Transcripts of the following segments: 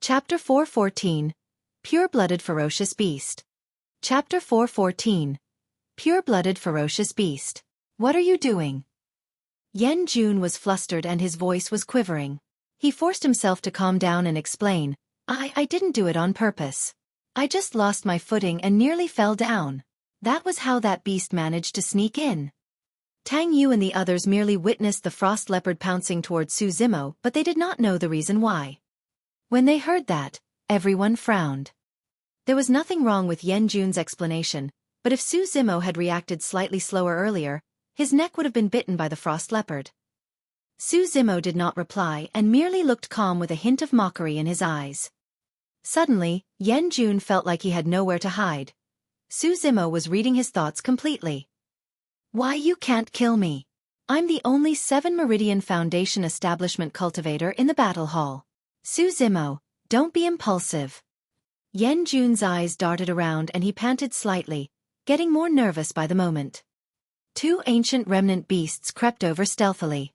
Chapter 414. Pure-Blooded Ferocious Beast. Chapter 414. Pure-Blooded Ferocious Beast. What are you doing? Yen Jun was flustered and his voice was quivering. He forced himself to calm down and explain, I didn't do it on purpose. I just lost my footing and nearly fell down. That was how that beast managed to sneak in. Tang Yu and the others merely witnessed the frost leopard pouncing toward Su Zimo, but they did not know the reason why. When they heard that, everyone frowned. There was nothing wrong with Yen Jun's explanation, but if Su Zimo had reacted slightly slower earlier, his neck would have been bitten by the frost leopard. Su Zimo did not reply and merely looked calm with a hint of mockery in his eyes. Suddenly, Yen Jun felt like he had nowhere to hide. Su Zimo was reading his thoughts completely. Why you can't kill me? I'm the only 7 Meridian Foundation establishment cultivator in the battle hall. Su Zimo, don't be impulsive. Yen Jun's eyes darted around and he panted slightly, getting more nervous by the moment. 2 ancient remnant beasts crept over stealthily.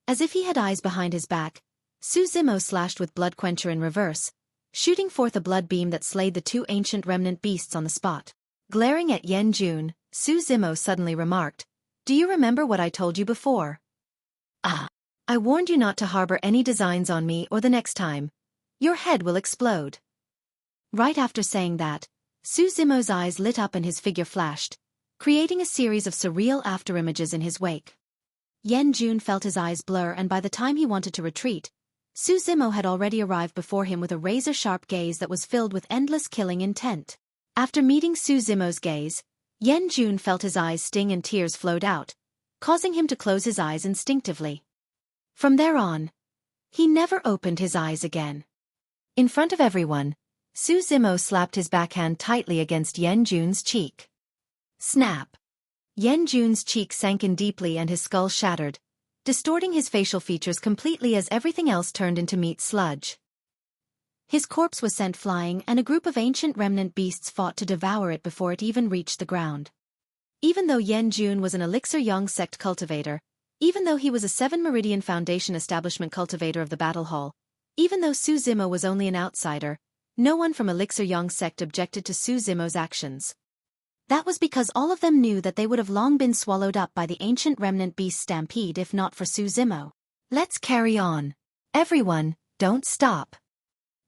As if he had eyes behind his back, Su Zimo slashed with Blood Quencher in reverse, shooting forth a blood beam that slayed the 2 ancient remnant beasts on the spot. Glaring at Yen Jun, Su Zimo suddenly remarked, Do you remember what I told you before? I warned you not to harbor any designs on me or the next time. Your head will explode. Right after saying that, Su Zimo's eyes lit up and his figure flashed, creating a series of surreal afterimages in his wake. Yen Jun felt his eyes blur and by the time he wanted to retreat, Su Zimo had already arrived before him with a razor-sharp gaze that was filled with endless killing intent. After meeting Su Zimo's gaze, Yen Jun felt his eyes sting and tears flowed out, causing him to close his eyes instinctively. From there on, he never opened his eyes again. In front of everyone, Su Zimo slapped his backhand tightly against Yen Jun's cheek. Snap! Yen Jun's cheek sank in deeply and his skull shattered, distorting his facial features completely as everything else turned into meat sludge. His corpse was sent flying and a group of ancient remnant beasts fought to devour it before it even reached the ground. Even though Yen Jun was an Elixir Yang sect cultivator, even though he was a 7 Meridian Foundation establishment cultivator of the Battle Hall, even though Su Zimo was only an outsider, no one from Elixir Yang sect objected to Su Zimo's actions. That was because all of them knew that they would have long been swallowed up by the ancient remnant beast stampede if not for Su Zimo. Let's carry on. Everyone, don't stop.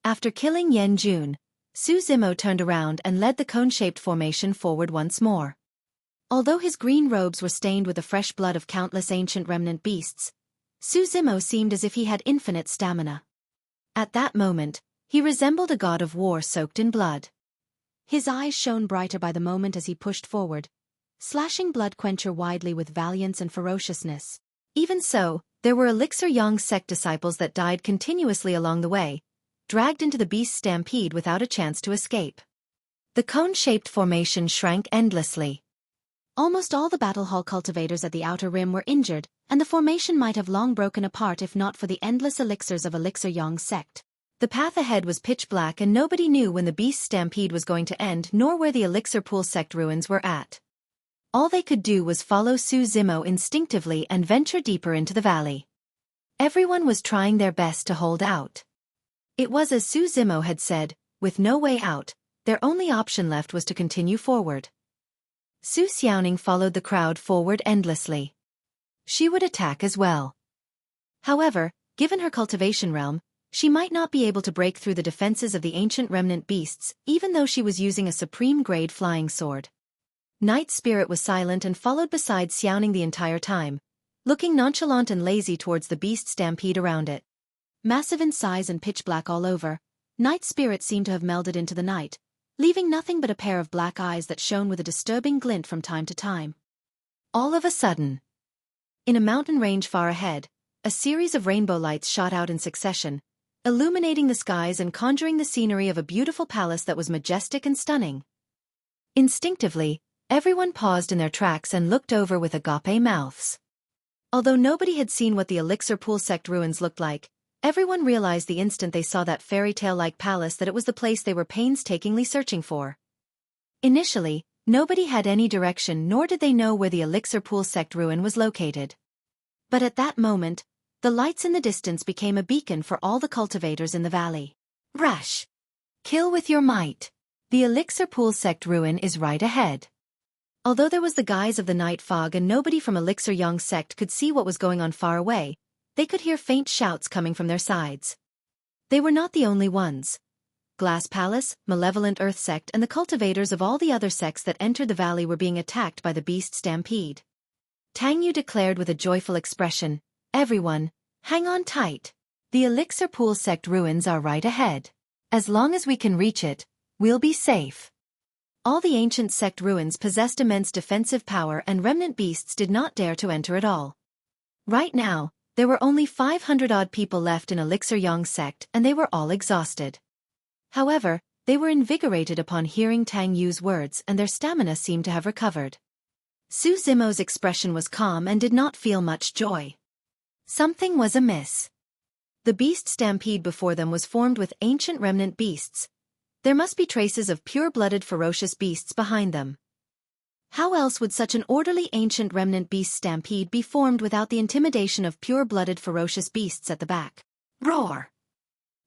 After killing Yen Jun, Su Zimo turned around and led the cone-shaped formation forward once more. Although his green robes were stained with the fresh blood of countless ancient remnant beasts, Su Zimo seemed as if he had infinite stamina. At that moment, he resembled a god of war soaked in blood. His eyes shone brighter by the moment as he pushed forward, slashing Blood Quencher widely with valiance and ferociousness. Even so, there were Elixir Yang sect disciples that died continuously along the way, dragged into the beast stampede without a chance to escape. The cone-shaped formation shrank endlessly. Almost all the Battle Hall cultivators at the Outer Rim were injured, and the formation might have long broken apart if not for the endless elixirs of Elixir Yang sect. The path ahead was pitch black and nobody knew when the beast stampede was going to end nor where the Elixir Pool sect ruins were at. All they could do was follow Su Zimo instinctively and venture deeper into the valley. Everyone was trying their best to hold out. It was as Su Zimo had said, with no way out, their only option left was to continue forward. Su Xiaoning followed the crowd forward endlessly. She would attack as well. However, given her cultivation realm, she might not be able to break through the defenses of the ancient remnant beasts, even though she was using a supreme-grade flying sword. Night Spirit was silent and followed beside Xiaoning the entire time, looking nonchalant and lazy towards the beast stampede around it. Massive in size and pitch black all over, Night Spirit seemed to have melded into the night, leaving nothing but a pair of black eyes that shone with a disturbing glint from time to time. All of a sudden, in a mountain range far ahead, a series of rainbow lights shot out in succession, illuminating the skies and conjuring the scenery of a beautiful palace that was majestic and stunning. Instinctively, everyone paused in their tracks and looked over with agape mouths. Although nobody had seen what the Elixir Pool sect ruins looked like, everyone realized the instant they saw that fairy tale-like palace that it was the place they were painstakingly searching for. Initially, nobody had any direction nor did they know where the Elixir Pool sect ruin was located. But at that moment, the lights in the distance became a beacon for all the cultivators in the valley. Rush! Kill with your might. The Elixir Pool sect ruin is right ahead. Although there was the guise of the night fog and nobody from Elixir Yang sect could see what was going on far away, they could hear faint shouts coming from their sides. They were not the only ones. Glass Palace, Malevolent Earth sect and the cultivators of all the other sects that entered the valley were being attacked by the beast stampede. Tang Yu declared with a joyful expression, "Everyone, hang on tight. The Elixir Pool sect ruins are right ahead. As long as we can reach it, we'll be safe." All the ancient sect ruins possessed immense defensive power and remnant beasts did not dare to enter at all. Right now, there were only 500-odd people left in Elixir Yang sect and they were all exhausted. However, they were invigorated upon hearing Tang Yu's words and their stamina seemed to have recovered. Su Zimo's expression was calm and did not feel much joy. Something was amiss. The beast stampede before them was formed with ancient remnant beasts. There must be traces of pure-blooded ferocious beasts behind them. How else would such an orderly ancient remnant beast stampede be formed without the intimidation of pure-blooded ferocious beasts at the back? Roar!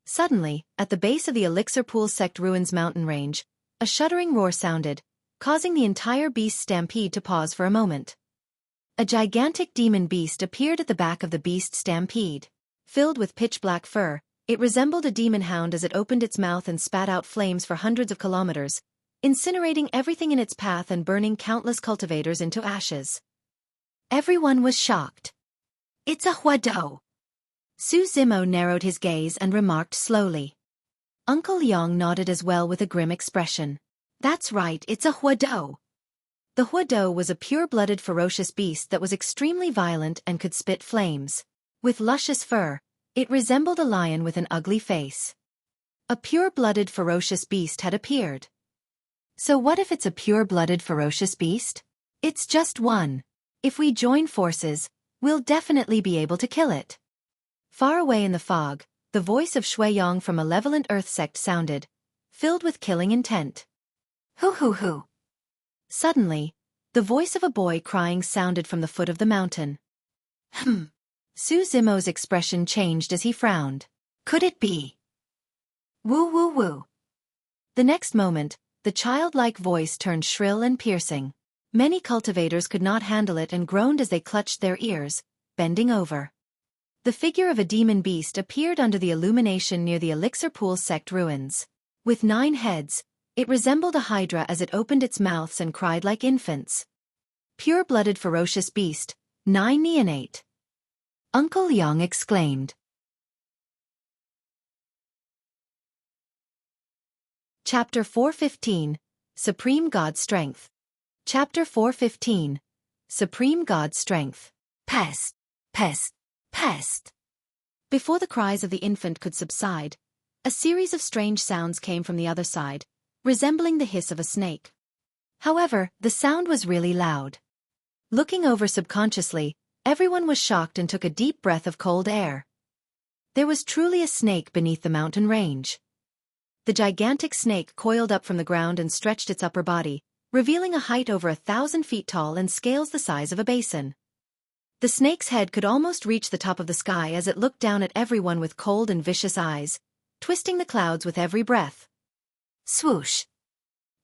Suddenly, at the base of the Elixir Pool sect ruins mountain range, a shuddering roar sounded, causing the entire beast stampede to pause for a moment. A gigantic demon beast appeared at the back of the beast stampede. Filled with pitch-black fur, it resembled a demon hound as it opened its mouth and spat out flames for hundreds of kilometers, incinerating everything in its path and burning countless cultivators into ashes. Everyone was shocked. "It's a Huado." Su Zimo narrowed his gaze and remarked slowly. Uncle Yang nodded as well with a grim expression. "That's right, it's a Huado." The Huado was a pure-blooded ferocious beast that was extremely violent and could spit flames. With luscious fur, it resembled a lion with an ugly face. A pure-blooded ferocious beast had appeared. So what if it's a pure-blooded ferocious beast? It's just one. If we join forces, we'll definitely be able to kill it. Far away in the fog, the voice of Xueqi from Malevolent Earth sect sounded, filled with killing intent. "Hoo hoo hoo." Suddenly, the voice of a boy crying sounded from the foot of the mountain. Su Zimo's expression changed as he frowned. Could it be? Woo woo woo. The next moment, the childlike voice turned shrill and piercing. Many cultivators could not handle it and groaned as they clutched their ears, bending over. The figure of a demon beast appeared under the illumination near the Elixir Pool sect ruins. With 9 heads, it resembled a hydra as it opened its mouths and cried like infants. Pure-blooded ferocious beast, 9 neonate. Uncle Yang exclaimed. Chapter 415, Supreme God Strength. Chapter 415, Supreme God Strength. Pest, pest, pest. Before the cries of the infant could subside, a series of strange sounds came from the other side, resembling the hiss of a snake. However, the sound was really loud. Looking over subconsciously, everyone was shocked and took a deep breath of cold air. There was truly a snake beneath the mountain range. The gigantic snake coiled up from the ground and stretched its upper body, revealing a height over 1,000 feet tall and scales the size of a basin. The snake's head could almost reach the top of the sky as it looked down at everyone with cold and vicious eyes, twisting the clouds with every breath. Swoosh!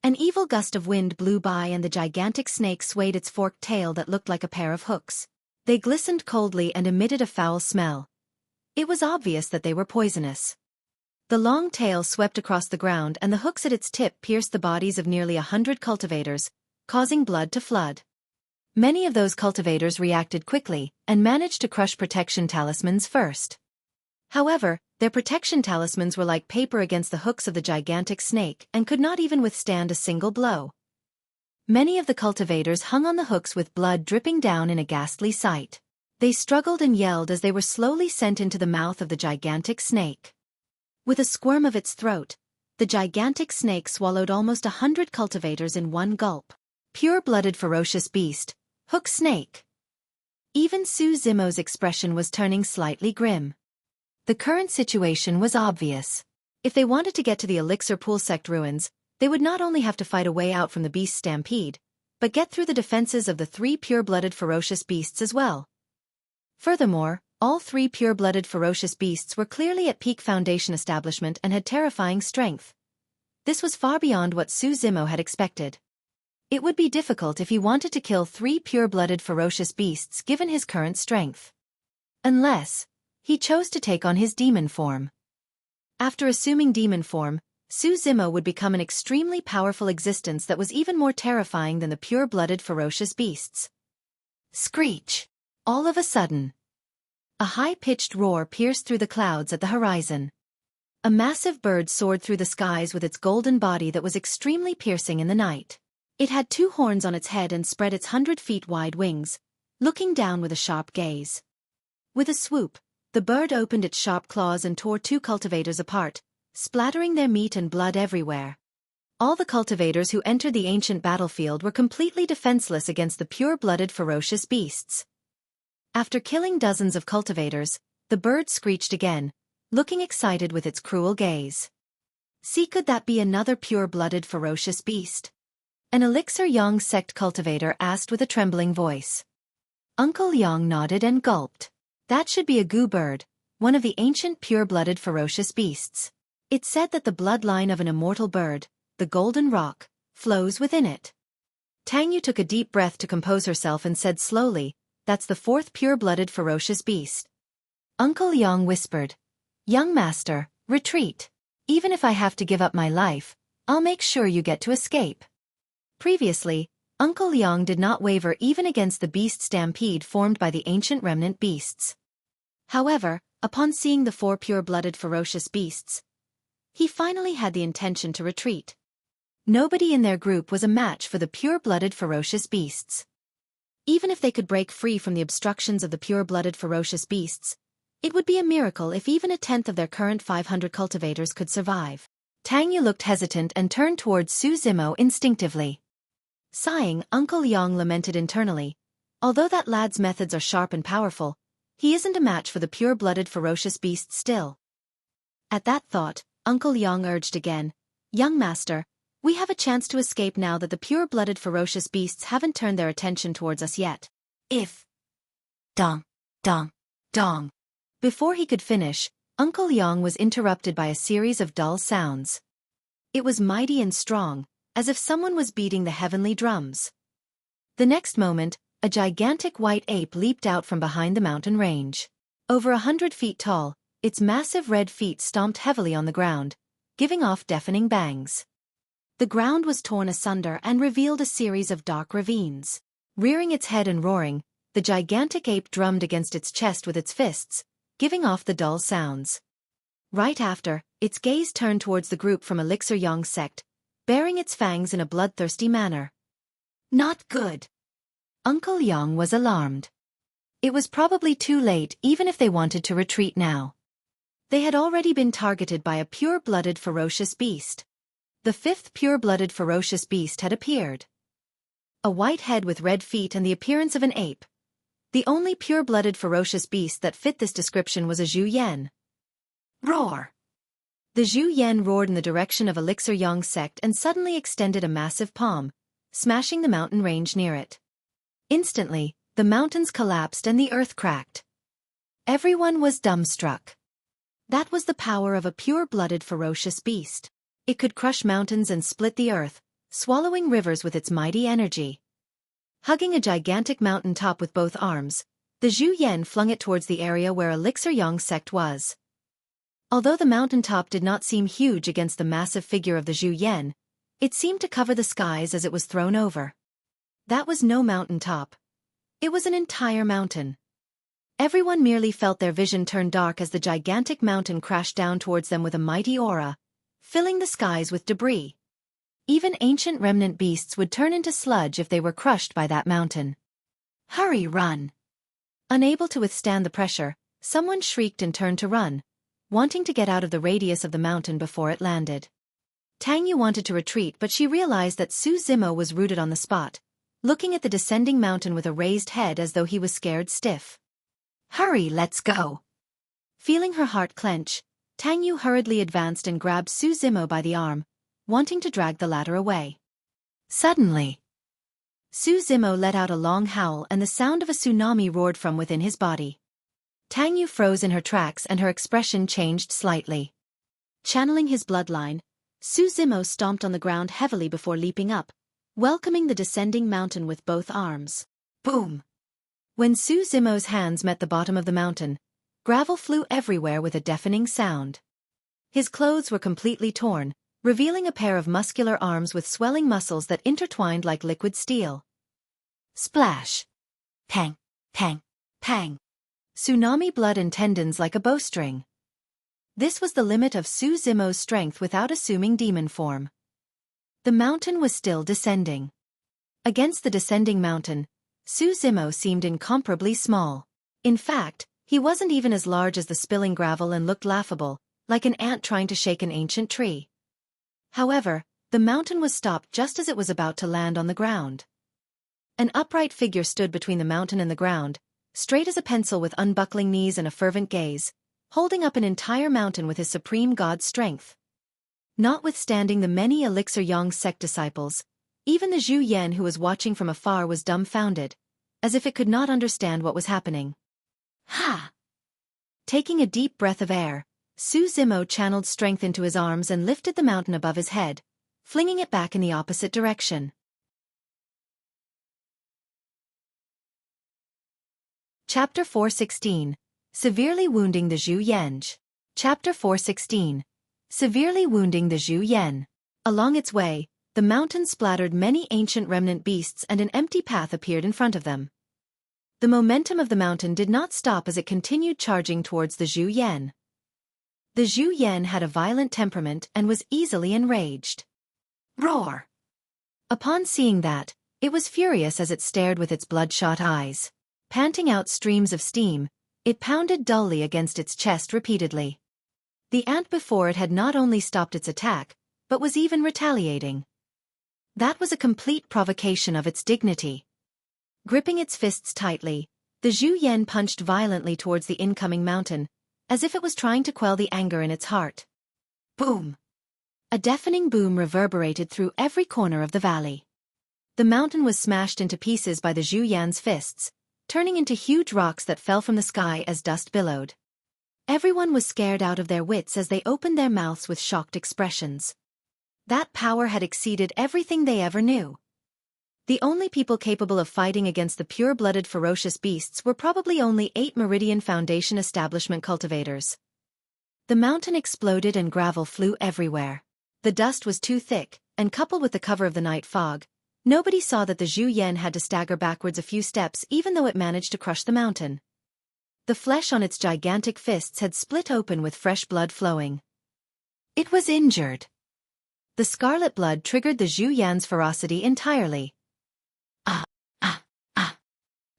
An evil gust of wind blew by and the gigantic snake swayed its forked tail that looked like a pair of hooks. They glistened coldly and emitted a foul smell. It was obvious that they were poisonous. The long tail swept across the ground and the hooks at its tip pierced the bodies of nearly 100 cultivators, causing blood to flood. Many of those cultivators reacted quickly and managed to crush protection talismans first. However, their protection talismans were like paper against the hooks of the gigantic snake and could not even withstand a single blow. Many of the cultivators hung on the hooks with blood dripping down in a ghastly sight. They struggled and yelled as they were slowly sent into the mouth of the gigantic snake. With a squirm of its throat, the gigantic snake swallowed almost 100 cultivators in one gulp. Pure-blooded ferocious beast, hook snake. Even Su Zimo's expression was turning slightly grim. The current situation was obvious. If they wanted to get to the Elixir Pool sect ruins, they would not only have to fight a way out from the beast stampede, but get through the defenses of the 3 pure-blooded ferocious beasts as well. Furthermore, All three pure-blooded ferocious beasts were clearly at peak foundation establishment and had terrifying strength. This was far beyond what Su Zimo had expected. It would be difficult if he wanted to kill three pure-blooded ferocious beasts given his current strength. Unless he chose to take on his demon form. After assuming demon form, Su Zimo would become an extremely powerful existence that was even more terrifying than the pure-blooded ferocious beasts. Screech! All of a sudden, a high-pitched roar pierced through the clouds at the horizon. A massive bird soared through the skies with its golden body that was extremely piercing in the night. It had 2 horns on its head and spread its 100-feet-wide wings, looking down with a sharp gaze. With a swoop, the bird opened its sharp claws and tore 2 cultivators apart, splattering their meat and blood everywhere. All the cultivators who entered the ancient battlefield were completely defenseless against the pure-blooded ferocious beasts. After killing dozens of cultivators, the bird screeched again, looking excited with its cruel gaze. See, could that be another pure-blooded ferocious beast? An Elixir Yang sect cultivator asked with a trembling voice. Uncle Yang nodded and gulped. That should be a goo bird, one of the ancient pure-blooded ferocious beasts. It's said that the bloodline of an immortal bird, the Golden Rock, flows within it. Tang Yu took a deep breath to compose herself and said slowly, that's the 4th pure-blooded ferocious beast. Uncle Yang whispered, Young master, retreat. Even if I have to give up my life, I'll make sure you get to escape. Previously, Uncle Yang did not waver even against the beast stampede formed by the ancient remnant beasts. However, upon seeing the 4 pure-blooded ferocious beasts, he finally had the intention to retreat. Nobody in their group was a match for the pure-blooded ferocious beasts. Even if they could break free from the obstructions of the pure-blooded ferocious beasts, it would be a miracle if even a tenth of their current 500 cultivators could survive. Tang Yu looked hesitant and turned towards Su Zimo instinctively. Sighing, Uncle Yang lamented internally, although that lad's methods are sharp and powerful, he isn't a match for the pure-blooded ferocious beast still. At that thought, Uncle Yang urged again, Young master, we have a chance to escape now that the pure-blooded ferocious beasts haven't turned their attention towards us yet. If... Dong, dong, dong. Before he could finish, Uncle Yang was interrupted by a series of dull sounds. It was mighty and strong, as if someone was beating the heavenly drums. The next moment, a gigantic white ape leaped out from behind the mountain range. Over 100 feet tall, its massive red feet stomped heavily on the ground, giving off deafening bangs. The ground was torn asunder and revealed a series of dark ravines. Rearing its head and roaring, the gigantic ape drummed against its chest with its fists, giving off the dull sounds. Right after, its gaze turned towards the group from Elixir Yang sect, baring its fangs in a bloodthirsty manner. Not good. Uncle Yang was alarmed. It was probably too late even if they wanted to retreat now. They had already been targeted by a pure-blooded ferocious beast. The 5th pure-blooded ferocious beast had appeared. A white head with red feet and the appearance of an ape. The only pure-blooded ferocious beast that fit this description was a Zhu Yan. Roar! The Zhu Yan roared in the direction of Elixir Yang sect and suddenly extended a massive palm, smashing the mountain range near it. Instantly, the mountains collapsed and the earth cracked. Everyone was dumbstruck. That was the power of a pure-blooded ferocious beast. It could crush mountains and split the earth, swallowing rivers with its mighty energy. Hugging a gigantic mountain top with both arms, the Zhu Yan flung it towards the area where Elixir Yang sect was. Although the mountain top did not seem huge against the massive figure of the Zhu Yan, it seemed to cover the skies as it was thrown over. That was no mountain top. It was an entire mountain. Everyone merely felt their vision turn dark as the gigantic mountain crashed down towards them with a mighty aura, filling the skies with debris. Even ancient remnant beasts would turn into sludge if they were crushed by that mountain. Hurry, run! Unable to withstand the pressure, someone shrieked and turned to run, wanting to get out of the radius of the mountain before it landed. Tang Yu wanted to retreat, but she realized that Su Zimo was rooted on the spot, looking at the descending mountain with a raised head as though he was scared stiff. Hurry, let's go! Feeling her heart clench, Tang Yu hurriedly advanced and grabbed Su Zimo by the arm, wanting to drag the latter away. Suddenly, Su Zimo let out a long howl and the sound of a tsunami roared from within his body. Tang Yu froze in her tracks and her expression changed slightly. Channeling his bloodline, Su Zimo stomped on the ground heavily before leaping up, welcoming the descending mountain with both arms. Boom! When Su Zimo's hands met the bottom of the mountain, gravel flew everywhere with a deafening sound. His clothes were completely torn, revealing a pair of muscular arms with swelling muscles that intertwined like liquid steel. Splash! Pang! Pang! Pang! Tsunami blood and tendons like a bowstring. This was the limit of Su Zimo's strength without assuming demon form. The mountain was still descending. Against the descending mountain, Su Zimo seemed incomparably small. In fact, he wasn't even as large as the spilling gravel and looked laughable, like an ant trying to shake an ancient tree. However, the mountain was stopped just as it was about to land on the ground. An upright figure stood between the mountain and the ground, straight as a pencil with unbuckling knees and a fervent gaze, holding up an entire mountain with his supreme god's strength. Notwithstanding the many Elixir Yang sect disciples, even the Zhu Yan who was watching from afar was dumbfounded, as if it could not understand what was happening. Ha! Taking a deep breath of air, Su Zimo channeled strength into his arms and lifted the mountain above his head, flinging it back in the opposite direction. Chapter 416. Severely Wounding the Zhu Yan. Chapter 416. Severely Wounding the Zhu Yan. Along its way, the mountain splattered many ancient remnant beasts and an empty path appeared in front of them. The momentum of the mountain did not stop as it continued charging towards the Zhu Yan. The Zhu Yan had a violent temperament and was easily enraged. Roar! Upon seeing that, it was furious as it stared with its bloodshot eyes. Panting out streams of steam, it pounded dully against its chest repeatedly. The ant before it had not only stopped its attack, but was even retaliating. That was a complete provocation of its dignity. Gripping its fists tightly, the Zhu Yan punched violently towards the incoming mountain, as if it was trying to quell the anger in its heart. Boom! A deafening boom reverberated through every corner of the valley. The mountain was smashed into pieces by the Zhu Yan's fists, turning into huge rocks that fell from the sky as dust billowed. Everyone was scared out of their wits as they opened their mouths with shocked expressions. That power had exceeded everything they ever knew. The only people capable of fighting against the pure-blooded ferocious beasts were probably only 8 Meridian Foundation establishment cultivators. The mountain exploded and gravel flew everywhere. The dust was too thick, and coupled with the cover of the night fog, nobody saw that the Zhu Yan had to stagger backwards a few steps even though it managed to crush the mountain. The flesh on its gigantic fists had split open with fresh blood flowing. It was injured. The scarlet blood triggered the Zhu Yan's ferocity entirely.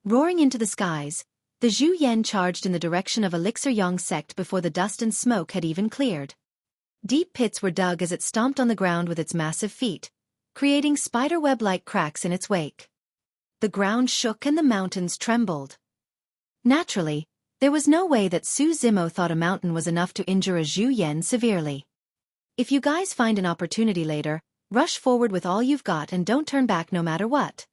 Roaring into the skies, the Zhu Yan charged in the direction of Elixir Yang sect before the dust and smoke had even cleared. Deep pits were dug as it stomped on the ground with its massive feet, creating spiderweb-like cracks in its wake. The ground shook and the mountains trembled. Naturally, there was no way that Su Zimo thought a mountain was enough to injure a Zhu Yan severely. If you guys find an opportunity later, rush forward with all you've got and don't turn back no matter what.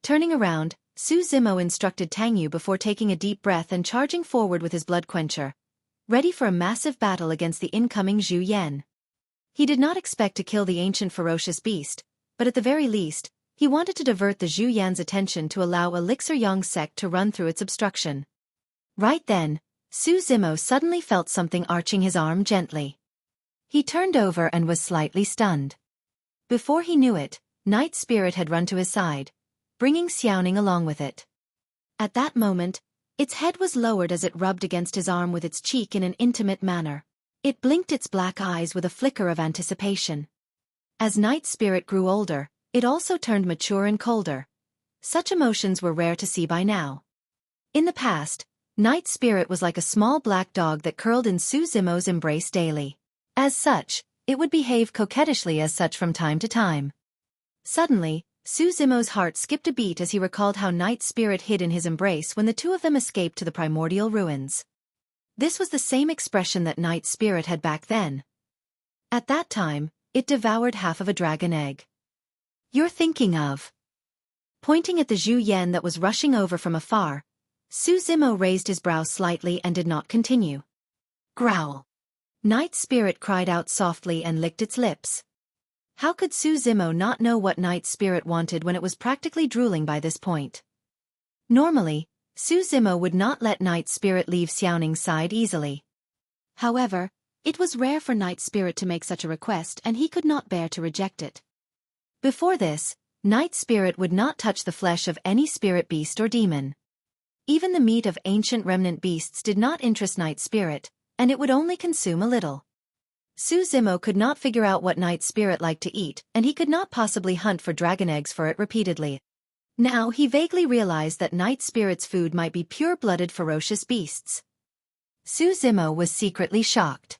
Turning around, Su Zimo instructed Tang Yu before taking a deep breath and charging forward with his blood quencher, ready for a massive battle against the incoming Zhu Yan. He did not expect to kill the ancient ferocious beast, but at the very least, he wanted to divert the Zhu Yan's attention to allow Elixir Yang sect to run through its obstruction. Right then, Su Zimo suddenly felt something arching his arm gently. He turned over and was slightly stunned. Before he knew it, Night Spirit had run to his side, bringing Xiaoning along with it. At that moment, its head was lowered as it rubbed against his arm with its cheek in an intimate manner. It blinked its black eyes with a flicker of anticipation. As Night Spirit grew older, it also turned mature and colder. Such emotions were rare to see by now. In the past, Night Spirit was like a small black dog that curled in Su Zimo's embrace daily. As such, it would behave coquettishly as such from time to time. Suddenly, Su Zimo's heart skipped a beat as he recalled how Night Spirit hid in his embrace when the two of them escaped to the Primordial ruins. This was the same expression that Night Spirit had back then. At that time, it devoured half of a dragon egg. You're thinking of... Pointing at the Zhu Yan that was rushing over from afar, Su Zimo raised his brow slightly and did not continue. Growl. Night Spirit cried out softly and licked its lips. How could Su Zimo not know what Night Spirit wanted when it was practically drooling by this point? Normally, Su Zimo would not let Night Spirit leave Xiaoning's side easily. However, it was rare for Night Spirit to make such a request and he could not bear to reject it. Before this, Night Spirit would not touch the flesh of any spirit beast or demon. Even the meat of ancient remnant beasts did not interest Night Spirit, and it would only consume a little. Su Zimo could not figure out what Night Spirit liked to eat, and he could not possibly hunt for dragon eggs for it repeatedly. Now he vaguely realized that Night Spirit's food might be pure-blooded ferocious beasts. Su Zimo was secretly shocked.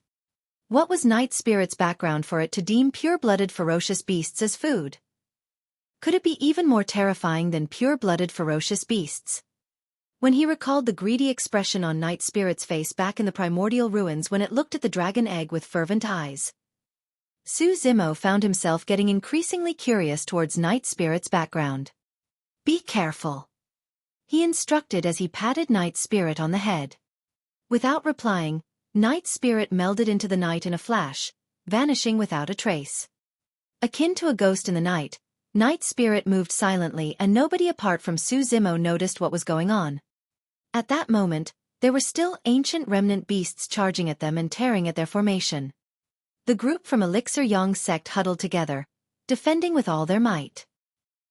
What was Night Spirit's background for it to deem pure-blooded ferocious beasts as food? Could it be even more terrifying than pure-blooded ferocious beasts? When he recalled the greedy expression on Night Spirit's face back in the Primordial ruins when it looked at the dragon egg with fervent eyes, Su Zimo found himself getting increasingly curious towards Night Spirit's background. Be careful, he instructed as he patted Night Spirit on the head. Without replying, Night Spirit melded into the night in a flash, vanishing without a trace. Akin to a ghost in the night, Night Spirit moved silently and nobody apart from Su Zimo noticed what was going on. At that moment, there were still ancient remnant beasts charging at them and tearing at their formation. The group from Elixir Yang sect huddled together, defending with all their might.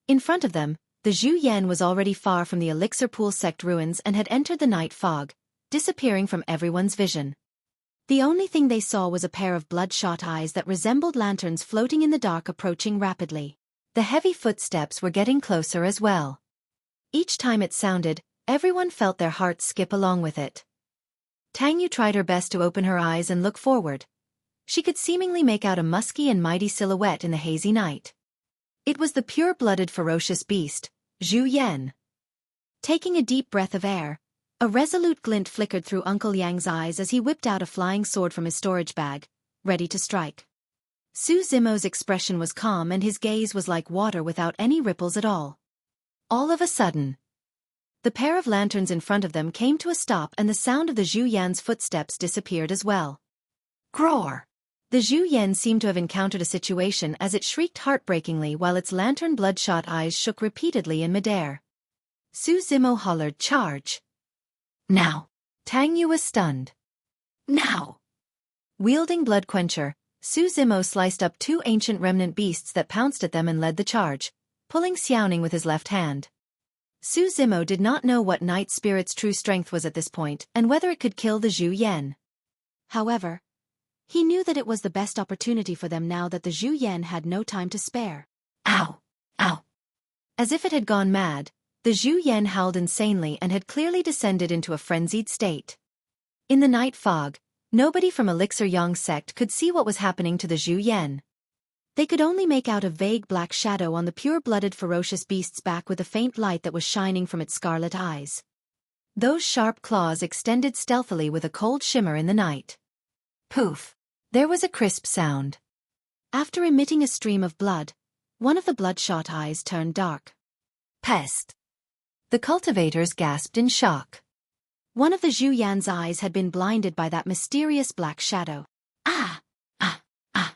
In front of them, the Zhu Yan was already far from the Elixir Pool sect ruins and had entered the night fog, disappearing from everyone's vision. The only thing they saw was a pair of bloodshot eyes that resembled lanterns floating in the dark approaching rapidly. The heavy footsteps were getting closer as well. Each time it sounded, everyone felt their hearts skip along with it. Tang Yu tried her best to open her eyes and look forward. She could seemingly make out a musky and mighty silhouette in the hazy night. It was the pure-blooded ferocious beast, Zhu Yan. Taking a deep breath of air, a resolute glint flickered through Uncle Yang's eyes as he whipped out a flying sword from his storage bag, ready to strike. Su Zimo's expression was calm and his gaze was like water without any ripples at all. All of a sudden, the pair of lanterns in front of them came to a stop and the sound of the Zhu Yan's footsteps disappeared as well. Groar! The Zhu Yan seemed to have encountered a situation as it shrieked heartbreakingly while its lantern bloodshot eyes shook repeatedly in midair. Su Zimo hollered, "Charge! Now!" Tang Yu was stunned. Now! Wielding Blood Quencher, Su Zimo sliced up two ancient remnant beasts that pounced at them and led the charge, pulling Xiaoning with his left hand. Su Zimo did not know what Night Spirit's true strength was at this point and whether it could kill the Zhu Yan. However, he knew that it was the best opportunity for them now that the Zhu Yan had no time to spare. Ow! Ow! As if it had gone mad, the Zhu Yan howled insanely and had clearly descended into a frenzied state. In the night fog, nobody from Elixir Yang sect could see what was happening to the Zhu Yan. They could only make out a vague black shadow on the pure-blooded ferocious beast's back with a faint light that was shining from its scarlet eyes. Those sharp claws extended stealthily with a cold shimmer in the night. Poof! There was a crisp sound. After emitting a stream of blood, one of the bloodshot eyes turned dark. Pest! The cultivators gasped in shock. One of the Zhu Yan's eyes had been blinded by that mysterious black shadow. Ah! Ah! Ah!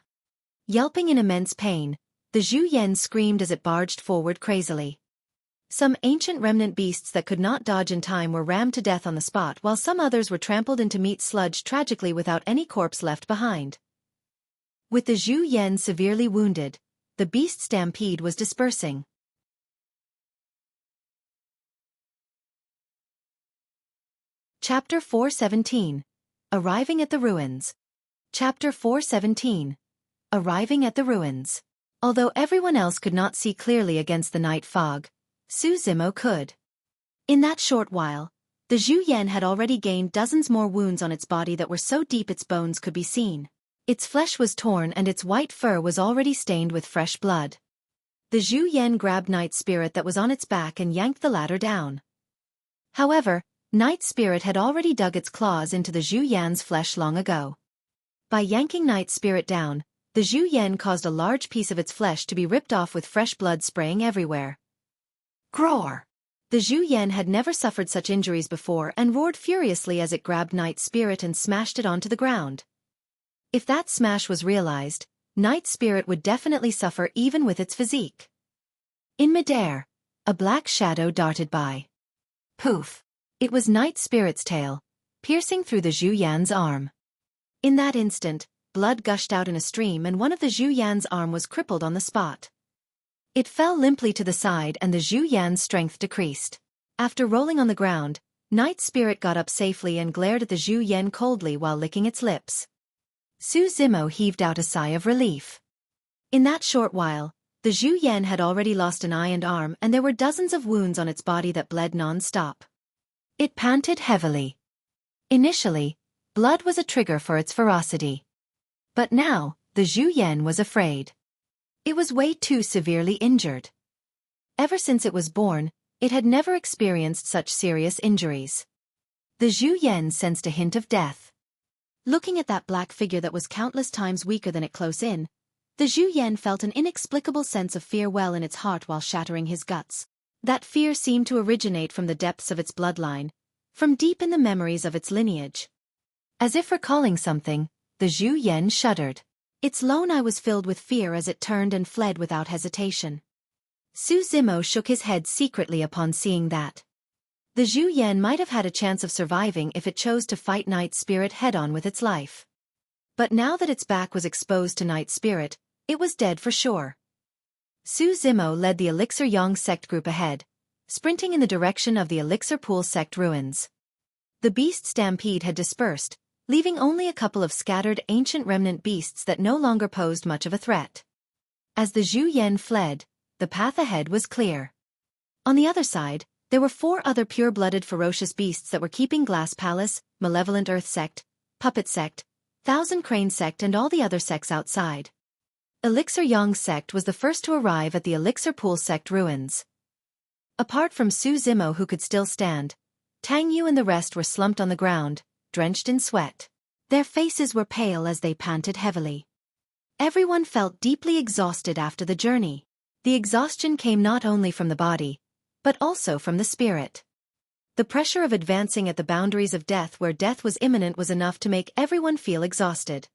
Yelping in immense pain, the Zhu Yan screamed as it barged forward crazily. Some ancient remnant beasts that could not dodge in time were rammed to death on the spot while some others were trampled into meat sludge tragically without any corpse left behind. With the Zhu Yan severely wounded, the beast stampede was dispersing. Chapter 417. Arriving at the Ruins. Chapter 417. Arriving at the Ruins. Although everyone else could not see clearly against the night fog, Su Zimo could. In that short while, the Zhu Yan had already gained dozens more wounds on its body that were so deep its bones could be seen. Its flesh was torn and its white fur was already stained with fresh blood. The Zhu Yan grabbed Night Spirit that was on its back and yanked the latter down. However, Night Spirit had already dug its claws into the Zhu Yan's flesh long ago. By yanking Night Spirit down, the Zhu Yan caused a large piece of its flesh to be ripped off with fresh blood spraying everywhere. Groar! The Zhu Yan had never suffered such injuries before and roared furiously as it grabbed Night Spirit and smashed it onto the ground. If that smash was realized, Night Spirit would definitely suffer even with its physique. In midair, a black shadow darted by. Poof! It was Night Spirit's tail, piercing through the Zhu Yan's arm. In that instant, blood gushed out in a stream and one of the Zhu Yan's arm was crippled on the spot. It fell limply to the side and the Zhu Yan's strength decreased. After rolling on the ground, Night Spirit got up safely and glared at the Zhu Yan coldly while licking its lips. Su Zimo heaved out a sigh of relief. In that short while, the Zhu Yan had already lost an eye and arm and there were dozens of wounds on its body that bled non-stop. It panted heavily. Initially, blood was a trigger for its ferocity. But now, the Zhu Yan was afraid. It was way too severely injured. Ever since it was born, it had never experienced such serious injuries. The Zhu Yan sensed a hint of death. Looking at that black figure that was countless times weaker than it close in, the Zhu Yan felt an inexplicable sense of fear well in its heart while shattering his guts. That fear seemed to originate from the depths of its bloodline, from deep in the memories of its lineage. As if recalling something, the Zhu Yan shuddered. Its lone eye was filled with fear as it turned and fled without hesitation. Su Zimo shook his head secretly upon seeing that. The Zhu Yan might have had a chance of surviving if it chose to fight Night Spirit head-on with its life. But now that its back was exposed to Night Spirit, it was dead for sure. Su Zimo led the Elixir Yang sect group ahead, sprinting in the direction of the Elixir Pool sect ruins. The beast stampede had dispersed, leaving only a couple of scattered ancient remnant beasts that no longer posed much of a threat. As the Zhu Yan fled, the path ahead was clear. On the other side, there were 4 other pure-blooded ferocious beasts that were keeping Glass Palace, Malevolent Earth Sect, Puppet Sect, Thousand Crane Sect and all the other sects outside. Elixir Yang sect was the first to arrive at the Elixir Pool sect ruins. Apart from Su Zimo who could still stand, Tang Yu and the rest were slumped on the ground, drenched in sweat. Their faces were pale as they panted heavily. Everyone felt deeply exhausted after the journey. The exhaustion came not only from the body, but also from the spirit. The pressure of advancing at the boundaries of death where death was imminent was enough to make everyone feel exhausted.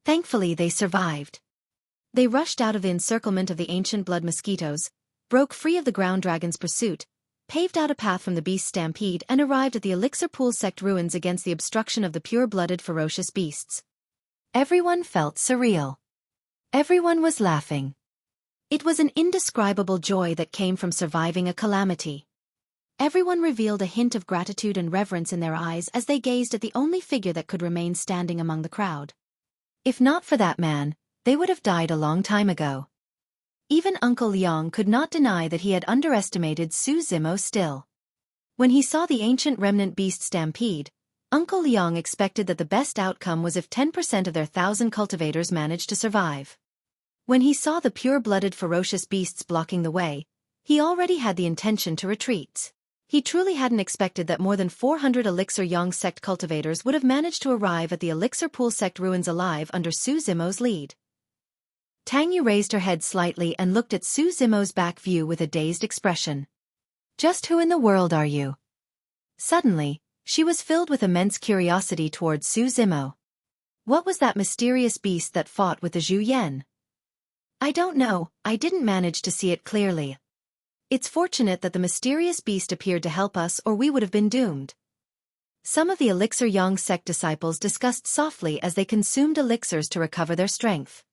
Thankfully they survived. They rushed out of the encirclement of the ancient blood mosquitoes, broke free of the ground dragon's pursuit, paved out a path from the beast stampede and arrived at the Elixir Pool sect ruins against the obstruction of the pure-blooded ferocious beasts. Everyone felt surreal. Everyone was laughing. It was an indescribable joy that came from surviving a calamity. Everyone revealed a hint of gratitude and reverence in their eyes as they gazed at the only figure that could remain standing among the crowd. If not for that man, they would have died a long time ago. Even Uncle Liang could not deny that he had underestimated Su Zimo still. When he saw the ancient remnant beast stampede, Uncle Liang expected that the best outcome was if 10% of their 1,000 cultivators managed to survive. When he saw the pure-blooded ferocious beasts blocking the way, he already had the intention to retreat. He truly hadn't expected that more than 400 Elixir Yang sect cultivators would have managed to arrive at the Elixir Pool sect ruins alive under Su Zimo's lead. Tang Yu raised her head slightly and looked at Su Zimo's back view with a dazed expression. Just who in the world are you? Suddenly, she was filled with immense curiosity towards Su Zimo. What was that mysterious beast that fought with the Zhu Yan? I don't know, I didn't manage to see it clearly. It's fortunate that the mysterious beast appeared to help us or we would have been doomed. Some of the Elixir Yang sect disciples discussed softly as they consumed elixirs to recover their strength.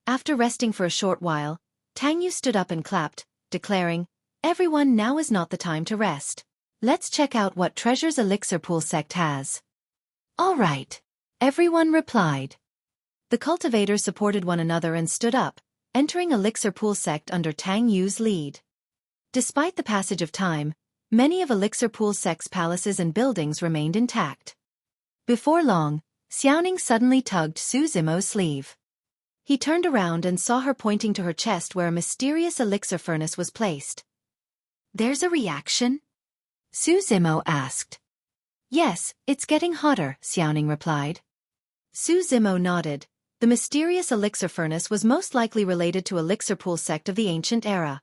After resting for a short while, Tang Yu stood up and clapped, declaring, "Everyone, now is not the time to rest. Let's check out what treasures Elixir Pool sect has." "All right," everyone replied. The cultivators supported one another and stood up, entering Elixir Pool sect under Tang Yu's lead. Despite the passage of time, many of Elixir Pool sect's palaces and buildings remained intact. Before long, Xiaoning suddenly tugged Su Zimo's sleeve. He turned around and saw her pointing to her chest where a mysterious elixir furnace was placed. "There's a reaction?" Su Zimo asked. "Yes, it's getting hotter," Xiaoning replied. Su Zimo nodded. The mysterious elixir furnace was most likely related to Elixir Pool sect of the ancient era.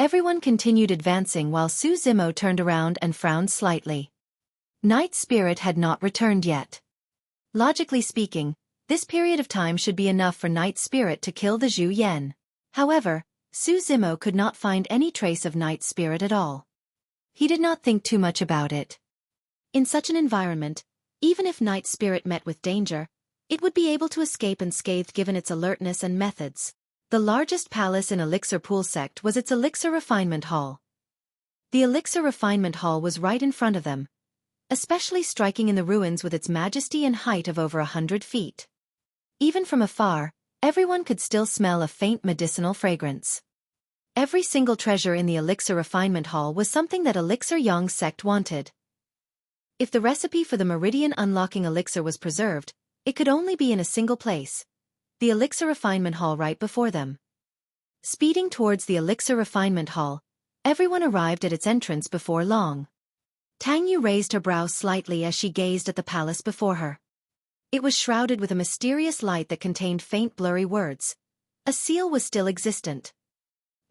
Everyone continued advancing while Su Zimo turned around and frowned slightly. Night Spirit had not returned yet. Logically speaking, this period of time should be enough for Night Spirit to kill the Zhu Yan. However, Su Zimo could not find any trace of Night Spirit at all. He did not think too much about it. In such an environment, even if Night Spirit met with danger, it would be able to escape unscathed given its alertness and methods. The largest palace in Elixir Pool Sect was its Elixir Refinement Hall. The Elixir Refinement Hall was right in front of them, especially striking in the ruins with its majesty and height of over 100 feet. Even from afar, everyone could still smell a faint medicinal fragrance. Every single treasure in the Elixir Refinement Hall was something that Elixir Yang sect wanted. If the recipe for the Meridian Unlocking Elixir was preserved, it could only be in a single place, the Elixir Refinement Hall right before them. Speeding towards the Elixir Refinement Hall, everyone arrived at its entrance before long. Tang Yu raised her brows slightly as she gazed at the palace before her. It was shrouded with a mysterious light that contained faint blurry words. A seal was still existent.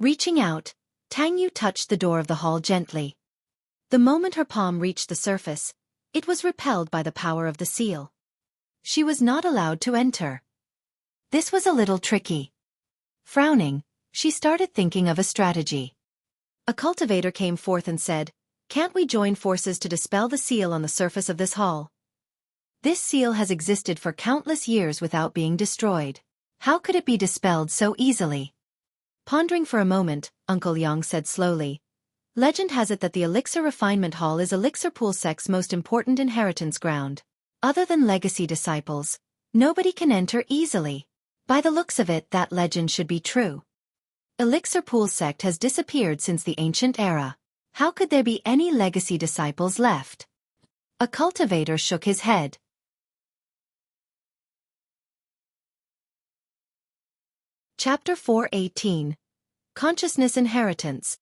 Reaching out, Tang Yu touched the door of the hall gently. The moment her palm reached the surface, it was repelled by the power of the seal. She was not allowed to enter. This was a little tricky. Frowning, she started thinking of a strategy. A cultivator came forth and said, "Can't we join forces to dispel the seal on the surface of this hall? This seal has existed for countless years without being destroyed. How could it be dispelled so easily?" Pondering for a moment, Uncle Yang said slowly, "Legend has it that the Elixir Refinement Hall is Elixir Pool Sect's most important inheritance ground. Other than legacy disciples, nobody can enter easily. By the looks of it, that legend should be true. Elixir Pool Sect has disappeared since the ancient era. How could there be any legacy disciples left?" A cultivator shook his head. Chapter 418. Consciousness Inheritance.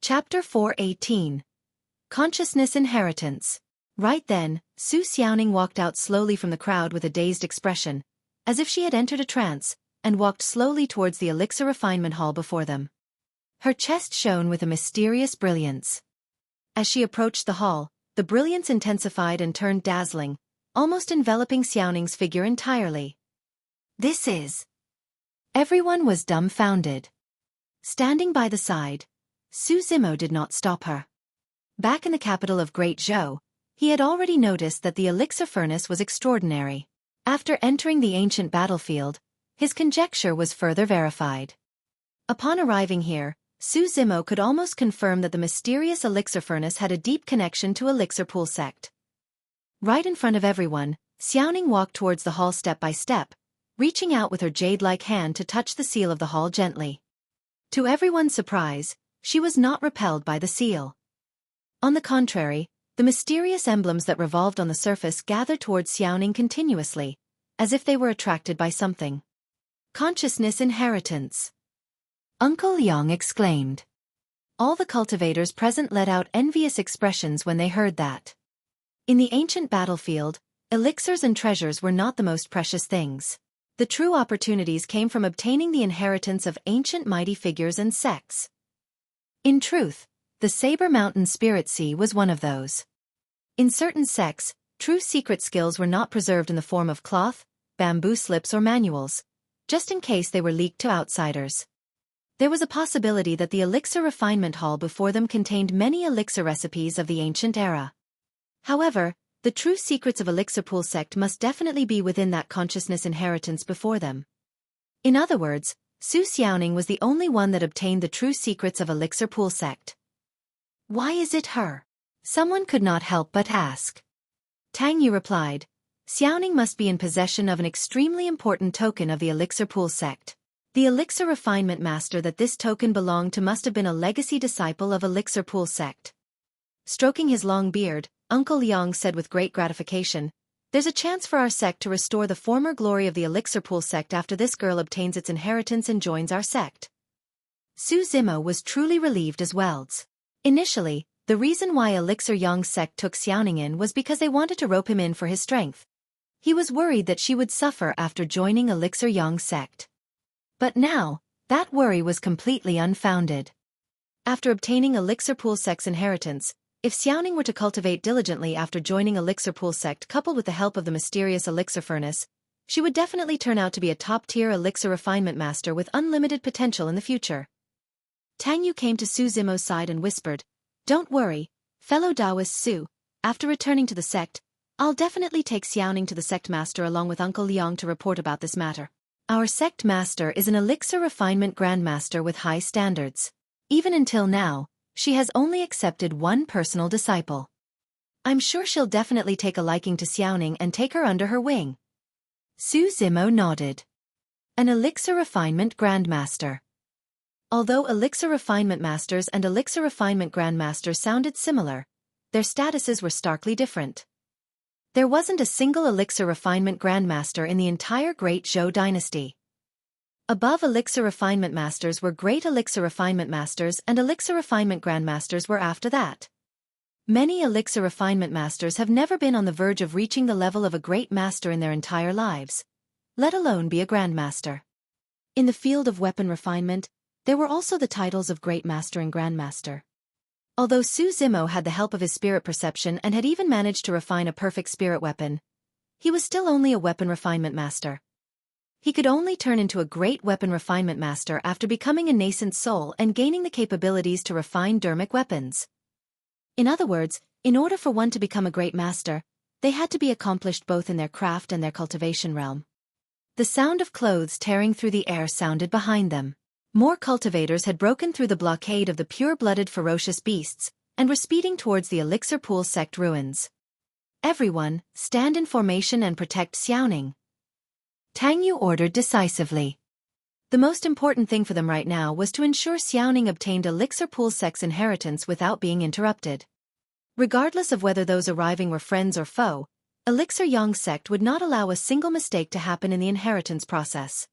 Chapter 418. Consciousness Inheritance. Right then, Su Xiaoning walked out slowly from the crowd with a dazed expression, as if she had entered a trance, and walked slowly towards the Elixir Refinement Hall before them. Her chest shone with a mysterious brilliance. As she approached the hall, the brilliance intensified and turned dazzling, almost enveloping Xiaoning's figure entirely. This is... Everyone was dumbfounded. Standing by the side, Su Zimo did not stop her. Back in the capital of Great Zhou, he had already noticed that the elixir furnace was extraordinary. After entering the ancient battlefield, his conjecture was further verified. Upon arriving here, Su Zimo could almost confirm that the mysterious elixir furnace had a deep connection to Elixir Pool Sect. Right in front of everyone, Xiaoning walked towards the hall step by step, reaching out with her jade-like hand to touch the seal of the hall gently. To everyone's surprise, she was not repelled by the seal. On the contrary, the mysterious emblems that revolved on the surface gathered towards Xiaoning continuously, as if they were attracted by something. Consciousness Inheritance. Uncle Yang exclaimed. All the cultivators present let out envious expressions when they heard that. In the ancient battlefield, elixirs and treasures were not the most precious things. The true opportunities came from obtaining the inheritance of ancient mighty figures and sects. In truth, the Saber Mountain Spirit Sea was one of those. In certain sects, true secret skills were not preserved in the form of cloth, bamboo slips or manuals, just in case they were leaked to outsiders. There was a possibility that the Elixir Refinement Hall before them contained many elixir recipes of the ancient era. However, the true secrets of Elixir Pool Sect must definitely be within that consciousness inheritance before them. In other words, Su Xiaoning was the only one that obtained the true secrets of Elixir Pool Sect. Why is it her? Someone could not help but ask. Tang Yu replied, Xiaoning must be in possession of an extremely important token of the Elixir Pool Sect. The Elixir Refinement Master that this token belonged to must have been a legacy disciple of Elixir Pool Sect. Stroking his long beard, Uncle Yang said with great gratification, "There's a chance for our sect to restore the former glory of the Elixir Pool Sect after this girl obtains its inheritance and joins our sect." Su Zimo was truly relieved as well. Initially, the reason why Elixir Yang sect took Xiaoning in was because they wanted to rope him in for his strength. He was worried that she would suffer after joining Elixir Yang sect. But now, that worry was completely unfounded. After obtaining Elixir Pool Sect's inheritance, if Xiaoning were to cultivate diligently after joining Elixir Pool Sect coupled with the help of the mysterious Elixir Furnace, she would definitely turn out to be a top-tier Elixir Refinement Master with unlimited potential in the future. Tang Yu came to Su Zimo's side and whispered, "Don't worry, fellow Taoist Su, after returning to the sect, I'll definitely take Xiaoning to the sect master along with Uncle Liang to report about this matter. Our sect master is an Elixir Refinement Grandmaster with high standards. Even until now, she has only accepted one personal disciple. I'm sure she'll definitely take a liking to Xiaoning and take her under her wing." Su Zimo nodded. An Elixir Refinement Grandmaster. Although Elixir Refinement Masters and Elixir Refinement Grandmasters sounded similar, their statuses were starkly different. There wasn't a single Elixir Refinement Grandmaster in the entire Great Zhou dynasty. Above Elixir Refinement Masters were Great Elixir Refinement Masters and Elixir Refinement Grandmasters were after that. Many Elixir Refinement Masters have never been on the verge of reaching the level of a Great Master in their entire lives, let alone be a Grandmaster. In the field of weapon refinement, there were also the titles of Great Master and Grandmaster. Although Su Zimo had the help of his spirit perception and had even managed to refine a perfect spirit weapon, he was still only a weapon refinement master. He could only turn into a great weapon refinement master after becoming a nascent soul and gaining the capabilities to refine dermic weapons. In other words, in order for one to become a great master, they had to be accomplished both in their craft and their cultivation realm. The sound of clothes tearing through the air sounded behind them. More cultivators had broken through the blockade of the pure-blooded ferocious beasts, and were speeding towards the Elixir Pool Sect ruins. "Everyone, stand in formation and protect Xiaoning," Tang Yu ordered decisively. The most important thing for them right now was to ensure Xiaoning obtained Elixir Pool Sect's inheritance without being interrupted. Regardless of whether those arriving were friends or foe, Elixir Yang Sect would not allow a single mistake to happen in the inheritance process.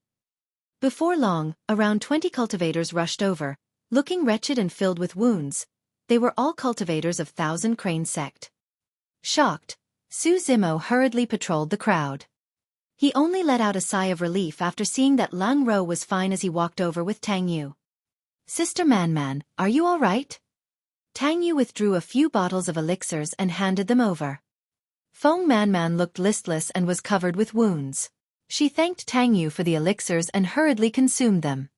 Before long, around 20 cultivators rushed over, looking wretched and filled with wounds. They were all cultivators of Thousand Crane Sect. Shocked, Su Zimo hurriedly patrolled the crowd. He only let out a sigh of relief after seeing that Lang Ro was fine as he walked over with Tang Yu. "Sister Man, are you all right?" Tang Yu withdrew a few bottles of elixirs and handed them over. Feng Man looked listless and was covered with wounds. She thanked Tang Yu for the elixirs and hurriedly consumed them.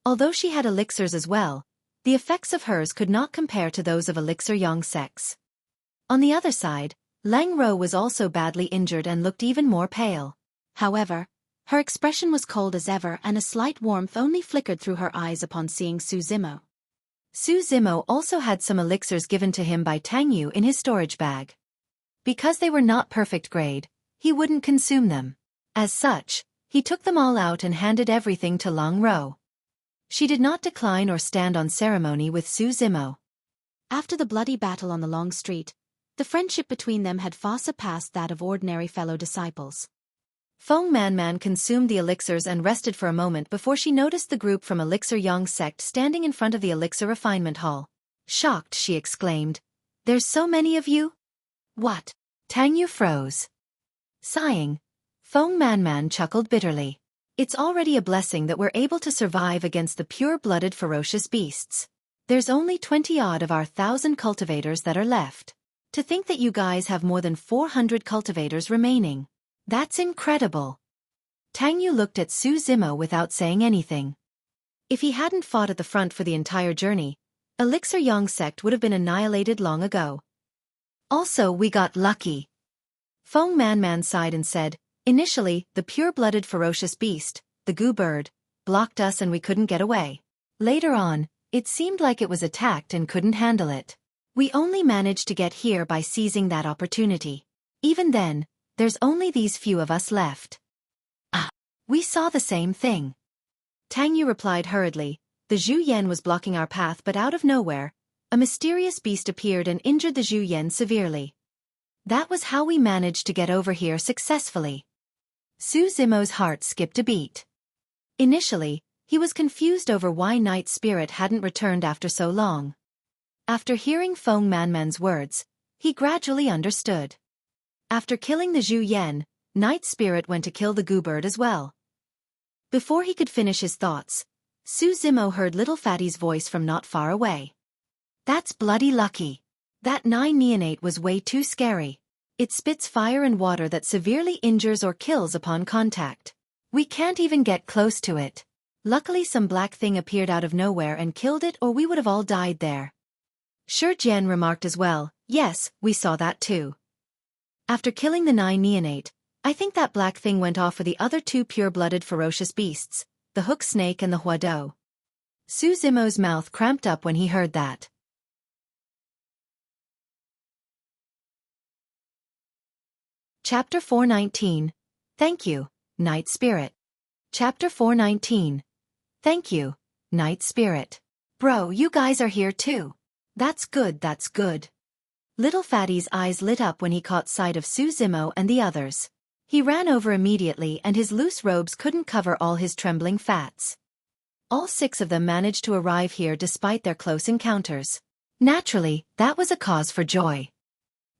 Although she had elixirs as well, the effects of hers could not compare to those of Elixir Yang Sects. On the other side, Lang Ro was also badly injured and looked even more pale. However, her expression was cold as ever and a slight warmth only flickered through her eyes upon seeing Su Zimo. Su Zimo also had some elixirs given to him by Tang Yu in his storage bag. Because they were not perfect grade, he wouldn't consume them. As such, he took them all out and handed everything to Lang Ro. She did not decline or stand on ceremony with Su Zimo. After the bloody battle on the long street, the friendship between them had far surpassed that of ordinary fellow disciples. Feng Man consumed the elixirs and rested for a moment before she noticed the group from Elixir Yang Sect standing in front of the Elixir Refinement Hall. Shocked, she exclaimed, "There's so many of you?" "What?" Tang Yu froze. Sighing, Feng Man chuckled bitterly. "It's already a blessing that we're able to survive against the pure-blooded ferocious beasts. There's only 20-odd of our 1,000 cultivators that are left. To think that you guys have more than 400 cultivators remaining. That's incredible." Tang Yu looked at Su Zimo without saying anything. If he hadn't fought at the front for the entire journey, Elixir Yang Sect would have been annihilated long ago. "Also, we got lucky." Feng Man sighed and said, "Initially, the pure-blooded ferocious beast, the goo bird, blocked us and we couldn't get away. Later on, it seemed like it was attacked and couldn't handle it. We only managed to get here by seizing that opportunity. Even then, there's only these few of us left." "Ah, we saw the same thing." Tang Yu replied hurriedly, "The Zhu Yan was blocking our path but out of nowhere, a mysterious beast appeared and injured the Zhu Yan severely. That was how we managed to get over here successfully." Su Zimo's heart skipped a beat. Initially, he was confused over why Night Spirit hadn't returned after so long. After hearing Feng Man's words, he gradually understood. After killing the Zhu Yan, Night Spirit went to kill the goo bird as well. Before he could finish his thoughts, Su Zimo heard Little Fatty's voice from not far away. That's bloody lucky. That 9 neonate was way too scary. It spits fire and water that severely injures or kills upon contact. We can't even get close to it. Luckily some black thing appeared out of nowhere and killed it, or we would have all died there. Xueqi remarked as well. Yes, we saw that too. After killing the 9 neonate, I think that black thing went off for the other 2 pure-blooded ferocious beasts, the hook snake and the huado. Su Zimo's mouth cramped up when he heard that. Chapter 419. Thank you, Night Spirit. Chapter 419. Thank you, Night Spirit. Bro, you guys are here too. That's good, that's good. Little Fatty's eyes lit up when he caught sight of Su Zimo and the others. He ran over immediately and his loose robes couldn't cover all his trembling fats. All 6 of them managed to arrive here despite their close encounters. Naturally, that was a cause for joy.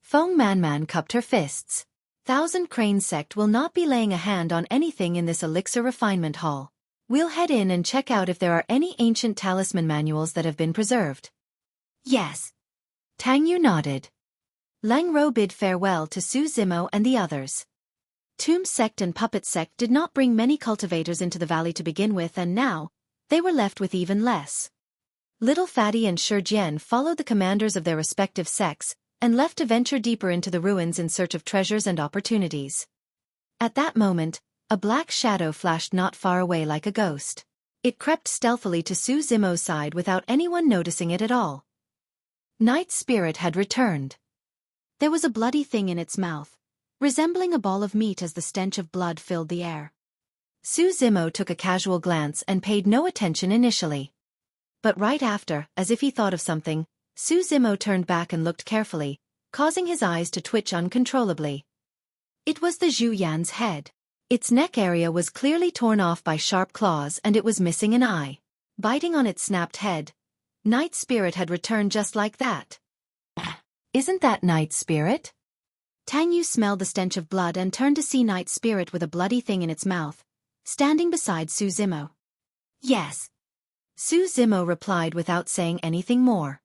Feng Manman cupped her fists. Thousand Crane Sect will not be laying a hand on anything in this Elixir refinement hall. We'll head in and check out if there are any ancient talisman manuals that have been preserved. Yes. Tang Yu nodded. Lang Ro bid farewell to Su Zimo and the others. Tomb Sect and Puppet Sect did not bring many cultivators into the valley to begin with, and now, they were left with even less. Little Fatty and Xueqi followed the commanders of their respective sects, and left to venture deeper into the ruins in search of treasures and opportunities. At that moment, a black shadow flashed not far away like a ghost. It crept stealthily to Su Zimo's side without anyone noticing it at all. Night Spirit had returned. There was a bloody thing in its mouth, resembling a ball of meat as the stench of blood filled the air. Su Zimo took a casual glance and paid no attention initially. But right after, as if he thought of something, Su Zimo turned back and looked carefully, causing his eyes to twitch uncontrollably. It was the Zhu Yan's head. Its neck area was clearly torn off by sharp claws and it was missing an eye. Biting on its snapped head, Night Spirit had returned just like that. Isn't that Night Spirit? Tang Yu smelled the stench of blood and turned to see Night Spirit with a bloody thing in its mouth, standing beside Su Zimo. Yes. Su Zimo replied without saying anything more.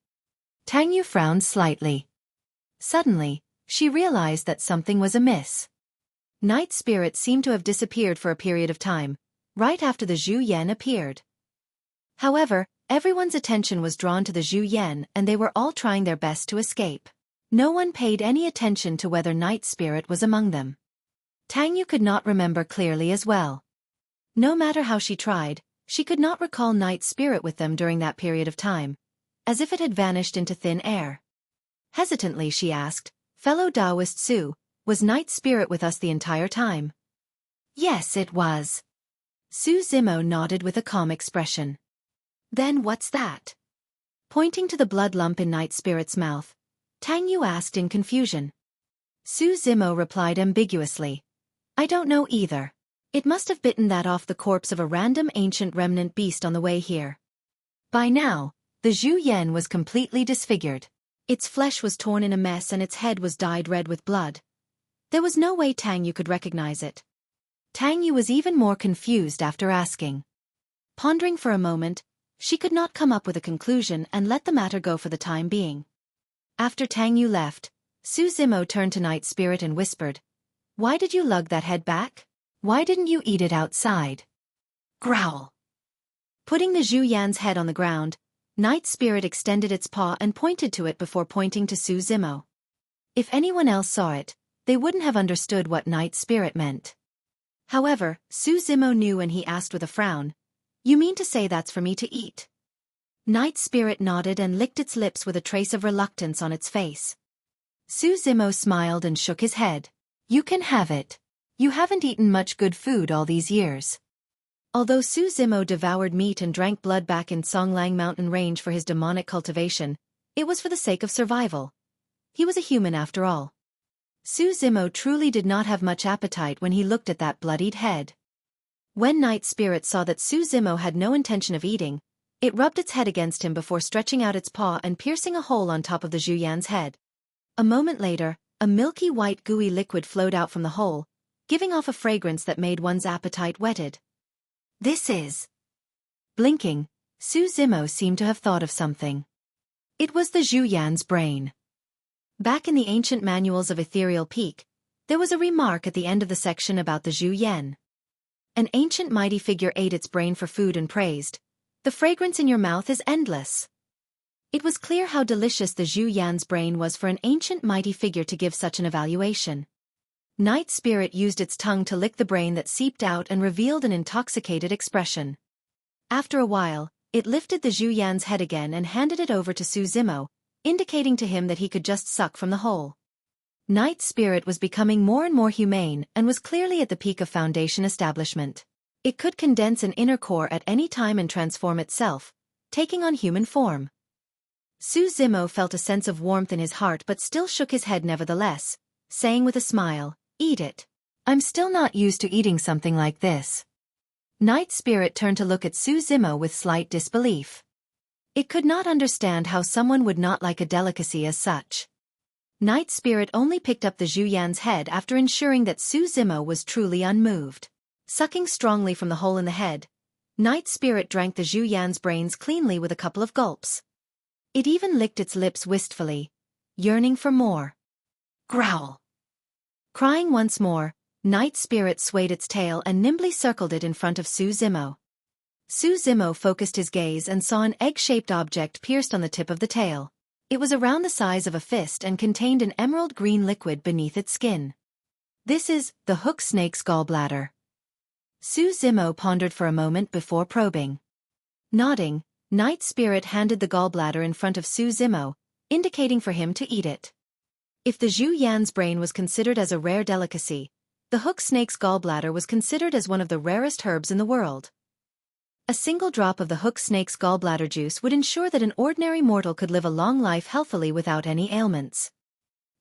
Tang Yu frowned slightly. Suddenly, she realized that something was amiss. Night Spirit seemed to have disappeared for a period of time, right after the Zhu Yan appeared. However, everyone's attention was drawn to the Zhu Yan and they were all trying their best to escape. No one paid any attention to whether Night Spirit was among them. Tang Yu could not remember clearly as well. No matter how she tried, she could not recall Night Spirit with them during that period of time, as if it had vanished into thin air. Hesitantly she asked, "Fellow Taoist Su, was Night Spirit with us the entire time?" "Yes, it was." Su Zimo nodded with a calm expression. "Then what's that?" Pointing to the blood lump in Night Spirit's mouth, Tang Yu asked in confusion. Su Zimo replied ambiguously, "I don't know either. It must have bitten that off the corpse of a random ancient remnant beast on the way here." By now, the Zhu Yan was completely disfigured. Its flesh was torn in a mess and its head was dyed red with blood. There was no way Tang Yu could recognize it. Tang Yu was even more confused after asking. Pondering for a moment, she could not come up with a conclusion and let the matter go for the time being. After Tang Yu left, Su Zimo turned to Night Spirit and whispered, "Why did you lug that head back? Why didn't you eat it outside?" Growl. Putting the Zhu Yan's head on the ground, Night Spirit extended its paw and pointed to it before pointing to Su Zimo. If anyone else saw it, they wouldn't have understood what Night Spirit meant. However, Su Zimo knew and he asked with a frown, "You mean to say that's for me to eat?" Night Spirit nodded and licked its lips with a trace of reluctance on its face. Su Zimo smiled and shook his head. "You can have it. You haven't eaten much good food all these years." Although Su Zimo devoured meat and drank blood back in Songlang Mountain Range for his demonic cultivation, it was for the sake of survival. He was a human after all. Su Zimo truly did not have much appetite when he looked at that bloodied head. When Night Spirit saw that Su Zimo had no intention of eating, it rubbed its head against him before stretching out its paw and piercing a hole on top of the Zhu Yan's head. A moment later, a milky white gooey liquid flowed out from the hole, giving off a fragrance that made one's appetite whetted. "This is..." Blinking, Su Zimo seemed to have thought of something. It was the Zhu Yan's brain. Back in the ancient manuals of Ethereal Peak, there was a remark at the end of the section about the Zhu Yan. An ancient mighty figure ate its brain for food and praised, "The fragrance in your mouth is endless." It was clear how delicious the Zhu Yan's brain was for an ancient mighty figure to give such an evaluation. Night Spirit used its tongue to lick the brain that seeped out and revealed an intoxicated expression. After a while, it lifted the Zhu Yan's head again and handed it over to Su Zimo, indicating to him that he could just suck from the hole. Night Spirit was becoming more and more humane and was clearly at the peak of Foundation establishment. It could condense an inner core at any time and transform itself, taking on human form. Su Zimo felt a sense of warmth in his heart but still shook his head nevertheless, saying with a smile, "Eat it. I'm still not used to eating something like this." Night Spirit turned to look at Su Zimo with slight disbelief. It could not understand how someone would not like a delicacy as such. Night Spirit only picked up the Zhu Yan's head after ensuring that Su Zimo was truly unmoved. Sucking strongly from the hole in the head, Night Spirit drank the Zhu Yan's brains cleanly with a couple of gulps. It even licked its lips wistfully, yearning for more. Growl! Crying once more, Night Spirit swayed its tail and nimbly circled it in front of Su Zimo. Su Zimo focused his gaze and saw an egg-shaped object pierced on the tip of the tail. It was around the size of a fist and contained an emerald green liquid beneath its skin. "This is the hook snake's gallbladder." Su Zimo pondered for a moment before probing. Nodding, Night Spirit handed the gallbladder in front of Su Zimo, indicating for him to eat it. If the Zhu Yan's brain was considered as a rare delicacy, the hook snake's gallbladder was considered as one of the rarest herbs in the world. A single drop of the hook snake's gallbladder juice would ensure that an ordinary mortal could live a long life healthily without any ailments.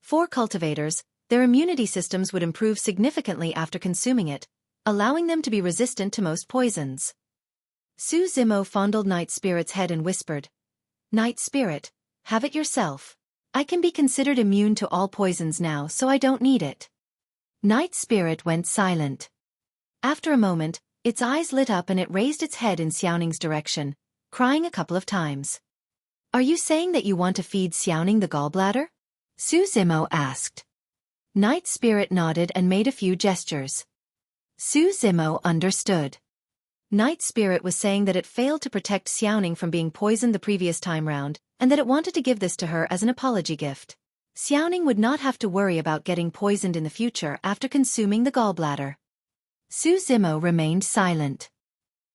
For cultivators, their immunity systems would improve significantly after consuming it, allowing them to be resistant to most poisons. Su Zimo fondled Night Spirit's head and whispered, "Night Spirit, have it yourself. I can be considered immune to all poisons now, so I don't need it." Night Spirit went silent. After a moment, its eyes lit up and it raised its head in Xiaoning's direction, crying a couple of times. "Are you saying that you want to feed Xiaoning the gallbladder?" Su Zimo asked. Night Spirit nodded and made a few gestures. Su Zimo understood. Night Spirit was saying that it failed to protect Xiaoning from being poisoned the previous time round, and that it wanted to give this to her as an apology gift. Xiaoning would not have to worry about getting poisoned in the future after consuming the gallbladder. Su Zimo remained silent.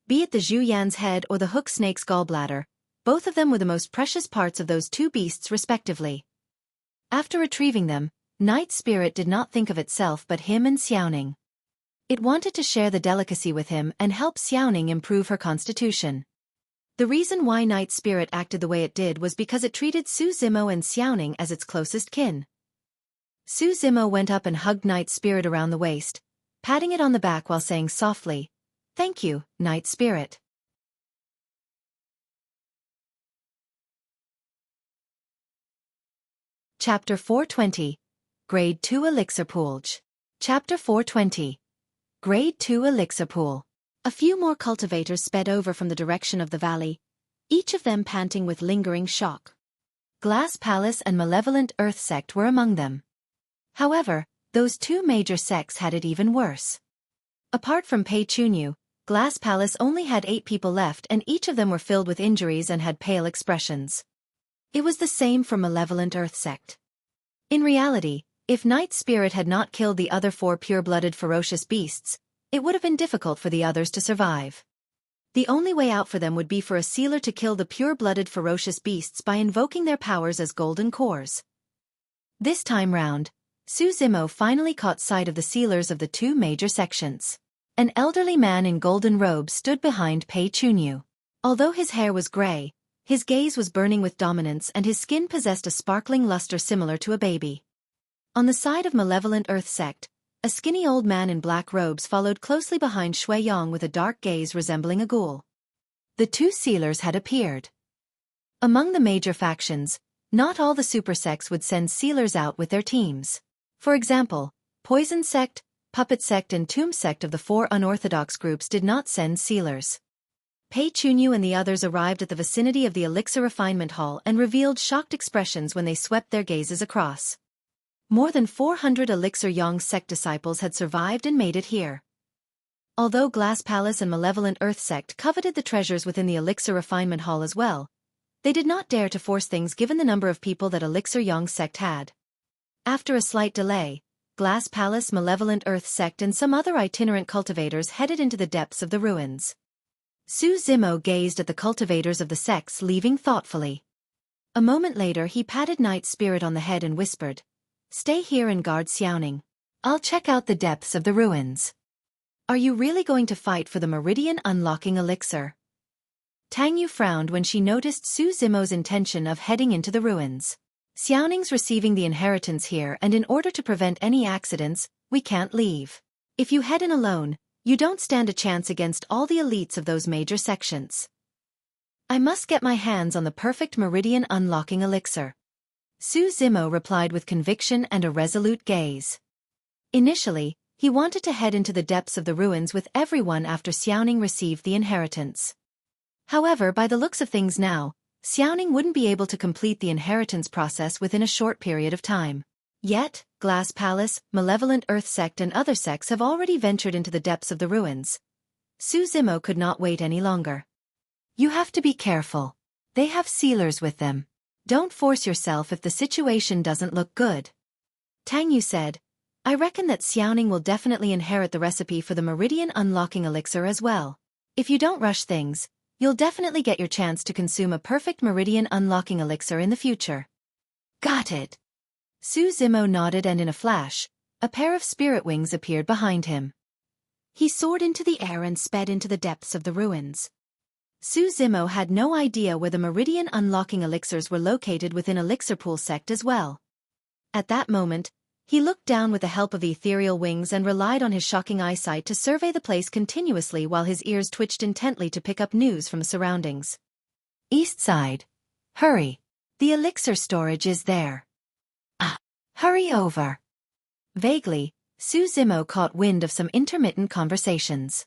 Be it the Zhu Yan's head or the hook snake's gallbladder, both of them were the most precious parts of those two beasts respectively. After retrieving them, Night Spirit did not think of itself but him and Xiaoning. It wanted to share the delicacy with him and help Xiaoning improve her constitution. The reason why Night Spirit acted the way it did was because it treated Su Zimo and Xiaoning as its closest kin. Su Zimo went up and hugged Night Spirit around the waist, patting it on the back while saying softly, "Thank you, Night Spirit." Chapter 420. Grade 2 Elixir Pool. Chapter 420. Grade 2 Elixir Pool. A few more cultivators sped over from the direction of the valley, each of them panting with lingering shock. Glass Palace and Malevolent Earth Sect were among them. However, those two major sects had it even worse. Apart from Pei Chunyu, Glass Palace only had 8 people left and each of them were filled with injuries and had pale expressions. It was the same for Malevolent Earth Sect. In reality, if Night Spirit had not killed the other 4 pure-blooded ferocious beasts, it would have been difficult for the others to survive. The only way out for them would be for a sealer to kill the pure-blooded ferocious beasts by invoking their powers as golden cores. This time round, Su Zimo finally caught sight of the sealers of the 2 major sections. An elderly man in golden robes stood behind Pei Chunyu. Although his hair was gray, his gaze was burning with dominance and his skin possessed a sparkling luster similar to a baby. On the side of Malevolent Earth Sect, a skinny old man in black robes followed closely behind Xueqi with a dark gaze resembling a ghoul. The 2 sealers had appeared. Among the major factions, not all the super sects would send sealers out with their teams. For example, Poison Sect, Puppet Sect and Tomb Sect of the 4 unorthodox groups did not send sealers. Pei Chunyu and the others arrived at the vicinity of the Elixir Refinement Hall and revealed shocked expressions when they swept their gazes across. More than 400 Elixir Yang sect disciples had survived and made it here. Although Glass Palace and Malevolent Earth sect coveted the treasures within the Elixir Refinement Hall as well, they did not dare to force things given the number of people that Elixir Yang sect had. After a slight delay, Glass Palace, Malevolent Earth sect and some other itinerant cultivators headed into the depths of the ruins. Su Zimo gazed at the cultivators of the sects leaving thoughtfully. A moment later he patted Night Spirit on the head and whispered, "Stay here and guard Xiaoning. I'll check out the depths of the ruins." "Are you really going to fight for the Meridian Unlocking Elixir?" Tang Yu frowned when she noticed Su Zimo's intention of heading into the ruins. "Xiaoning's receiving the inheritance here, and in order to prevent any accidents, we can't leave. If you head in alone, you don't stand a chance against all the elites of those major sections. I must get my hands on the perfect Meridian Unlocking Elixir." Su Zimo replied with conviction and a resolute gaze. Initially, he wanted to head into the depths of the ruins with everyone after Xiaoning received the inheritance. However, by the looks of things now, Xiaoning wouldn't be able to complete the inheritance process within a short period of time. Yet, Glass Palace, Malevolent Earth sect and other sects have already ventured into the depths of the ruins. Su Zimo could not wait any longer. "You have to be careful. They have sealers with them. Don't force yourself if the situation doesn't look good." Tang Yu said, "I reckon that Xiaoning will definitely inherit the recipe for the Meridian Unlocking Elixir as well. If you don't rush things, you'll definitely get your chance to consume a perfect Meridian Unlocking Elixir in the future." "Got it." Su Zimo nodded, and in a flash, a pair of spirit wings appeared behind him. He soared into the air and sped into the depths of the ruins. Su Zimo had no idea where the Meridian Unlocking Elixirs were located within Elixir Pool sect as well. At that moment, he looked down with the help of the ethereal wings and relied on his shocking eyesight to survey the place continuously while his ears twitched intently to pick up news from surroundings. "East side. Hurry. The elixir storage is there. Hurry over." Vaguely, Su Zimo caught wind of some intermittent conversations.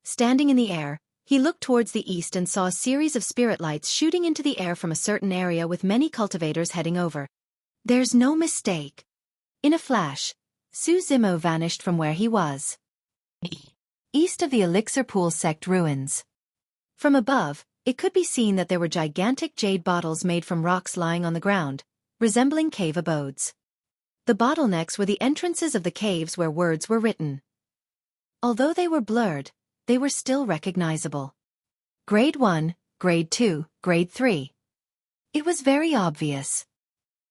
Standing in the air, he looked towards the east and saw a series of spirit lights shooting into the air from a certain area with many cultivators heading over. There's no mistake. In a flash, Su Zimo vanished from where he was. East of the Elixir Pool sect ruins. From above, it could be seen that there were gigantic jade bottles made from rocks lying on the ground, resembling cave abodes. The bottlenecks were the entrances of the caves where words were written. Although they were blurred, they were still recognizable. Grade 1, Grade 2, Grade 3. It was very obvious.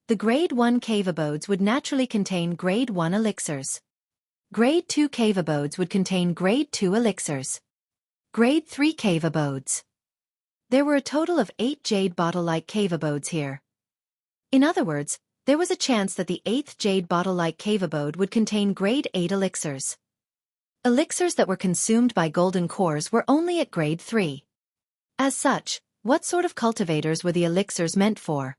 The Grade 1 cave abodes would naturally contain Grade 1 elixirs. Grade 2 cave abodes would contain Grade 2 elixirs. Grade 3 cave abodes. There were a total of 8 jade bottle-like cave abodes here. In other words, there was a chance that the 8th jade bottle-like cave abode would contain Grade 8 elixirs. Elixirs that were consumed by golden cores were only at Grade 3. As such, what sort of cultivators were the elixirs meant for?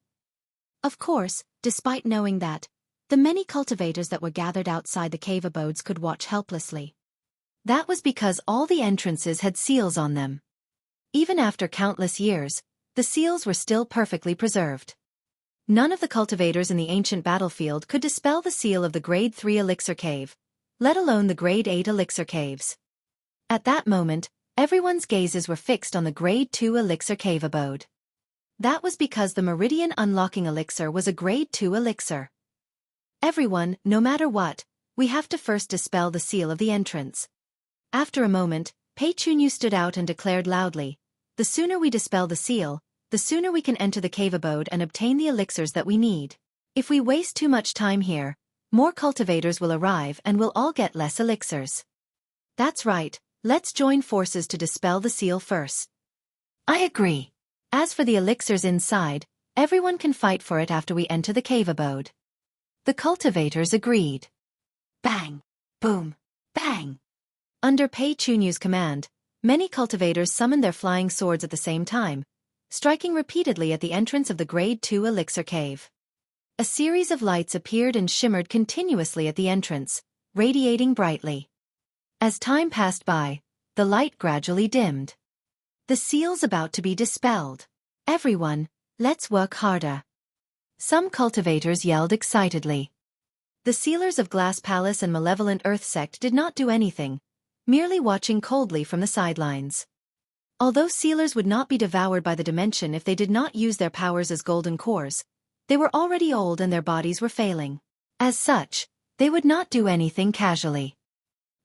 Of course, despite knowing that, the many cultivators that were gathered outside the cave abodes could watch helplessly. That was because all the entrances had seals on them. Even after countless years, the seals were still perfectly preserved. None of the cultivators in the ancient battlefield could dispel the seal of the Grade 3 elixir cave, let alone the Grade 8 elixir caves. At that moment, everyone's gazes were fixed on the Grade 2 elixir cave abode. That was because the Meridian Unlocking Elixir was a Grade 2 elixir. "Everyone, no matter what, we have to first dispel the seal of the entrance." After a moment, Pei Chunyu stood out and declared loudly, "The sooner we dispel the seal, the sooner we can enter the cave abode and obtain the elixirs that we need. If we waste too much time here, more cultivators will arrive and we'll all get less elixirs." "That's right, let's join forces to dispel the seal first." "I agree. As for the elixirs inside, everyone can fight for it after we enter the cave abode." The cultivators agreed. Bang! Boom! Bang! Under Pei Chunyu's command, many cultivators summoned their flying swords at the same time, striking repeatedly at the entrance of the Grade 2 elixir cave. A series of lights appeared and shimmered continuously at the entrance, radiating brightly. As time passed by, the light gradually dimmed. The seal's about to be dispelled. Everyone, let's work harder. Some cultivators yelled excitedly. The sealers of Glass Palace and Malevolent Earth Sect did not do anything, merely watching coldly from the sidelines. Although sealers would not be devoured by the dimension if they did not use their powers as golden cores, they were already old and their bodies were failing. As such, they would not do anything casually.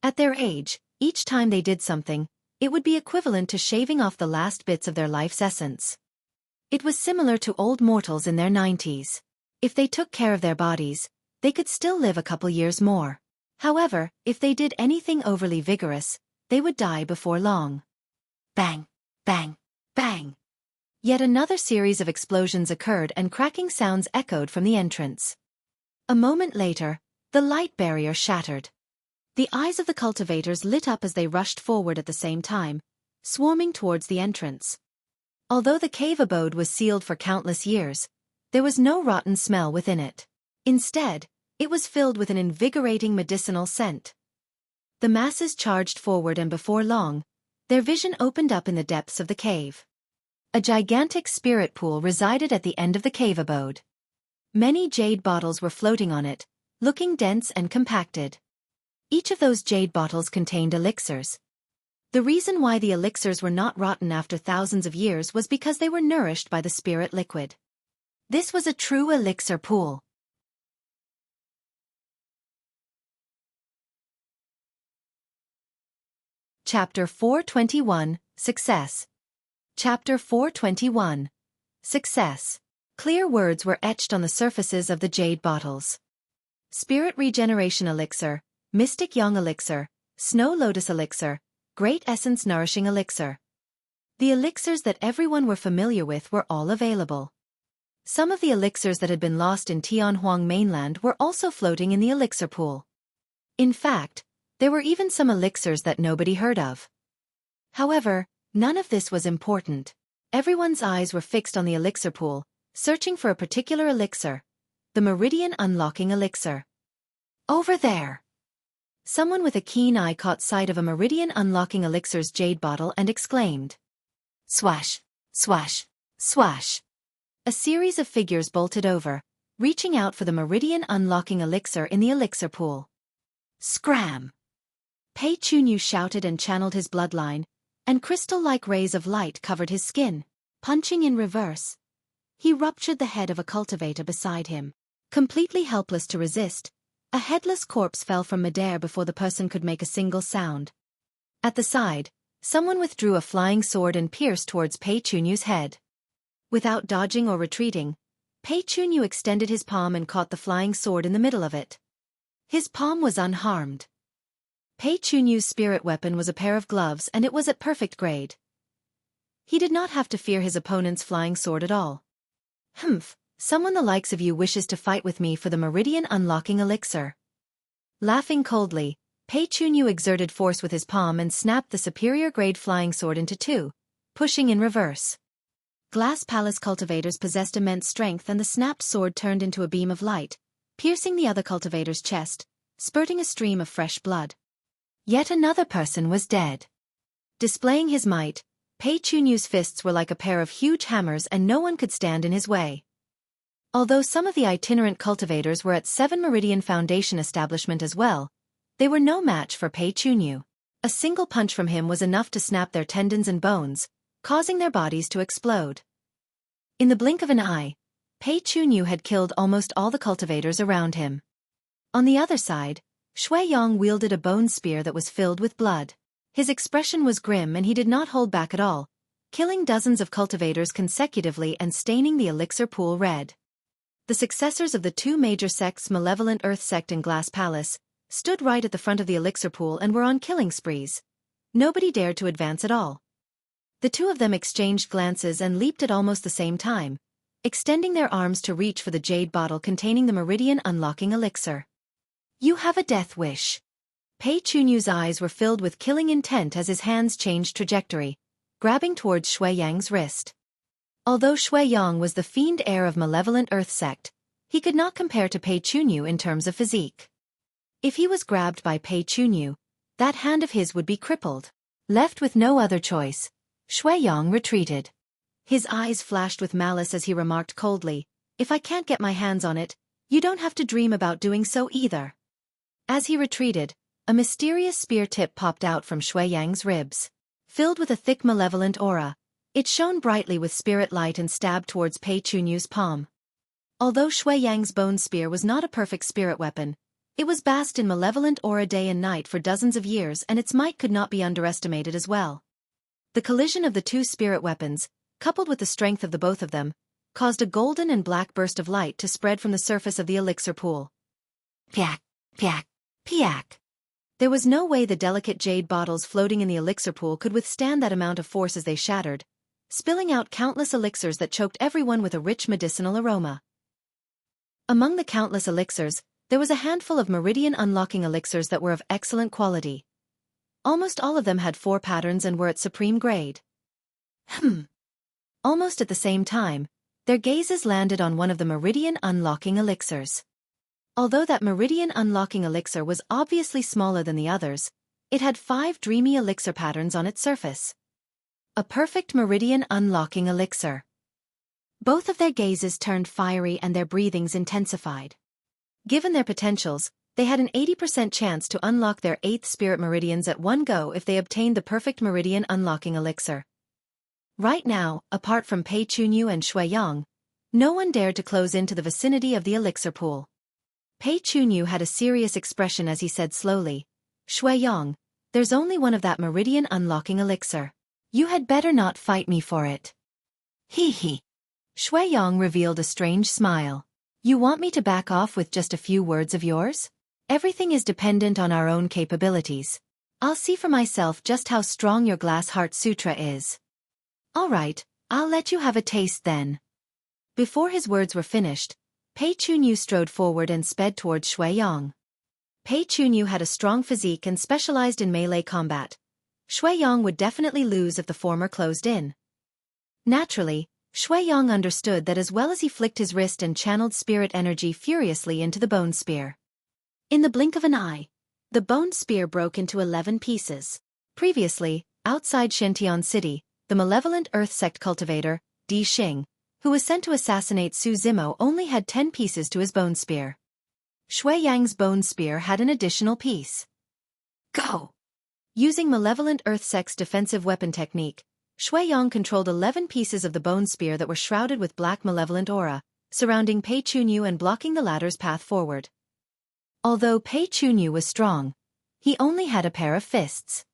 At their age, each time they did something, it would be equivalent to shaving off the last bits of their life's essence. It was similar to old mortals in their 90s. If they took care of their bodies, they could still live a couple years more. However, if they did anything overly vigorous, they would die before long. Bang, bang, bang. Yet another series of explosions occurred and cracking sounds echoed from the entrance. A moment later, the light barrier shattered. The eyes of the cultivators lit up as they rushed forward at the same time, swarming towards the entrance. Although the cave abode was sealed for countless years, there was no rotten smell within it. Instead, it was filled with an invigorating medicinal scent. The masses charged forward and before long, their vision opened up in the depths of the cave. A gigantic spirit pool resided at the end of the cave abode. Many jade bottles were floating on it, looking dense and compacted. Each of those jade bottles contained elixirs. The reason why the elixirs were not rotten after thousands of years was because they were nourished by the spirit liquid. This was a true elixir pool. Chapter 421, Success. Chapter 421. Success. Clear words were etched on the surfaces of the jade bottles. Spirit Regeneration Elixir, Mystic Young Elixir, Snow Lotus Elixir, Great Essence Nourishing Elixir. The elixirs that everyone were familiar with were all available. Some of the elixirs that had been lost in Tianhuang mainland were also floating in the elixir pool. In fact, there were even some elixirs that nobody heard of. However, none of this was important. Everyone's eyes were fixed on the elixir pool, searching for a particular elixir, the Meridian Unlocking Elixir. Over there! Someone with a keen eye caught sight of a Meridian Unlocking Elixir's jade bottle and exclaimed. Swash, swash, swash. A series of figures bolted over, reaching out for the Meridian Unlocking Elixir in the elixir pool. Scram! Pei Chunyu shouted and channeled his bloodline, and crystal-like rays of light covered his skin. Punching in reverse, he ruptured the head of a cultivator beside him. Completely helpless to resist, a headless corpse fell from midair before the person could make a single sound. At the side, someone withdrew a flying sword and pierced towards Pei Chunyu's head. Without dodging or retreating, Pei Chunyu extended his palm and caught the flying sword in the middle of it. His palm was unharmed. Pei Chunyu's spirit weapon was a pair of gloves and it was at perfect grade. He did not have to fear his opponent's flying sword at all. Humph. Someone the likes of you wishes to fight with me for the Meridian Unlocking Elixir. Laughing coldly, Pei Chunyu exerted force with his palm and snapped the superior-grade flying sword into two, pushing in reverse. Glass Palace cultivators possessed immense strength and the snapped sword turned into a beam of light, piercing the other cultivator's chest, spurting a stream of fresh blood. Yet another person was dead. Displaying his might, Pei Chunyu's fists were like a pair of huge hammers and no one could stand in his way. Although some of the itinerant cultivators were at 7 Meridian Foundation establishment as well, they were no match for Pei Chunyu. A single punch from him was enough to snap their tendons and bones, causing their bodies to explode. In the blink of an eye, Pei Chunyu had killed almost all the cultivators around him. On the other side, Xueqi wielded a bone spear that was filled with blood. His expression was grim and he did not hold back at all, killing dozens of cultivators consecutively and staining the elixir pool red. The successors of the two major sects, Malevolent Earth Sect and Glass Palace, stood right at the front of the elixir pool and were on killing sprees. Nobody dared to advance at all. The two of them exchanged glances and leaped at almost the same time, extending their arms to reach for the jade bottle containing the Meridian Unlocking Elixir. You have a death wish. Pei Chunyu's eyes were filled with killing intent as his hands changed trajectory, grabbing towards Xueqi's wrist. Although Xueqi was the fiend heir of Malevolent Earth Sect, he could not compare to Pei Chunyu in terms of physique. If he was grabbed by Pei Chunyu, that hand of his would be crippled. Left with no other choice, Xueyang retreated. His eyes flashed with malice as he remarked coldly, "If I can't get my hands on it, you don't have to dream about doing so either." As he retreated, a mysterious spear tip popped out from Xueyang's ribs. Filled with a thick malevolent aura, it shone brightly with spirit light and stabbed towards Pei Chunyu's palm. Although Xueyang's bone spear was not a perfect spirit weapon, it was basked in malevolent aura day and night for dozens of years, and its might could not be underestimated as well. The collision of the two spirit weapons, coupled with the strength of the both of them, caused a golden and black burst of light to spread from the surface of the elixir pool. Piak, piak, piak. There was no way the delicate jade bottles floating in the elixir pool could withstand that amount of force as they shattered, spilling out countless elixirs that choked everyone with a rich medicinal aroma. Among the countless elixirs, there was a handful of meridian unlocking elixirs that were of excellent quality. Almost all of them had 4 patterns and were at supreme grade. Almost at the same time, their gazes landed on one of the meridian unlocking elixirs. Although that meridian unlocking elixir was obviously smaller than the others, it had 5 dreamy elixir patterns on its surface. A perfect meridian unlocking elixir. Both of their gazes turned fiery and their breathings intensified. Given their potentials, they had an 80% chance to unlock their 8th spirit meridians at one go if they obtained the perfect meridian unlocking elixir. Right now, apart from Pei Chunyu and Xueyang, no one dared to close into the vicinity of the elixir pool. Pei Chunyu had a serious expression as he said slowly, "Xueyang, there's only one of that meridian unlocking elixir. You had better not fight me for it." Hee hee. Xueyang revealed a strange smile. "You want me to back off with just a few words of yours? Everything is dependent on our own capabilities. I'll see for myself just how strong your glass heart sutra is." "All right, I'll let you have a taste then." Before his words were finished, Pei Chunyu strode forward and sped towards Xueyang. Pei Chunyu had a strong physique and specialized in melee combat. Xueyang would definitely lose if the former closed in. Naturally, Xueyang understood that as well as he flicked his wrist and channeled spirit energy furiously into the bone spear. In the blink of an eye, the bone spear broke into 11 pieces. Previously, outside Shentian City, the malevolent earth sect cultivator, Di Xing, who was sent to assassinate Su Zimo, only had 10 pieces to his bone spear. Xueyang's bone spear had an additional piece. Go! Using malevolent earth sect's defensive weapon technique, Xueyang controlled 11 pieces of the bone spear that were shrouded with black malevolent aura, surrounding Pei Chunyu and blocking the latter's path forward. Although Pei Chunyu was strong, he only had a pair of fists.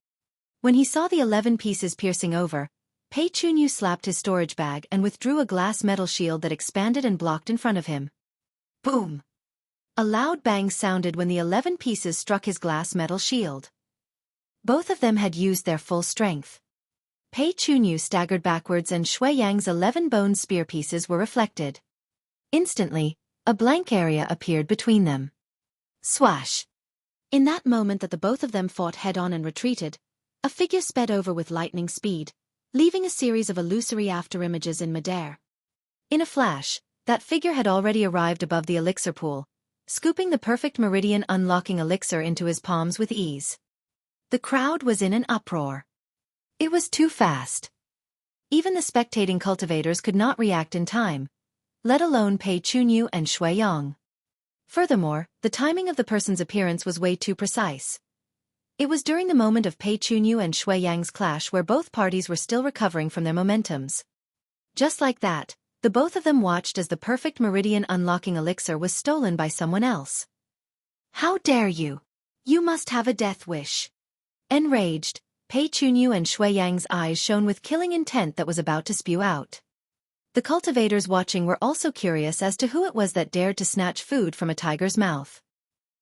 When he saw the 11 pieces piercing over, Pei Chunyu slapped his storage bag and withdrew a glass metal shield that expanded and blocked in front of him. Boom! A loud bang sounded when the 11 pieces struck his glass metal shield. Both of them had used their full strength. Pei Chunyu staggered backwards and Xueyang's 11 bone spear pieces were reflected. Instantly, a blank area appeared between them. Swash! In that moment that the both of them fought head-on and retreated, a figure sped over with lightning speed, leaving a series of illusory afterimages in midair. In a flash, that figure had already arrived above the elixir pool, scooping the perfect meridian unlocking elixir into his palms with ease. The crowd was in an uproar. It was too fast. Even the spectating cultivators could not react in time, let alone Pei Chunyu and Xueyang. Furthermore, the timing of the person's appearance was way too precise. It was during the moment of Pei Chunyu and Xueyang's clash where both parties were still recovering from their momentums. Just like that, the both of them watched as the perfect meridian unlocking elixir was stolen by someone else. "How dare you! You must have a death wish." Enraged, Pei Chunyu and Xueyang's eyes shone with killing intent that was about to spew out. The cultivators watching were also curious as to who it was that dared to snatch food from a tiger's mouth.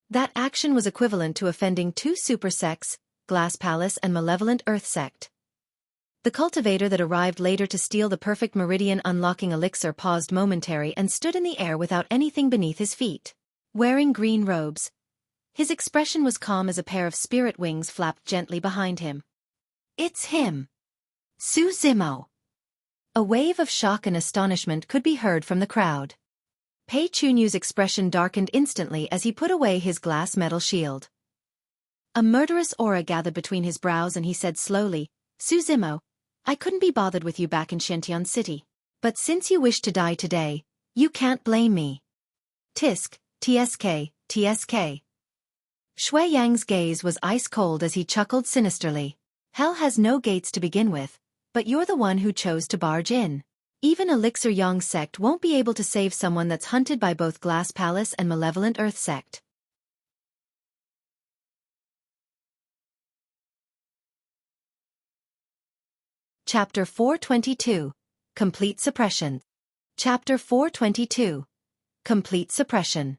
That action was equivalent to offending 2 super sects, Glass Palace and Malevolent Earth Sect. The cultivator that arrived later to steal the perfect meridian unlocking elixir paused momentarily and stood in the air without anything beneath his feet. Wearing green robes, his expression was calm as a pair of spirit wings flapped gently behind him. "It's him! Su Zimo!" A wave of shock and astonishment could be heard from the crowd. Pei Chunyu's expression darkened instantly as he put away his glass metal shield. A murderous aura gathered between his brows and he said slowly, "Su Zimo, I couldn't be bothered with you back in Shentian City. But since you wish to die today, you can't blame me. Tisk, tsk, tsk. Xueyang's gaze was ice-cold as he chuckled sinisterly. Hell has no gates to begin with, but you're the one who chose to barge in. Even Elixir Yang sect won't be able to save someone that's hunted by both Glass Palace and Malevolent Earth sect. Chapter 422. Complete Suppression. Chapter 422. Complete Suppression.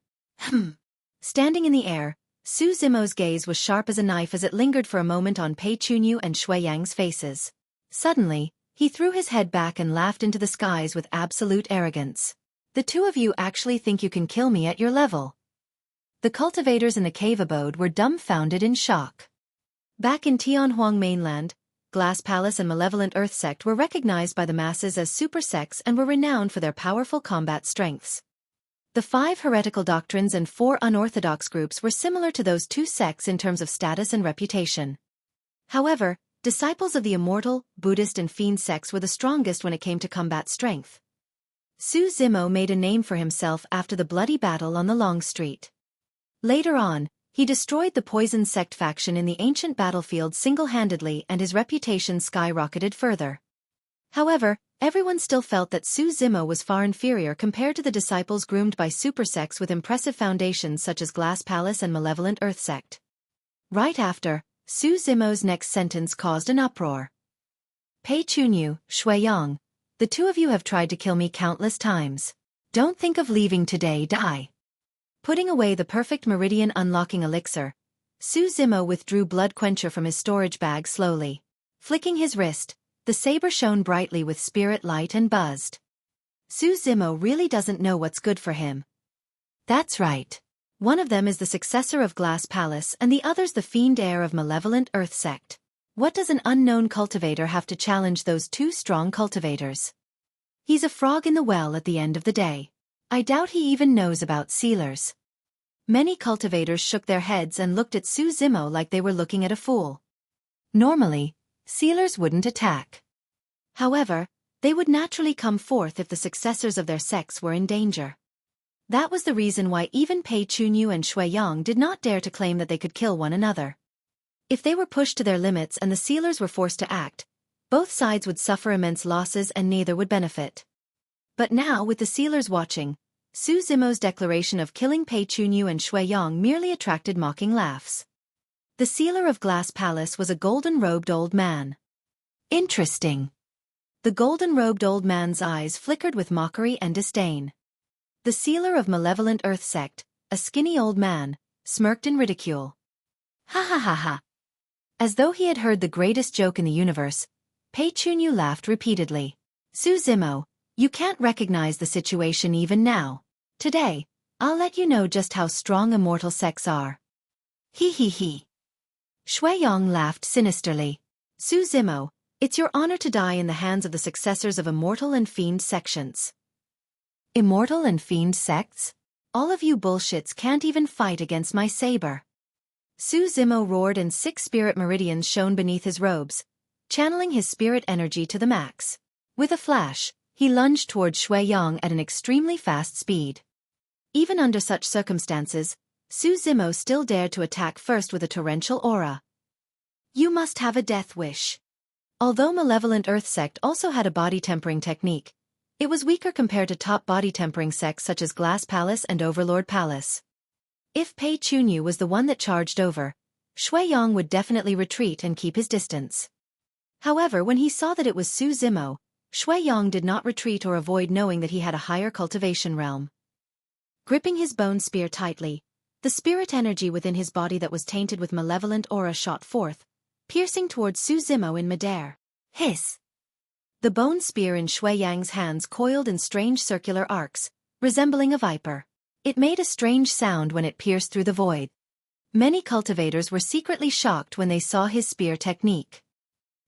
Standing in the air, Su Zimo's gaze was sharp as a knife as it lingered for a moment on Pei Chunyu and Xueyang's faces. Suddenly, he threw his head back and laughed into the skies with absolute arrogance. The two of you actually think you can kill me at your level? The cultivators in the cave abode were dumbfounded in shock. Back in Tianhuang mainland, Glass Palace and Malevolent Earth sect were recognized by the masses as super sects and were renowned for their powerful combat strengths. The 5 heretical doctrines and 4 unorthodox groups were similar to those two sects in terms of status and reputation. However, disciples of the Immortal, Buddhist and Fiend sects were the strongest when it came to combat strength. Su Zimo made a name for himself after the bloody battle on the Long Street. Later on, he destroyed the Poison sect faction in the ancient battlefield single-handedly and his reputation skyrocketed further. However, everyone still felt that Su Zimo was far inferior compared to the disciples groomed by super sects with impressive foundations such as Glass Palace and Malevolent Earth sect. Right after, Su Zimo's next sentence caused an uproar. Pei Chunyu, Xueyang, the two of you have tried to kill me countless times. Don't think of leaving today, die. Putting away the perfect meridian unlocking elixir, Su Zimo withdrew Blood Quencher from his storage bag slowly. Flicking his wrist, the saber shone brightly with spirit light and buzzed. Su Zimo really doesn't know what's good for him. That's right. One of them is the successor of Glass Palace and the other's the fiend heir of Malevolent Earth sect. What does an unknown cultivator have to challenge those two strong cultivators? He's a frog in the well at the end of the day. I doubt he even knows about sealers. Many cultivators shook their heads and looked at Su Zimo like they were looking at a fool. Normally, sealers wouldn't attack. However, they would naturally come forth if the successors of their sects were in danger. That was the reason why even Pei Chunyu and Xueyang did not dare to claim that they could kill one another. If they were pushed to their limits and the sealers were forced to act, both sides would suffer immense losses and neither would benefit. But now with the sealers watching, Su Zimo's declaration of killing Pei Chunyu and Xueyang merely attracted mocking laughs. The sealer of Glass Palace was a golden-robed old man. Interesting. The golden-robed old man's eyes flickered with mockery and disdain. The sealer of Malevolent Earth sect, a skinny old man, smirked in ridicule. Ha ha ha ha. As though he had heard the greatest joke in the universe, Pei Chunyu laughed repeatedly. Su Zimo, you can't recognize the situation even now. Today, I'll let you know just how strong immortal sects are. He he he. Xueyang laughed sinisterly. Su Zimo, it's your honor to die in the hands of the successors of Immortal and Fiend sections. Immortal and Fiend sects? All of you bullshits can't even fight against my saber. Su Zimo roared and 6 spirit meridians shone beneath his robes, channeling his spirit energy to the max. With a flash, he lunged toward Xueyang at an extremely fast speed. Even under such circumstances, Su Zimo still dared to attack first with a torrential aura. You must have a death wish. Although Malevolent Earth sect also had a body tempering technique, it was weaker compared to top body tempering sects such as Glass Palace and Overlord Palace. If Pei Chunyu was the one that charged over, Xueyang would definitely retreat and keep his distance. However, when he saw that it was Su Zimo, Xueyang did not retreat or avoid knowing that he had a higher cultivation realm. Gripping his bone spear tightly, the spirit energy within his body that was tainted with malevolent aura shot forth, piercing towards Su Zimo in midair. Hiss! The bone spear in Xueyang's hands coiled in strange circular arcs, resembling a viper. It made a strange sound when it pierced through the void. Many cultivators were secretly shocked when they saw his spear technique.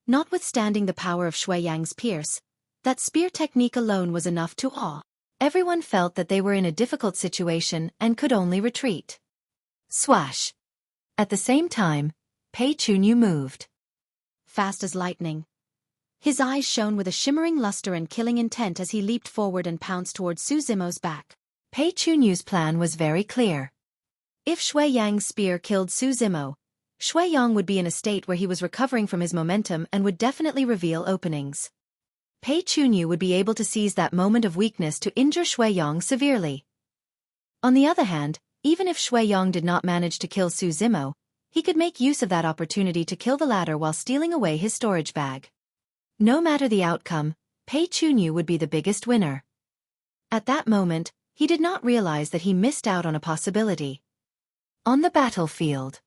Notwithstanding the power of Xueyang's pierce, that spear technique alone was enough to awe. Everyone felt that they were in a difficult situation and could only retreat. Swash! At the same time, Pei Chunyu moved. Fast as lightning. His eyes shone with a shimmering luster and killing intent as he leaped forward and pounced towards Su Zimo's back. Pei Chunyu's plan was very clear. If Xueyang's spear killed Su Zimo, Xueyang would be in a state where he was recovering from his momentum and would definitely reveal openings. Pei Chunyu would be able to seize that moment of weakness to injure Xueyang severely. On the other hand, even if Xueyang did not manage to kill Su Zimo, he could make use of that opportunity to kill the latter while stealing away his storage bag. No matter the outcome, Pei Chunyu would be the biggest winner. At that moment, he did not realize that he missed out on a possibility. On the battlefield.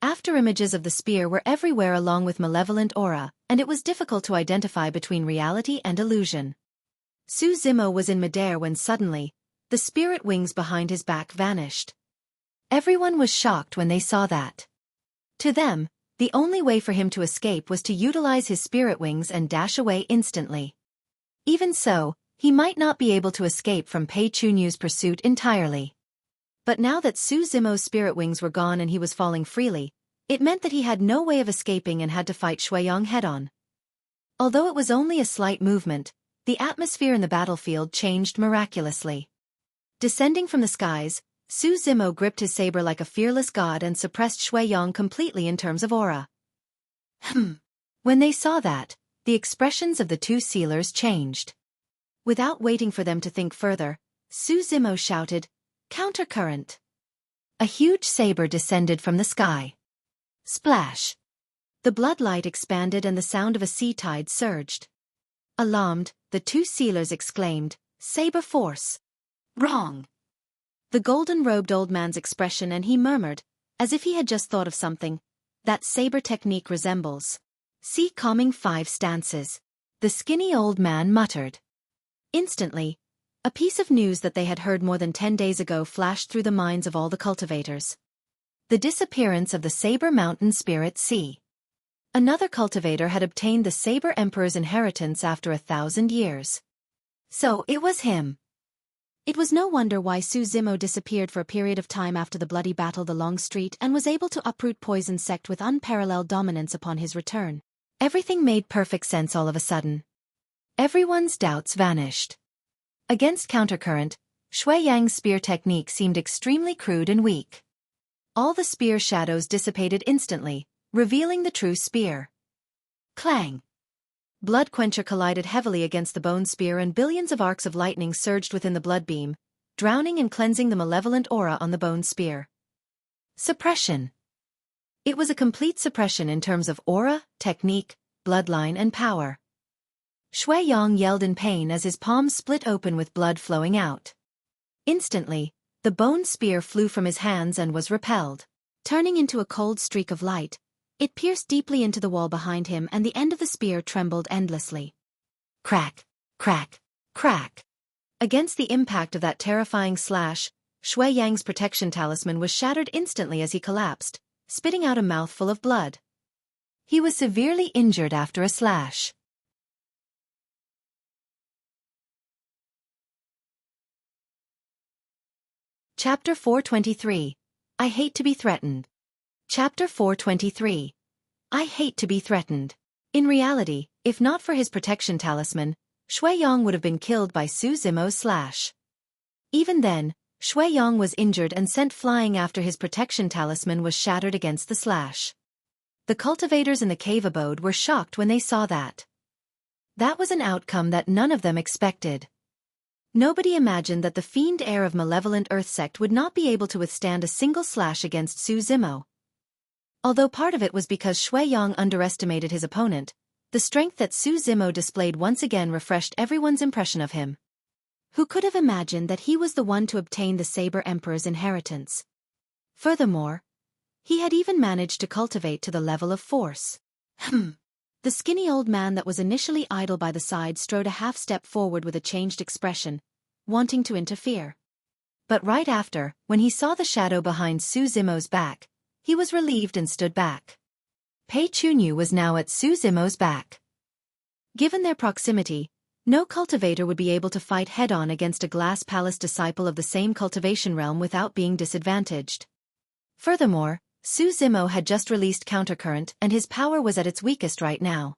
After images of the spear were everywhere along with malevolent aura, and it was difficult to identify between reality and illusion. Su Zimo was in midair when suddenly, the spirit wings behind his back vanished. Everyone was shocked when they saw that. To them, the only way for him to escape was to utilize his spirit wings and dash away instantly. Even so, he might not be able to escape from Pei Chunyu's pursuit entirely. But now that Su Zimo's spirit wings were gone and he was falling freely, it meant that he had no way of escaping and had to fight Xueyang head-on. Although it was only a slight movement, the atmosphere in the battlefield changed miraculously. Descending from the skies, Su Zimo gripped his saber like a fearless god and suppressed Xueyang completely in terms of aura. When they saw that, the expressions of the two sealers changed. Without waiting for them to think further, Su Zimo shouted, "Countercurrent!" A huge saber descended from the sky. Splash! The bloodlight expanded and the sound of a sea tide surged. Alarmed, the two sealers exclaimed, "Saber force!" "Wrong!" The golden-robed old man's expression, and he murmured, as if he had just thought of something, "That saber technique resembles." "See calming 5 stances," the skinny old man muttered. Instantly, a piece of news that they had heard more than 10 days ago flashed through the minds of all the cultivators. The disappearance of the Saber Mountain Spirit Sea. Another cultivator had obtained the Saber Emperor's inheritance after 1,000 years. So it was him. It was no wonder why Su Zimo disappeared for a period of time after the bloody battle the Long Street and was able to uproot Poison Sect with unparalleled dominance upon his return. Everything made perfect sense all of a sudden. Everyone's doubts vanished. Against Countercurrent, Xueyang's spear technique seemed extremely crude and weak. All the spear shadows dissipated instantly, revealing the true spear. Clang! Blood Quencher collided heavily against the bone spear and billions of arcs of lightning surged within the blood beam, drowning and cleansing the malevolent aura on the bone spear. Suppression. It was a complete suppression in terms of aura, technique, bloodline and power. Xueyang yelled in pain as his palms split open with blood flowing out. Instantly, the bone spear flew from his hands and was repelled. Turning into a cold streak of light, it pierced deeply into the wall behind him and the end of the spear trembled endlessly. Crack, crack, crack. Against the impact of that terrifying slash, Xueyang's protection talisman was shattered instantly as he collapsed, spitting out a mouthful of blood. He was severely injured after a slash. Chapter 423. I Hate to be Threatened. Chapter 423. I hate to be threatened. In reality, if not for his protection talisman, Xueyang would have been killed by Su Zimo's slash. Even then, Xueyang was injured and sent flying after his protection talisman was shattered against the slash. The cultivators in the cave abode were shocked when they saw that. That was an outcome that none of them expected. Nobody imagined that the fiend heir of malevolent Earth Sect would not be able to withstand a single slash against Su Zimo. Although part of it was because Xueyang underestimated his opponent, the strength that Su Zimo displayed once again refreshed everyone's impression of him. Who could have imagined that he was the one to obtain the Saber Emperor's inheritance? Furthermore, he had even managed to cultivate to the level of force. The skinny old man that was initially idle by the side strode a half-step forward with a changed expression, wanting to interfere. But right after, when he saw the shadow behind Su Zimo's back, he was relieved and stood back. Pei Chunyu was now at Su Zimo's back. Given their proximity, no cultivator would be able to fight head-on against a Glass Palace disciple of the same cultivation realm without being disadvantaged. Furthermore, Su Zimo had just released Countercurrent and his power was at its weakest right now.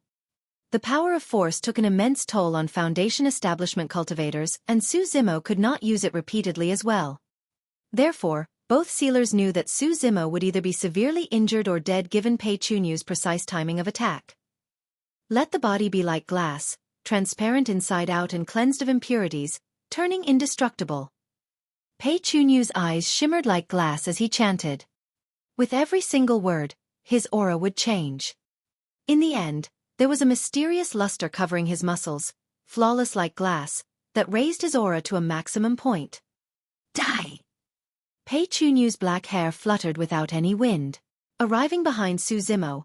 The power of force took an immense toll on Foundation establishment cultivators, and Su Zimo could not use it repeatedly as well. Therefore, both sealers knew that Su Zimo would either be severely injured or dead given Pei Chunyu's precise timing of attack. Let the body be like glass, transparent inside out and cleansed of impurities, turning indestructible. Pei Chunyu's eyes shimmered like glass as he chanted. With every single word, his aura would change. In the end, there was a mysterious luster covering his muscles, flawless like glass, that raised his aura to a maximum point. Die! Pei Chunyu's black hair fluttered without any wind. Arriving behind Su Zimo,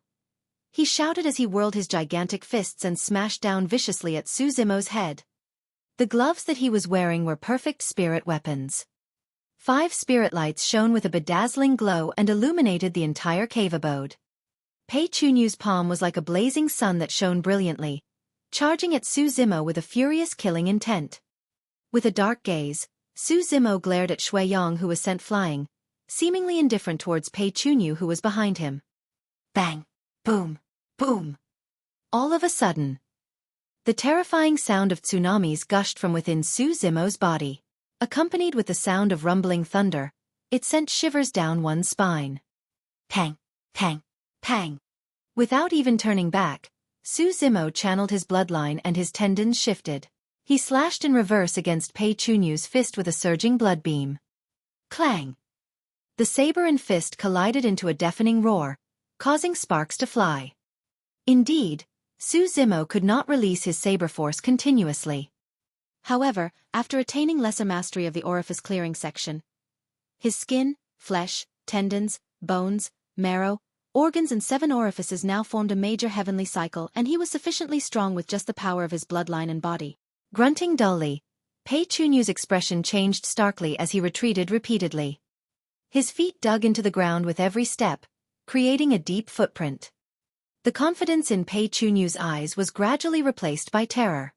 he shouted as he whirled his gigantic fists and smashed down viciously at Su Zimo's head. The gloves that he was wearing were perfect spirit weapons. 5 spirit lights shone with a bedazzling glow and illuminated the entire cave abode. Pei Chunyu's palm was like a blazing sun that shone brilliantly, charging at Su Zimo with a furious killing intent. With a dark gaze, Su Zimo glared at Xueqi, who was sent flying, seemingly indifferent towards Pei Chunyu, who was behind him. Bang! Boom! Boom! All of a sudden, the terrifying sound of tsunamis gushed from within Su Zimo's body. Accompanied with the sound of rumbling thunder, it sent shivers down one's spine. Pang! Pang! Pang! Without even turning back, Su Zimo channeled his bloodline and his tendons shifted. He slashed in reverse against Pei Chunyu's fist with a surging blood beam. Clang! The saber and fist collided into a deafening roar, causing sparks to fly. Indeed, Su Zimo could not release his saber force continuously. However, after attaining lesser mastery of the orifice clearing section, his skin, flesh, tendons, bones, marrow, organs and 7 orifices now formed a major heavenly cycle, and he was sufficiently strong with just the power of his bloodline and body. Grunting dully, Pei Chunyu's expression changed starkly as he retreated repeatedly. His feet dug into the ground with every step, creating a deep footprint. The confidence in Pei Chunyu's eyes was gradually replaced by terror.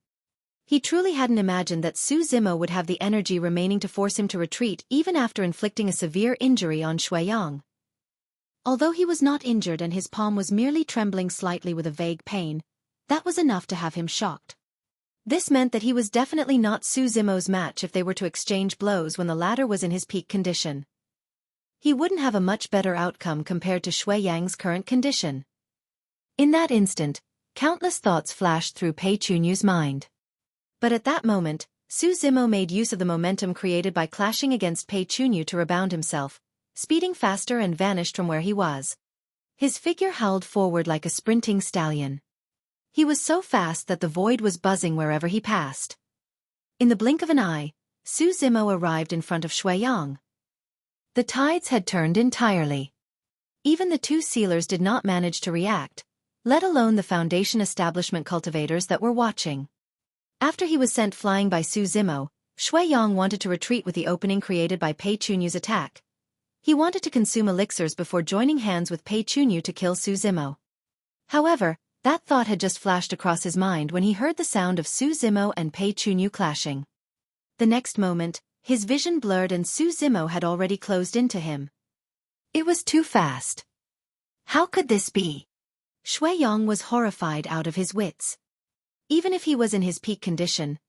He truly hadn't imagined that Su Zimo would have the energy remaining to force him to retreat even after inflicting a severe injury on Xueqi. Although he was not injured and his palm was merely trembling slightly with a vague pain, that was enough to have him shocked. This meant that he was definitely not Su Zimo's match if they were to exchange blows when the latter was in his peak condition. He wouldn't have a much better outcome compared to Xueqi's current condition. In that instant, countless thoughts flashed through Pei Chunyu's mind. But at that moment, Su Zimo made use of the momentum created by clashing against Pei Chunyu to rebound himself, speeding faster and vanished from where he was. His figure howled forward like a sprinting stallion. He was so fast that the void was buzzing wherever he passed. In the blink of an eye, Su Zimo arrived in front of Xueqi. The tides had turned entirely. Even the 2 sealers did not manage to react, let alone the Foundation establishment cultivators that were watching. After he was sent flying by Su Zimo, Xueqi wanted to retreat with the opening created by Pei Chunyu's attack. He wanted to consume elixirs before joining hands with Pei Chunyu to kill Su Zimo. However, that thought had just flashed across his mind when he heard the sound of Su Zimo and Pei Chunyu clashing. The next moment, his vision blurred and Su Zimo had already closed into him. It was too fast. How could this be? Xueqi was horrified out of his wits. Even if he was in his peak condition,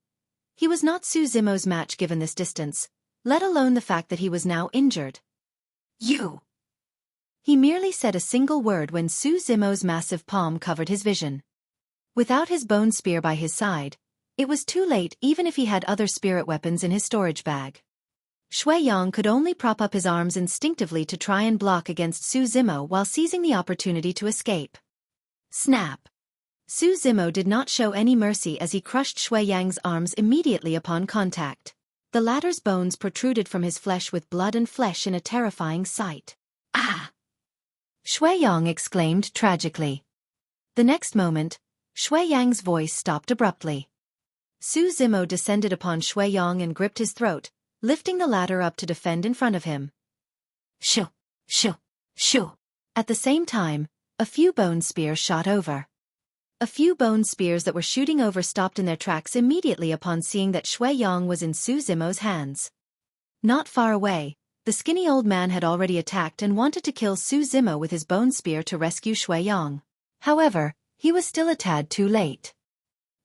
he was not Su Zimo's match given this distance, let alone the fact that he was now injured. You! He merely said a single word when Su Zimo's massive palm covered his vision. Without his bone spear by his side, it was too late even if he had other spirit weapons in his storage bag. Xueqi could only prop up his arms instinctively to try and block against Su Zimo while seizing the opportunity to escape. Snap! Su Zimo did not show any mercy as he crushed Xueqi's arms immediately upon contact. The latter's bones protruded from his flesh with blood and flesh in a terrifying sight. Ah! Xueqi exclaimed tragically. The next moment, Xueqi's voice stopped abruptly. Su Zimo descended upon Xueqi and gripped his throat, lifting the latter up to defend in front of him. Shoo! Shoo! Shoo! At the same time, a few bone spears shot over. A few bone spears that were shooting over stopped in their tracks immediately upon seeing that Xueqi was in Su Zimo's hands. Not far away, the skinny old man had already attacked and wanted to kill Su Zimo with his bone spear to rescue Xueqi. However, he was still a tad too late.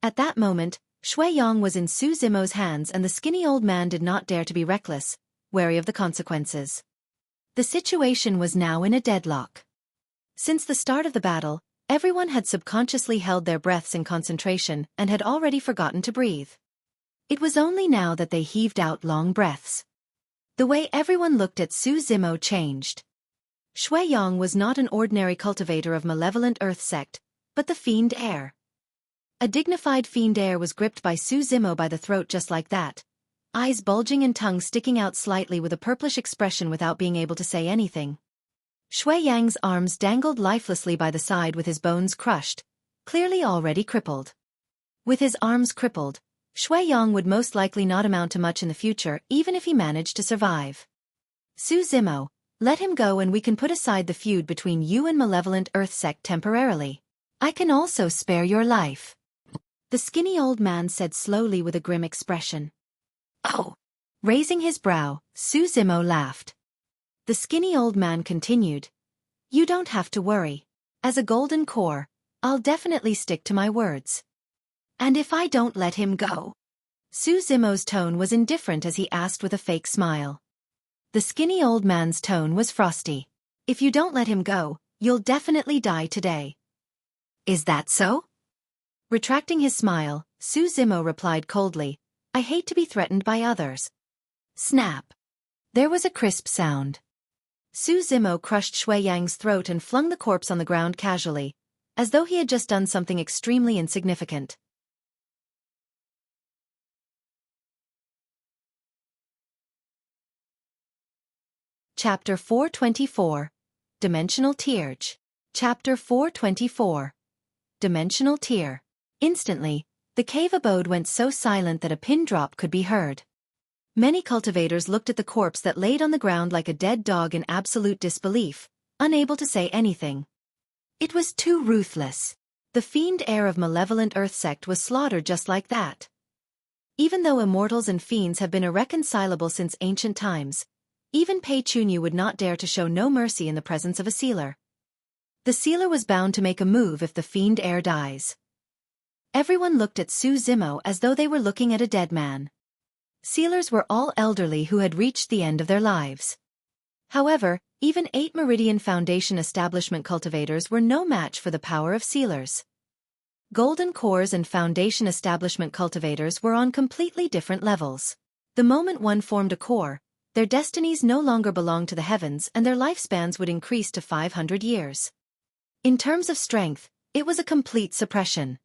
At that moment, Xueqi was in Su Zimo's hands and the skinny old man did not dare to be reckless, wary of the consequences. The situation was now in a deadlock. Since the start of the battle, everyone had subconsciously held their breaths in concentration and had already forgotten to breathe. It was only now that they heaved out long breaths. The way everyone looked at Su Zimo changed. Xueqi was not an ordinary cultivator of malevolent earth sect, but the fiend heir. A dignified fiend heir was gripped by Su Zimo by the throat just like that, eyes bulging and tongue sticking out slightly with a purplish expression without being able to say anything. Xueqi's arms dangled lifelessly by the side with his bones crushed, clearly already crippled. With his arms crippled, Xueqi would most likely not amount to much in the future even if he managed to survive. Su Zimo, let him go and we can put aside the feud between you and malevolent earth sect temporarily. I can also spare your life. The skinny old man said slowly with a grim expression. Oh. Raising his brow, Su Zimo laughed. The skinny old man continued. You don't have to worry. As a golden core, I'll definitely stick to my words. And if I don't let him go? Su Zimo's tone was indifferent as he asked with a fake smile. The skinny old man's tone was frosty. If you don't let him go, you'll definitely die today. Is that so? Retracting his smile, Su Zimo replied coldly, I hate to be threatened by others. Snap. There was a crisp sound. Su Zimo crushed Xueqi's throat and flung the corpse on the ground casually, as though he had just done something extremely insignificant. Chapter 424. Dimensional Tearage. Chapter 424. Dimensional Tear. Instantly, the cave abode went so silent that a pin drop could be heard. Many cultivators looked at the corpse that laid on the ground like a dead dog in absolute disbelief, unable to say anything. It was too ruthless. The fiend heir of malevolent earth sect was slaughtered just like that. Even though immortals and fiends have been irreconcilable since ancient times, even Pei Chunyu would not dare to show no mercy in the presence of a sealer. The sealer was bound to make a move if the fiend heir dies. Everyone looked at Su Zimo as though they were looking at a dead man. Sealers were all elderly who had reached the end of their lives. However, even 8 Meridian Foundation establishment cultivators were no match for the power of sealers. Golden Cores and Foundation establishment cultivators were on completely different levels. The moment one formed a core, their destinies no longer belonged to the heavens and their lifespans would increase to 500 years. In terms of strength, it was a complete suppression.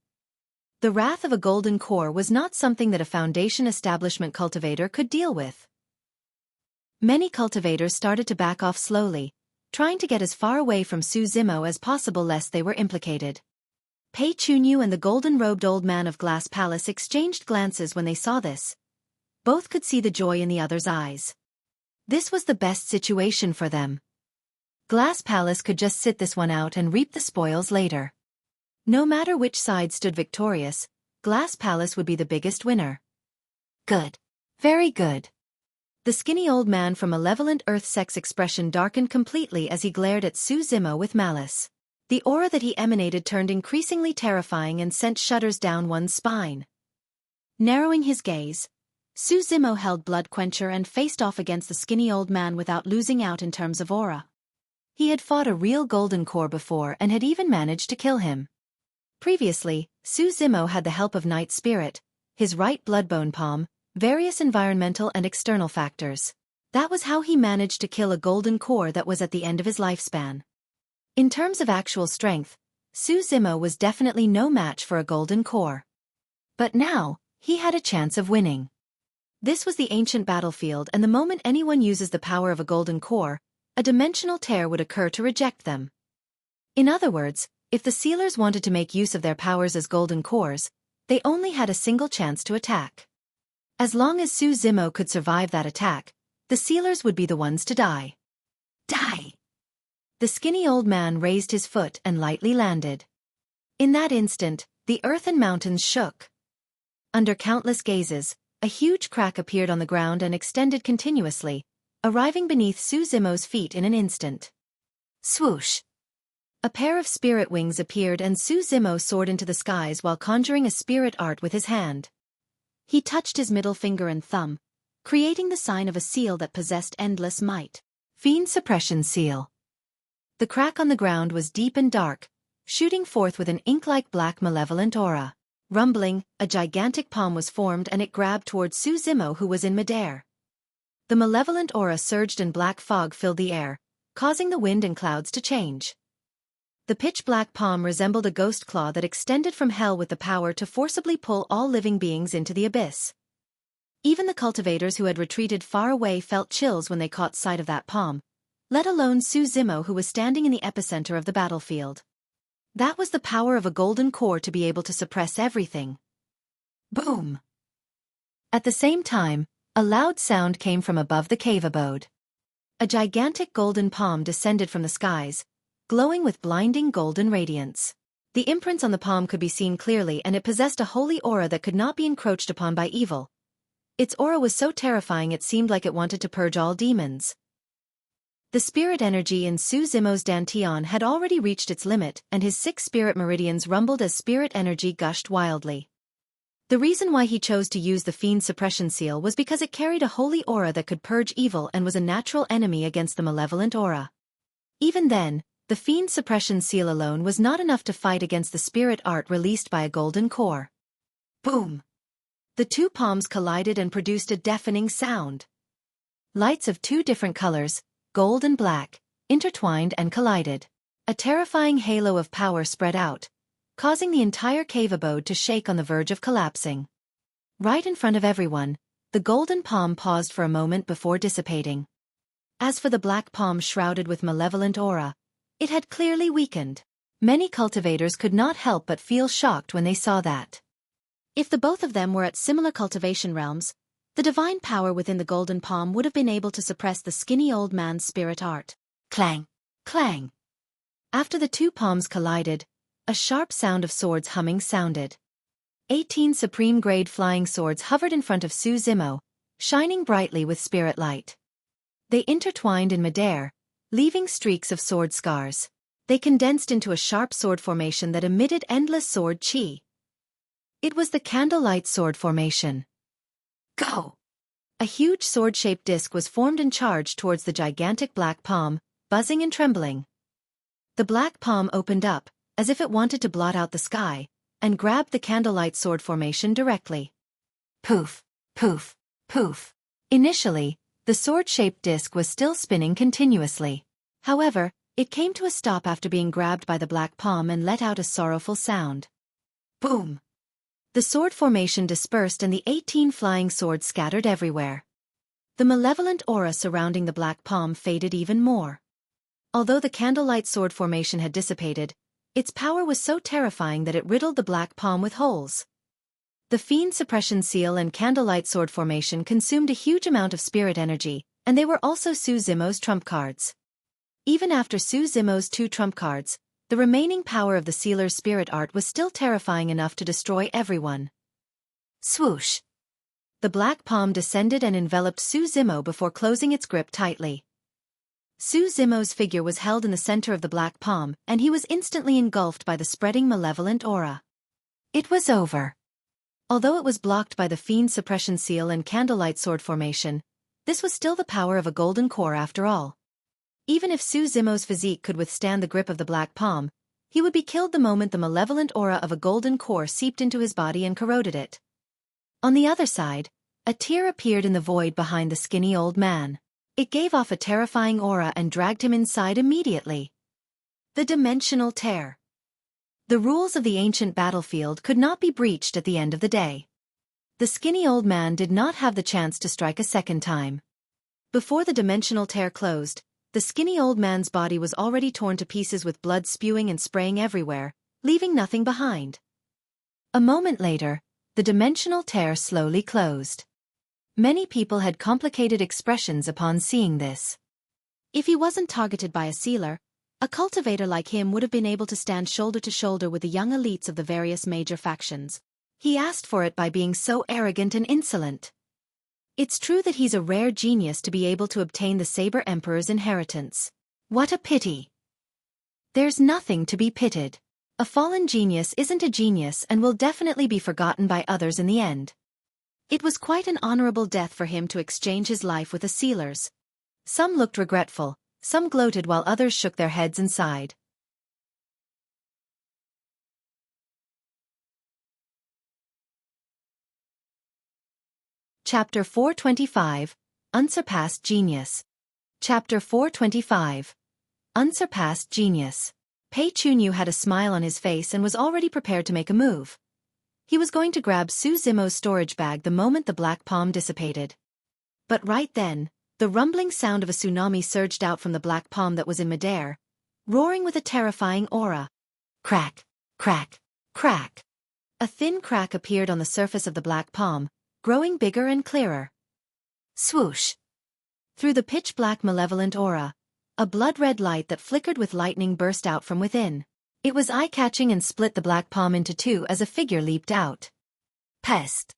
The wrath of a golden core was not something that a Foundation establishment cultivator could deal with. Many cultivators started to back off slowly, trying to get as far away from Su Zimo as possible lest they were implicated. Pei Chunyu and the golden-robed old man of Glass Palace exchanged glances when they saw this. Both could see the joy in the other's eyes. This was the best situation for them. Glass Palace could just sit this one out and reap the spoils later. No matter which side stood victorious, Glass Palace would be the biggest winner. Good. Very good. The skinny old man from Malevolent Earth Sect's expression darkened completely as he glared at Su Zimo with malice. The aura that he emanated turned increasingly terrifying and sent shudders down one's spine. Narrowing his gaze, Su Zimo held Blood Quencher and faced off against the skinny old man without losing out in terms of aura. He had fought a real golden core before and had even managed to kill him. Previously, Su Zimo had the help of Night Spirit, his right bloodbone palm, various environmental and external factors. That was how he managed to kill a golden core that was at the end of his lifespan. In terms of actual strength, Su Zimo was definitely no match for a golden core. But now, he had a chance of winning. This was the ancient battlefield and the moment anyone uses the power of a golden core, a dimensional tear would occur to reject them. In other words, if the sealers wanted to make use of their powers as golden cores, they only had a single chance to attack. As long as Su Zimo could survive that attack, the sealers would be the ones to die. Die! The skinny old man raised his foot and lightly landed. In that instant, the earth and mountains shook. Under countless gazes, a huge crack appeared on the ground and extended continuously, arriving beneath Su Zimo's feet in an instant. Swoosh! A pair of spirit wings appeared and Su Zimo soared into the skies while conjuring a spirit art with his hand. He touched his middle finger and thumb, creating the sign of a seal that possessed endless might. Fiend Suppression Seal. The crack on the ground was deep and dark, shooting forth with an ink-like black malevolent aura. Rumbling, a gigantic palm was formed and it grabbed towards Su Zimo, who was in midair. The malevolent aura surged and black fog filled the air, causing the wind and clouds to change. The pitch-black palm resembled a ghost claw that extended from hell with the power to forcibly pull all living beings into the abyss. Even the cultivators who had retreated far away felt chills when they caught sight of that palm, let alone Su Zimo, who was standing in the epicenter of the battlefield. That was the power of a golden core to be able to suppress everything. Boom! At the same time, a loud sound came from above the cave abode. A gigantic golden palm descended from the skies, glowing with blinding golden radiance. The imprints on the palm could be seen clearly and it possessed a holy aura that could not be encroached upon by evil. Its aura was so terrifying it seemed like it wanted to purge all demons. The spirit energy in Su Zimo's dantian had already reached its limit and his 6 spirit meridians rumbled as spirit energy gushed wildly. The reason why he chose to use the Fiend Suppression Seal was because it carried a holy aura that could purge evil and was a natural enemy against the malevolent aura. Even then, the Fiend Suppression Seal alone was not enough to fight against the spirit art released by a golden core. Boom! The two palms collided and produced a deafening sound. Lights of 2 different colors, gold and black, intertwined and collided. A terrifying halo of power spread out, causing the entire cave abode to shake on the verge of collapsing. Right in front of everyone, the golden palm paused for a moment before dissipating. As for the black palm shrouded with malevolent aura, it had clearly weakened. Many cultivators could not help but feel shocked when they saw that. If the both of them were at similar cultivation realms, the divine power within the golden palm would have been able to suppress the skinny old man's spirit art. Clang! Clang! After the two palms collided, a sharp sound of swords humming sounded. 18 supreme-grade flying swords hovered in front of Su Zimo, shining brightly with spirit light. They intertwined in midair, leaving streaks of sword scars. They condensed into a sharp sword formation that emitted endless sword chi. It was the candlelight sword formation. Go! A huge sword-shaped disc was formed and charged towards the gigantic black palm, buzzing and trembling. The black palm opened up, as if it wanted to blot out the sky, and grabbed the candlelight sword formation directly. Poof! Poof! Poof! Initially, the sword-shaped disc was still spinning continuously. However, it came to a stop after being grabbed by the black palm and let out a sorrowful sound. Boom! The sword formation dispersed and the 18 flying swords scattered everywhere. The malevolent aura surrounding the black palm faded even more. Although the candlelight sword formation had dissipated, its power was so terrifying that it riddled the black palm with holes. The Fiend Suppression Seal and candlelight sword formation consumed a huge amount of spirit energy, and they were also Su Zimo's trump cards. Even after Su Zimo's 2 trump cards, the remaining power of the sealer's spirit art was still terrifying enough to destroy everyone. Swoosh! The black palm descended and enveloped Su Zimo before closing its grip tightly. Su Zimo's figure was held in the center of the black palm, and he was instantly engulfed by the spreading malevolent aura. It was over. Although it was blocked by the Fiend Suppression Seal and candlelight sword formation, this was still the power of a golden core after all. Even if Su Zimo's physique could withstand the grip of the black palm, he would be killed the moment the malevolent aura of a golden core seeped into his body and corroded it. On the other side, a tear appeared in the void behind the skinny old man. It gave off a terrifying aura and dragged him inside immediately. The dimensional tear. The rules of the ancient battlefield could not be breached at the end of the day. The skinny old man did not have the chance to strike a second time. Before the dimensional tear closed, the skinny old man's body was already torn to pieces with blood spewing and spraying everywhere, leaving nothing behind. A moment later, the dimensional tear slowly closed. Many people had complicated expressions upon seeing this. If he wasn't targeted by a sealer, a cultivator like him would have been able to stand shoulder to shoulder with the young elites of the various major factions. He asked for it by being so arrogant and insolent. It's true that he's a rare genius to be able to obtain the Saber Emperor's inheritance. What a pity! There's nothing to be pitied. A fallen genius isn't a genius and will definitely be forgotten by others in the end. It was quite an honorable death for him to exchange his life with the sealers. Some looked regretful, some gloated while others shook their heads and sighed. Chapter 425, Unsurpassed Genius. Chapter 425. Unsurpassed Genius. Pei Chunyu had a smile on his face and was already prepared to make a move. He was going to grab Su Zimo's storage bag the moment the black palm dissipated. But right then, the rumbling sound of a tsunami surged out from the black palm that was in midair, roaring with a terrifying aura. Crack, crack, crack. A thin crack appeared on the surface of the black palm, growing bigger and clearer. Swoosh. Through the pitch-black malevolent aura, a blood-red light that flickered with lightning burst out from within. It was eye-catching and split the black palm into two as a figure leaped out. Pest.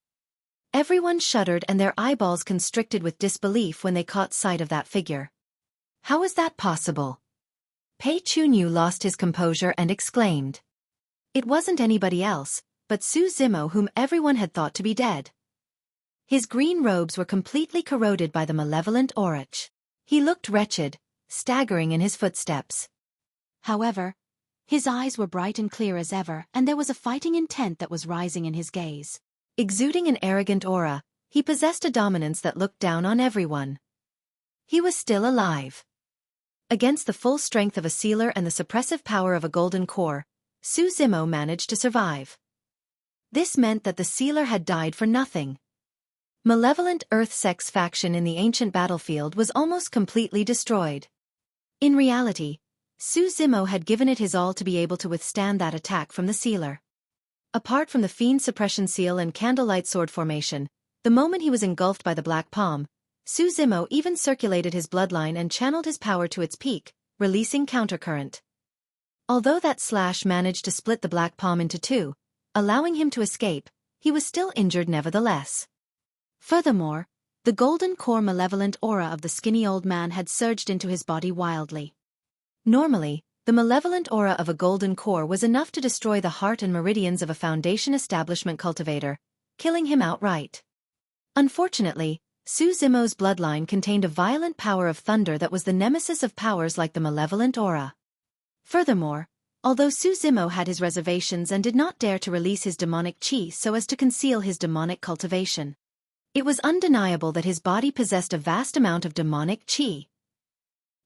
Everyone shuddered and their eyeballs constricted with disbelief when they caught sight of that figure. How was that possible? Pei Chunyu lost his composure and exclaimed. It wasn't anybody else, but Su Zimo, whom everyone had thought to be dead. His green robes were completely corroded by the malevolent aura. He looked wretched, staggering in his footsteps. However, his eyes were bright and clear as ever, and there was a fighting intent that was rising in his gaze. Exuding an arrogant aura, he possessed a dominance that looked down on everyone. He was still alive. Against the full strength of a sealer and the suppressive power of a golden core, Su Zimo managed to survive. This meant that the sealer had died for nothing. Malevolent Earth-Sex faction in the ancient battlefield was almost completely destroyed. In reality, Su Zimo had given it his all to be able to withstand that attack from the sealer. Apart from the fiend suppression seal and candlelight sword formation, the moment he was engulfed by the black palm, Su Zimo even circulated his bloodline and channeled his power to its peak, releasing countercurrent. Although that slash managed to split the black palm into two, allowing him to escape, he was still injured nevertheless. Furthermore, the golden core malevolent aura of the skinny old man had surged into his body wildly. Normally, the malevolent aura of a golden core was enough to destroy the heart and meridians of a Foundation establishment cultivator, killing him outright. Unfortunately, Su Zimo's bloodline contained a violent power of thunder that was the nemesis of powers like the malevolent aura. Furthermore, although Su Zimo had his reservations and did not dare to release his demonic chi so as to conceal his demonic cultivation, it was undeniable that his body possessed a vast amount of demonic chi.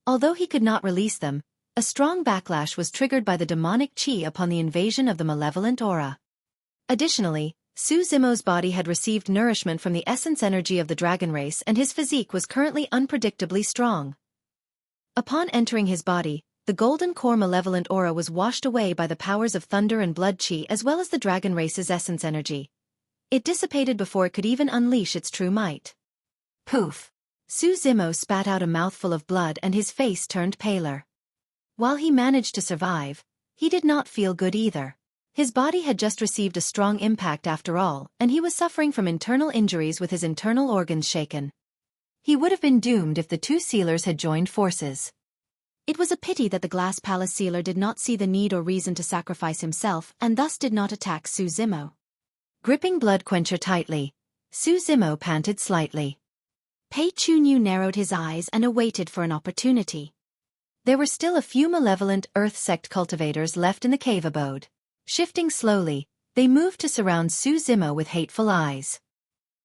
Although he could not release them, a strong backlash was triggered by the demonic chi upon the invasion of the malevolent aura. Additionally, Su Zimo's body had received nourishment from the essence energy of the dragon race and his physique was currently unpredictably strong. Upon entering his body, the golden core malevolent aura was washed away by the powers of thunder and blood chi as well as the dragon race's essence energy. It dissipated before it could even unleash its true might. Poof! Su Zimo spat out a mouthful of blood and his face turned paler. While he managed to survive, he did not feel good either. His body had just received a strong impact after all, and he was suffering from internal injuries with his internal organs shaken. He would have been doomed if the two sealers had joined forces. It was a pity that the Glass Palace sealer did not see the need or reason to sacrifice himself and thus did not attack Su Zimo. Gripping Blood Quencher tightly, Su Zimo panted slightly. Pei Chunyu narrowed his eyes and awaited for an opportunity. There were still a few malevolent Earth sect cultivators left in the cave abode. Shifting slowly, they moved to surround Su Zimo with hateful eyes.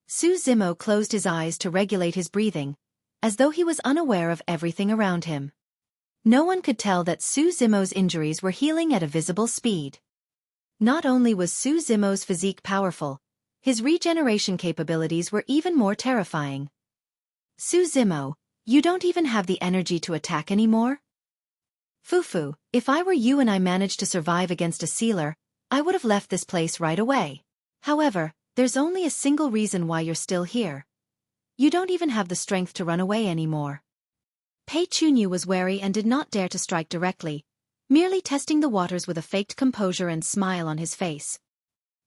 Su Zimo closed his eyes to regulate his breathing, as though he was unaware of everything around him. No one could tell that Su Zimo's injuries were healing at a visible speed. Not only was Su Zimo's physique powerful, his regeneration capabilities were even more terrifying. Su Zimo, you don't even have the energy to attack anymore? Fufu, if I were you and I managed to survive against a sealer, I would have left this place right away. However, there's only a single reason why you're still here. You don't even have the strength to run away anymore. Pei Chunyu was wary and did not dare to strike directly, merely testing the waters with a faked composure and smile on his face.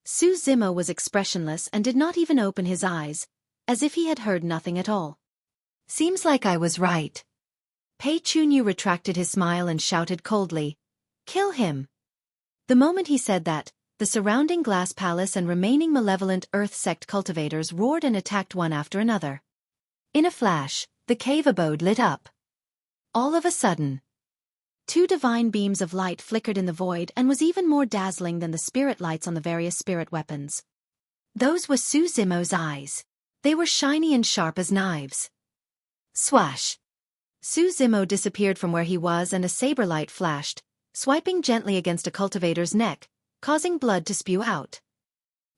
Su Zimo was expressionless and did not even open his eyes, as if he had heard nothing at all. Seems like I was right. Pei Chunyu retracted his smile and shouted coldly, Kill him. The moment he said that, the surrounding glass palace and remaining malevolent earth sect cultivators roared and attacked one after another. In a flash, the cave abode lit up. All of a sudden, 2 divine beams of light flickered in the void and was even more dazzling than the spirit lights on the various spirit weapons. Those were Zimo's eyes. They were shiny and sharp as knives. Swash! Zimo disappeared from where he was and a saber light flashed, swiping gently against a cultivator's neck, causing blood to spew out.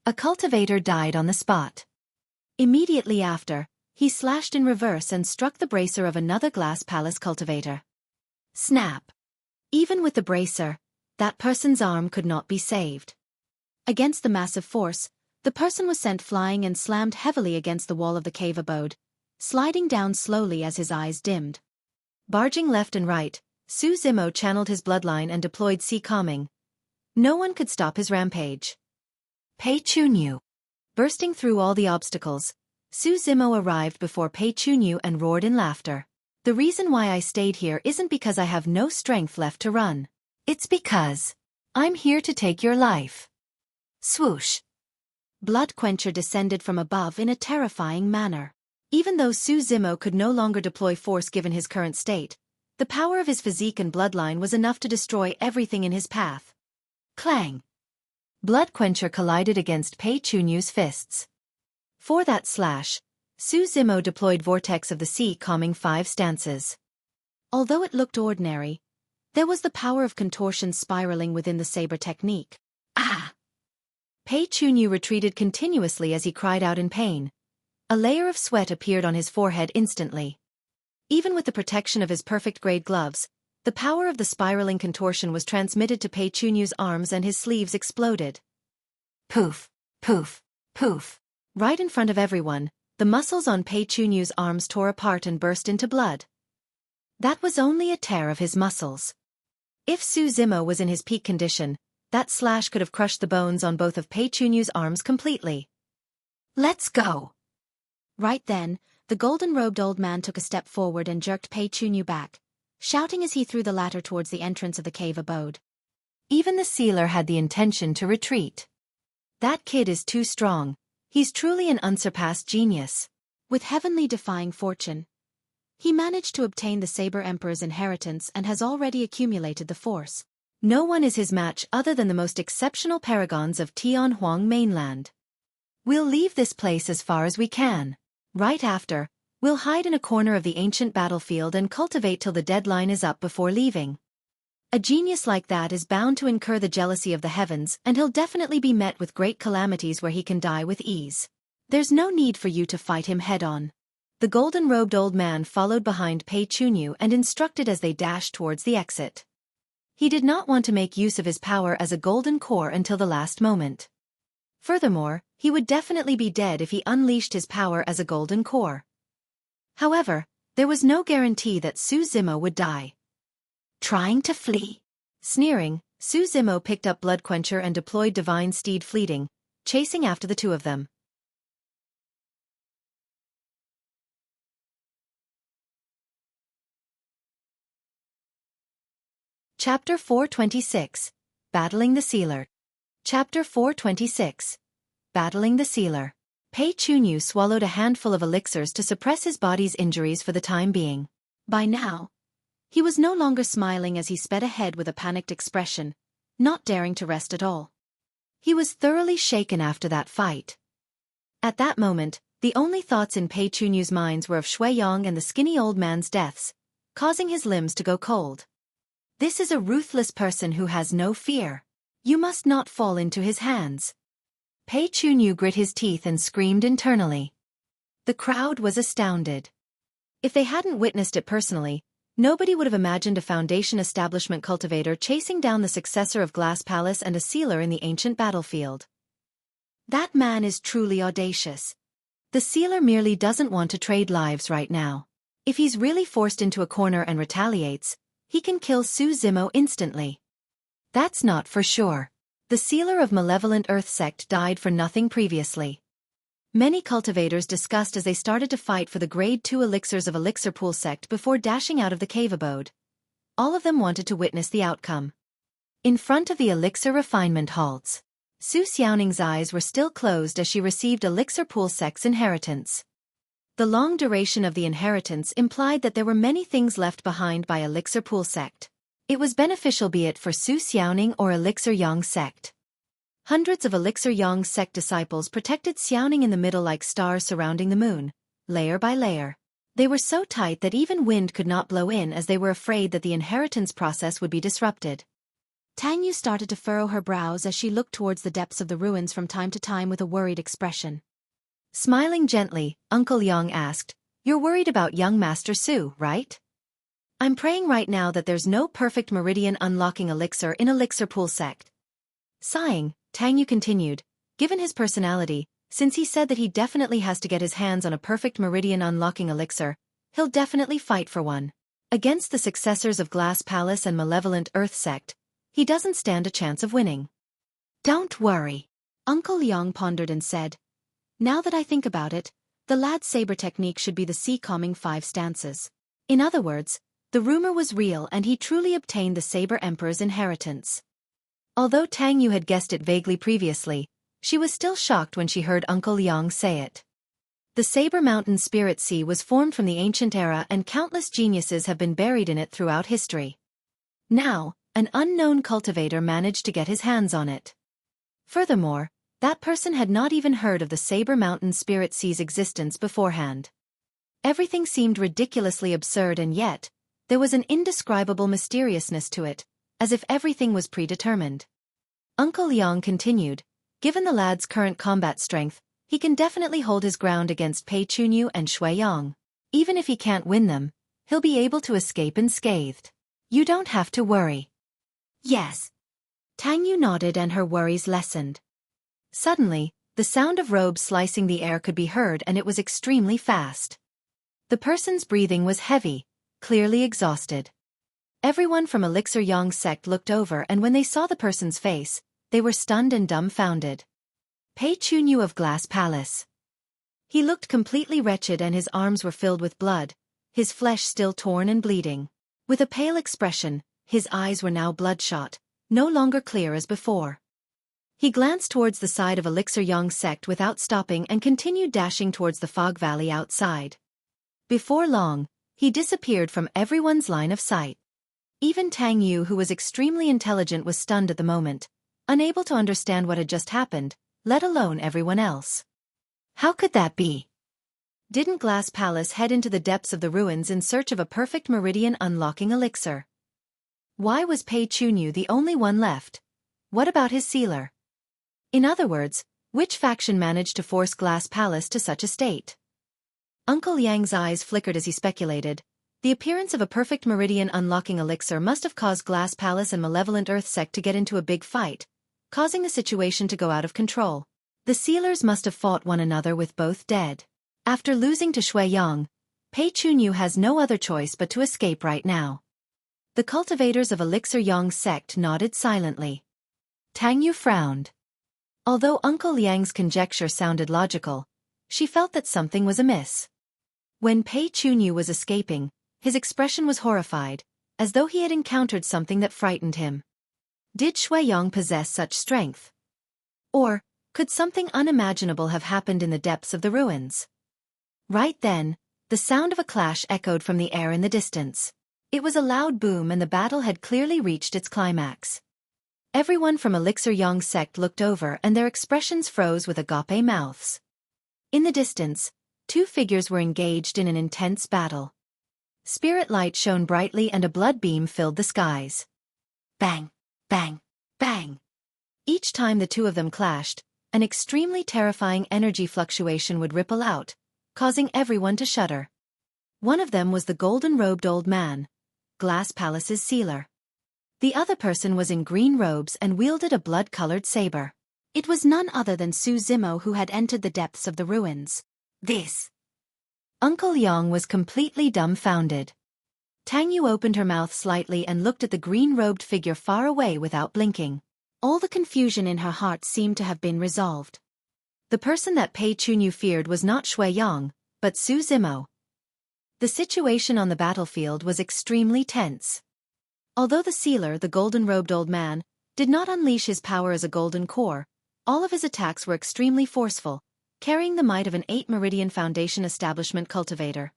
A cultivator died on the spot. Immediately after, he slashed in reverse and struck the bracer of another glass palace cultivator. Snap! Even with the bracer, that person's arm could not be saved. Against the massive force, the person was sent flying and slammed heavily against the wall of the cave abode, sliding down slowly as his eyes dimmed. Barging left and right, Zimo channeled his bloodline and deployed Sea Calming. No one could stop his rampage. Pei Chunyu. Bursting through all the obstacles, Zimo arrived before Pei Chunyu and roared in laughter. The reason why I stayed here isn't because I have no strength left to run. It's because I'm here to take your life. Swoosh! Blood Quencher descended from above in a terrifying manner. Even though Zimo could no longer deploy force given his current state, the power of his physique and bloodline was enough to destroy everything in his path. Clang! Blood Quencher collided against Pei Chunyu's fists. For that slash, Zimo deployed Vortex of the Sea Calming 5 stances. Although it looked ordinary, there was the power of contortion spiraling within the saber technique. Ah! Pei Chunyu retreated continuously as he cried out in pain. A layer of sweat appeared on his forehead instantly. Even with the protection of his perfect-grade gloves, the power of the spiraling contortion was transmitted to Pei Chunyu's arms and his sleeves exploded. Poof! Poof! Poof! Right in front of everyone, the muscles on Pei Chunyu's arms tore apart and burst into blood. That was only a tear of his muscles. If Zimo was in his peak condition, that slash could have crushed the bones on both of Pei Chunyu's arms completely. Let's go! Right then, the golden-robed old man took a step forward and jerked Pei Chunyu back, shouting as he threw the latter towards the entrance of the cave abode. Even the sealer had the intention to retreat. That kid is too strong. He's truly an unsurpassed genius. With heavenly defying fortune, he managed to obtain the Saber Emperor's inheritance and has already accumulated the force. No one is his match other than the most exceptional paragons of Tianhuang mainland. We'll leave this place as far as we can. Right after, we'll hide in a corner of the ancient battlefield and cultivate till the deadline is up before leaving. A genius like that is bound to incur the jealousy of the heavens, and he'll definitely be met with great calamities where he can die with ease. There's no need for you to fight him head-on. The golden-robed old man followed behind Pei Chunyu and instructed as they dashed towards the exit. He did not want to make use of his power as a golden core until the last moment. Furthermore, he would definitely be dead if he unleashed his power as a golden core. However, there was no guarantee that Zimo would die. Trying to flee. Sneering, Zimo picked up Blood Quencher and deployed Divine Steed Fleeting, chasing after the two of them. Chapter 426. Battling the Sealer. Chapter 426. Battling the Sealer. Pei Chunyu swallowed a handful of elixirs to suppress his body's injuries for the time being. By now, he was no longer smiling as he sped ahead with a panicked expression, not daring to rest at all. He was thoroughly shaken after that fight. At that moment, the only thoughts in Pei Chunyu's minds were of Xueqi and the skinny old man's deaths, causing his limbs to go cold. This is a ruthless person who has no fear. You must not fall into his hands. Pei Chunyu grit his teeth and screamed internally. The crowd was astounded. If they hadn't witnessed it personally, nobody would have imagined a Foundation establishment cultivator chasing down the successor of Glass Palace and a sealer in the ancient battlefield. That man is truly audacious. The sealer merely doesn't want to trade lives right now. If he's really forced into a corner and retaliates, he can kill Zimo instantly. That's not for sure. The sealer of Malevolent Earth Sect died for nothing previously. Many cultivators discussed as they started to fight for the Grade 2 elixirs of Elixir Pool Sect before dashing out of the cave abode. All of them wanted to witness the outcome. In front of the Elixir refinement halls, Su Xiaoning's eyes were still closed as she received Elixir Pool Sect's inheritance. The long duration of the inheritance implied that there were many things left behind by Elixir Pool Sect. It was beneficial, be it for Su Xiaoning or Elixir Yang Sect. Hundreds of Elixir Yang Sect disciples protected Xiaoning in the middle like stars surrounding the moon, layer by layer. They were so tight that even wind could not blow in, as they were afraid that the inheritance process would be disrupted. Tang Yu started to furrow her brows as she looked towards the depths of the ruins from time to time with a worried expression. Smiling gently, Uncle Yang asked, "You're worried about young Master Su, right? I'm praying right now that there's no perfect meridian unlocking elixir in Elixir Pool Sect." Sighing, Tang Yu continued, "Given his personality, since he said that he definitely has to get his hands on a perfect meridian unlocking elixir, he'll definitely fight for one. Against the successors of Glass Palace and Malevolent Earth Sect, he doesn't stand a chance of winning." "Don't worry," Uncle Yang pondered and said. "Now that I think about it, the lad's saber technique should be the sea calming 5 stances. In other words, the rumor was real and he truly obtained the Saber Emperor's inheritance." Although Tang Yu had guessed it vaguely previously, she was still shocked when she heard Uncle Yang say it. The Saber Mountain Spirit Sea was formed from the ancient era and countless geniuses have been buried in it throughout history. Now, an unknown cultivator managed to get his hands on it. Furthermore, that person had not even heard of the Saber Mountain Spirit Sea's existence beforehand. Everything seemed ridiculously absurd, and yet, there was an indescribable mysteriousness to it, as if everything was predetermined. Uncle Yang continued, "Given the lad's current combat strength, he can definitely hold his ground against Pei Chunyu and Shui Yang. Even if he can't win them, he'll be able to escape unscathed. You don't have to worry." "Yes." Tang Yu nodded and her worries lessened. Suddenly, the sound of robes slicing the air could be heard, and it was extremely fast. The person's breathing was heavy, clearly exhausted. Everyone from Elixir Yang Sect looked over, and when they saw the person's face, they were stunned and dumbfounded. Pei Chunyu of Glass Palace. He looked completely wretched and his arms were filled with blood, his flesh still torn and bleeding. With a pale expression, his eyes were now bloodshot, no longer clear as before. He glanced towards the side of Elixir Yang Sect without stopping and continued dashing towards the fog valley outside. Before long, he disappeared from everyone's line of sight. Even Tang Yu, who was extremely intelligent, was stunned at the moment, unable to understand what had just happened, let alone everyone else. How could that be? Didn't Glass Palace head into the depths of the ruins in search of a perfect meridian unlocking elixir? Why was Pei Chunyu the only one left? What about his sealer? In other words, which faction managed to force Glass Palace to such a state? Uncle Yang's eyes flickered as he speculated. The appearance of a perfect meridian unlocking elixir must have caused Glass Palace and Malevolent Earth Sect to get into a big fight, causing the situation to go out of control. The sealers must have fought one another with both dead. After losing to Shui Yang, Pei Chunyu has no other choice but to escape right now. The cultivators of Elixir Yang Sect nodded silently. Tang Yu frowned. Although Uncle Yang's conjecture sounded logical, she felt that something was amiss. When Pei Chunyu was escaping, his expression was horrified, as though he had encountered something that frightened him. Did Shui Yang possess such strength? Or, could something unimaginable have happened in the depths of the ruins? Right then, the sound of a clash echoed from the air in the distance. It was a loud boom, and the battle had clearly reached its climax. Everyone from Elixir Yang Sect looked over, and their expressions froze with agape mouths. In the distance, 2 figures were engaged in an intense battle. Spirit light shone brightly and a blood beam filled the skies. Bang, bang, bang. Each time the 2 of them clashed, an extremely terrifying energy fluctuation would ripple out, causing everyone to shudder. One of them was the golden-robed old man, Glass Palace's sealer. The other person was in green robes and wielded a blood-colored saber. It was none other than Su Zimo who had entered the depths of the ruins. This. Uncle Yang was completely dumbfounded. Tang Yu opened her mouth slightly and looked at the green-robed figure far away without blinking. All the confusion in her heart seemed to have been resolved. The person that Pei Chunyu feared was not Shui Yang, but Su Zimo. The situation on the battlefield was extremely tense. Although the sealer, the golden-robed old man, did not unleash his power as a golden core. All of his attacks were extremely forceful, carrying the might of an 8 Meridian Foundation establishment cultivator.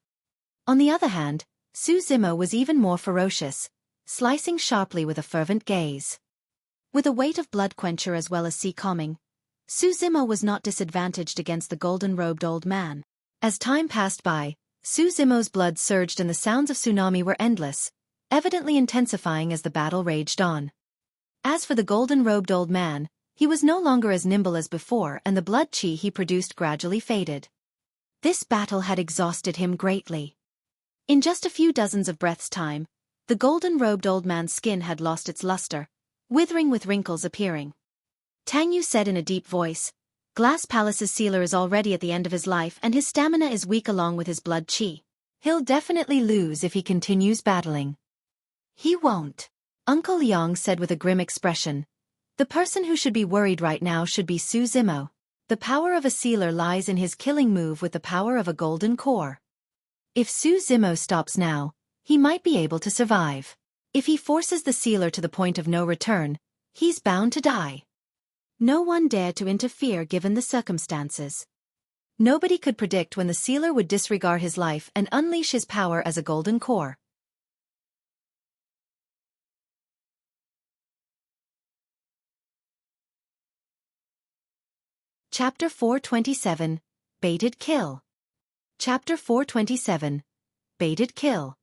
On the other hand, Su Zimo was even more ferocious, slicing sharply with a fervent gaze. With a weight of Blood Quencher as well as Sea Calming, Su Zimo was not disadvantaged against the golden-robed old man. As time passed by, Su Zimo's blood surged and the sounds of tsunami were endless, evidently intensifying as the battle raged on. As for the golden-robed old man, he was no longer as nimble as before and the blood chi he produced gradually faded. This battle had exhausted him greatly. In just a few dozens of breaths' time, the golden-robed old man's skin had lost its luster, withering with wrinkles appearing. Tang Yu said in a deep voice, "Glass Palace's sealer is already at the end of his life and his stamina is weak along with his blood chi. He'll definitely lose if he continues battling." "He won't," Uncle Liang said with a grim expression. "The person who should be worried right now should be Su Zimo. The power of a sealer lies in his killing move with the power of a golden core. If Su Zimo stops now, he might be able to survive. If he forces the sealer to the point of no return, he's bound to die." No one dared to interfere given the circumstances. Nobody could predict when the sealer would disregard his life and unleash his power as a golden core. Chapter 427, Baited Kill. Chapter 427, Baited Kill.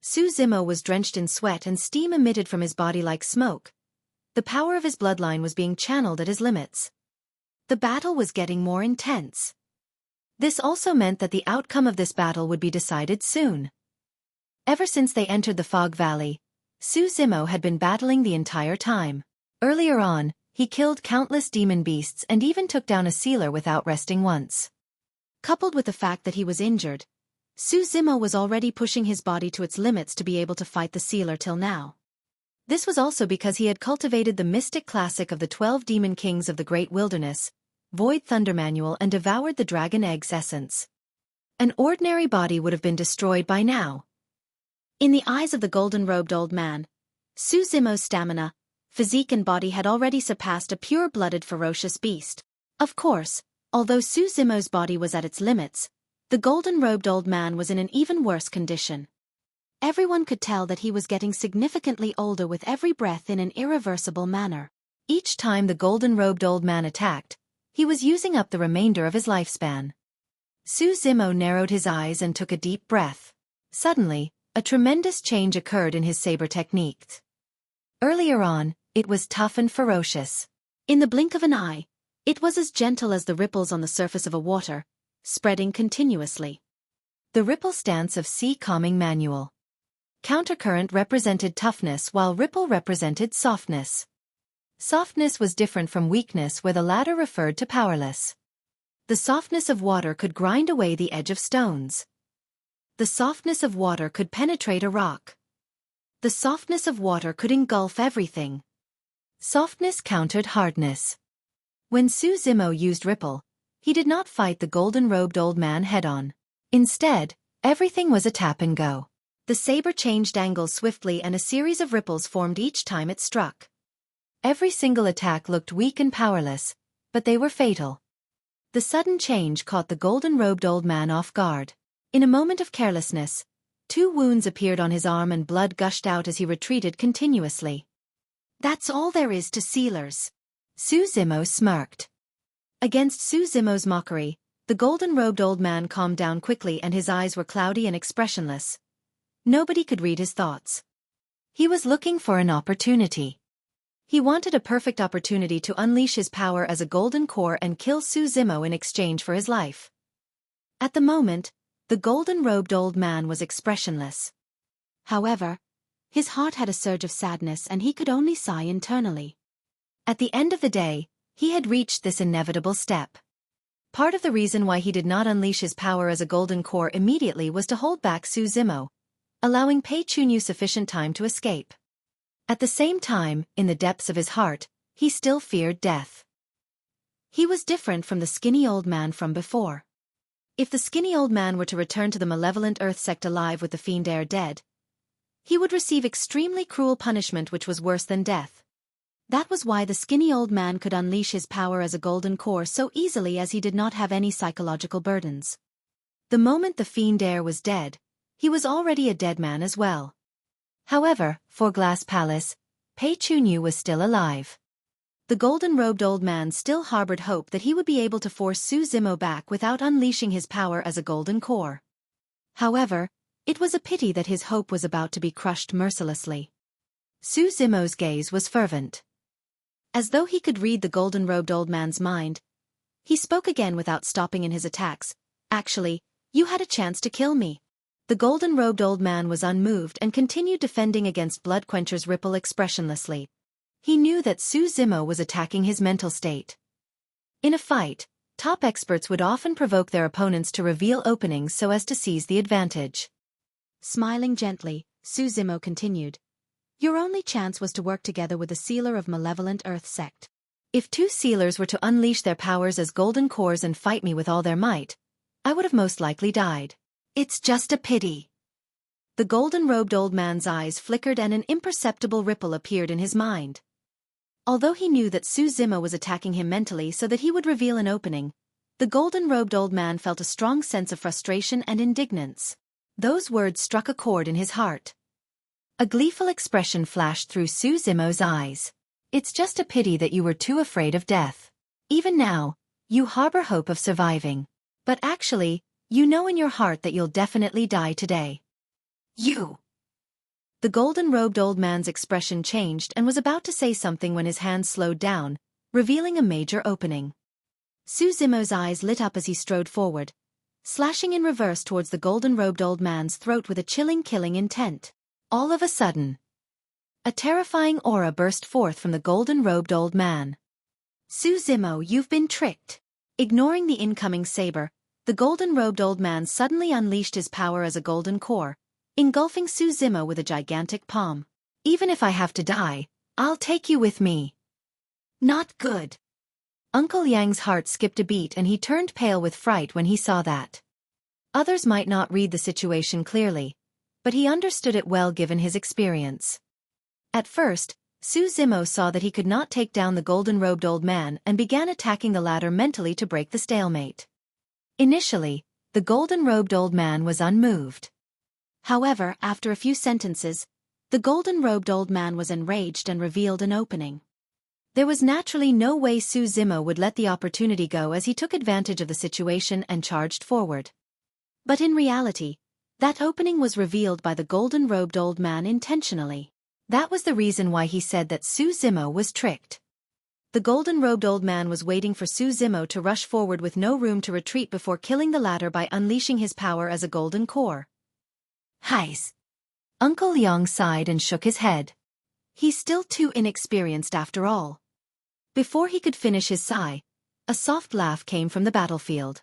Su Zimo was drenched in sweat and steam emitted from his body like smoke. The power of his bloodline was being channeled at his limits. The battle was getting more intense. This also meant that the outcome of this battle would be decided soon. Ever since they entered the Fog Valley, Su Zimo had been battling the entire time. Earlier on, he killed countless demon beasts and even took down a sealer without resting once. Coupled with the fact that he was injured, Su Zimo was already pushing his body to its limits to be able to fight the sealer till now. This was also because he had cultivated the mystic classic of the 12 demon kings of the Great Wilderness, Void Thunder Manual, and devoured the dragon egg's essence. An ordinary body would have been destroyed by now. In the eyes of the golden-robed old man, Su Zimo's stamina, physique and body had already surpassed a pure-blooded ferocious beast. Of course, although Su Zimo's body was at its limits, the golden-robed old man was in an even worse condition. Everyone could tell that he was getting significantly older with every breath in an irreversible manner. Each time the golden-robed old man attacked, he was using up the remainder of his lifespan. Su Zimo narrowed his eyes and took a deep breath. Suddenly, a tremendous change occurred in his saber technique. Earlier on, it was tough and ferocious. In the blink of an eye, it was as gentle as the ripples on the surface of a water, spreading continuously. The ripple stance of Sea Calming Manual. Countercurrent represented toughness while ripple represented softness. Softness was different from weakness where the latter referred to powerless. The softness of water could grind away the edge of stones. The softness of water could penetrate a rock. The softness of water could engulf everything. Softness countered hardness. When Su Zimo used ripple, he did not fight the golden-robed old man head-on. Instead, everything was a tap and go. The saber changed angles swiftly and a series of ripples formed each time it struck. Every single attack looked weak and powerless, but they were fatal. The sudden change caught the golden-robed old man off guard. In a moment of carelessness, 2 wounds appeared on his arm and blood gushed out as he retreated continuously. "That's all there is to sealers," Su Zimo smirked. Against Su Zimo's mockery, the golden-robed old man calmed down quickly and his eyes were cloudy and expressionless. Nobody could read his thoughts. He was looking for an opportunity. He wanted a perfect opportunity to unleash his power as a golden core and kill Su Zimo in exchange for his life. At the moment, the golden-robed old man was expressionless. However, his heart had a surge of sadness and he could only sigh internally. At the end of the day, he had reached this inevitable step. Part of the reason why he did not unleash his power as a golden core immediately was to hold back Su Zimo, allowing Pei Chunyu sufficient time to escape. At the same time, in the depths of his heart, he still feared death. He was different from the skinny old man from before. If the skinny old man were to return to the malevolent earth sect alive with the fiend heir dead, he would receive extremely cruel punishment which was worse than death. That was why the skinny old man could unleash his power as a golden core so easily, as he did not have any psychological burdens. The moment the fiend heir was dead, he was already a dead man as well. However, for Glass Palace, Pei Chunyu was still alive. The golden-robed old man still harbored hope that he would be able to force Su Zimo back without unleashing his power as a golden core. However, it was a pity that his hope was about to be crushed mercilessly. Su Zimo's gaze was fervent. As though he could read the golden-robed old man's mind, he spoke again without stopping in his attacks. "Actually, you had a chance to kill me." The golden-robed old man was unmoved and continued defending against Bloodquencher's ripple expressionlessly. He knew that Su Zimo was attacking his mental state. In a fight, top experts would often provoke their opponents to reveal openings so as to seize the advantage. Smiling gently, Su Zimo continued. "Your only chance was to work together with the sealer of Malevolent Earth Sect. If two sealers were to unleash their powers as golden cores and fight me with all their might, I would have most likely died. It's just a pity." The golden-robed old man's eyes flickered and an imperceptible ripple appeared in his mind. Although he knew that Su Zimo was attacking him mentally so that he would reveal an opening, the golden-robed old man felt a strong sense of frustration and indignance. Those words struck a chord in his heart. A gleeful expression flashed through Su Zimo's eyes. "It's just a pity that you were too afraid of death. Even now, you harbor hope of surviving. But actually, you know in your heart that you'll definitely die today." "You!" The golden-robed old man's expression changed and was about to say something when his hand slowed down, revealing a major opening. Su Zimo's eyes lit up as he strode forward, slashing in reverse towards the golden-robed old man's throat with a chilling killing intent. All of a sudden, a terrifying aura burst forth from the golden-robed old man. "Su Zimo, you've been tricked." Ignoring the incoming saber, the golden-robed old man suddenly unleashed his power as a golden core, engulfing Su Zimo with a gigantic palm. "Even if I have to die, I'll take you with me." "Not good." Uncle Yang's heart skipped a beat and he turned pale with fright when he saw that. Others might not read the situation clearly, but he understood it well given his experience. At first, Su Zimo saw that he could not take down the golden-robed old man and began attacking the latter mentally to break the stalemate. Initially, the golden-robed old man was unmoved. However, after a few sentences, the golden-robed old man was enraged and revealed an opening. There was naturally no way Su Zimo would let the opportunity go as he took advantage of the situation and charged forward. But in reality, that opening was revealed by the golden-robed old man intentionally. That was the reason why he said that Su Zimo was tricked. The golden-robed old man was waiting for Su Zimo to rush forward with no room to retreat before killing the latter by unleashing his power as a golden core. "Heis." Uncle Yang sighed and shook his head. He's still too inexperienced after all. Before he could finish his sigh, a soft laugh came from the battlefield.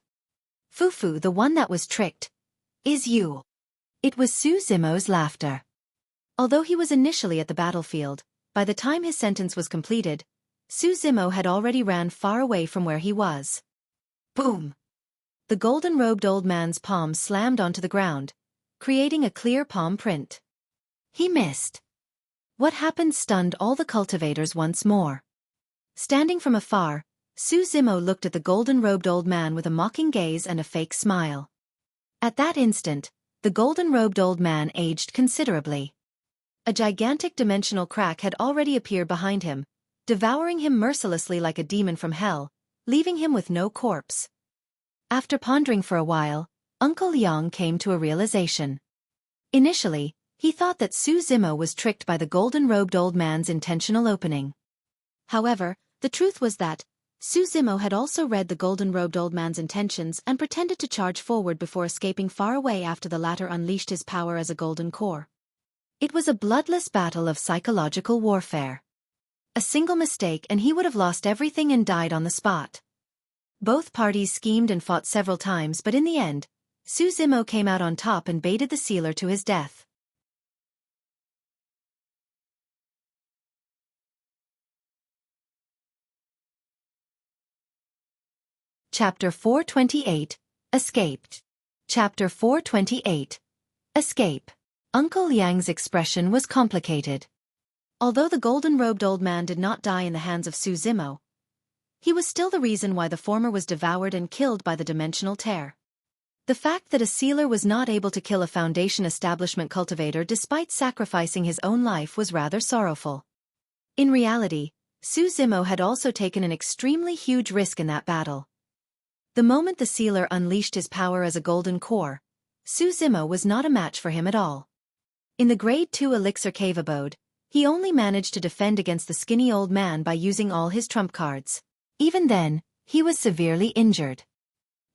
"Fufu, the one that was tricked, is you." It was Su Zimo's laughter. Although he was initially at the battlefield, by the time his sentence was completed, Su Zimo had already ran far away from where he was. Boom! The golden-robed old man's palm slammed onto the ground, creating a clear palm print. He missed. What happened stunned all the cultivators once more. Standing from afar, Su Zimo looked at the golden-robed old man with a mocking gaze and a fake smile. At that instant, the golden-robed old man aged considerably. A gigantic dimensional crack had already appeared behind him, devouring him mercilessly like a demon from hell, leaving him with no corpse. After pondering for a while, Uncle Yang came to a realization. Initially, he thought that Su Zimo was tricked by the golden-robed old man's intentional opening. However, the truth was that Su Zimo had also read the golden-robed old man's intentions and pretended to charge forward before escaping far away after the latter unleashed his power as a golden core. It was a bloodless battle of psychological warfare. A single mistake and he would have lost everything and died on the spot. Both parties schemed and fought several times, but in the end, Su Zimo came out on top and baited the sealer to his death. Chapter 428, Escaped. Chapter 428, Escape. Uncle Yang's expression was complicated. Although the golden-robed old man did not die in the hands of Su Zimo, he was still the reason why the former was devoured and killed by the dimensional tear. The fact that a sealer was not able to kill a Foundation establishment cultivator despite sacrificing his own life was rather sorrowful. In reality, Su Zimo had also taken an extremely huge risk in that battle. The moment the sealer unleashed his power as a golden core, Su Zimo was not a match for him at all. In the Grade 2 Elixir cave abode, he only managed to defend against the skinny old man by using all his trump cards. Even then, he was severely injured.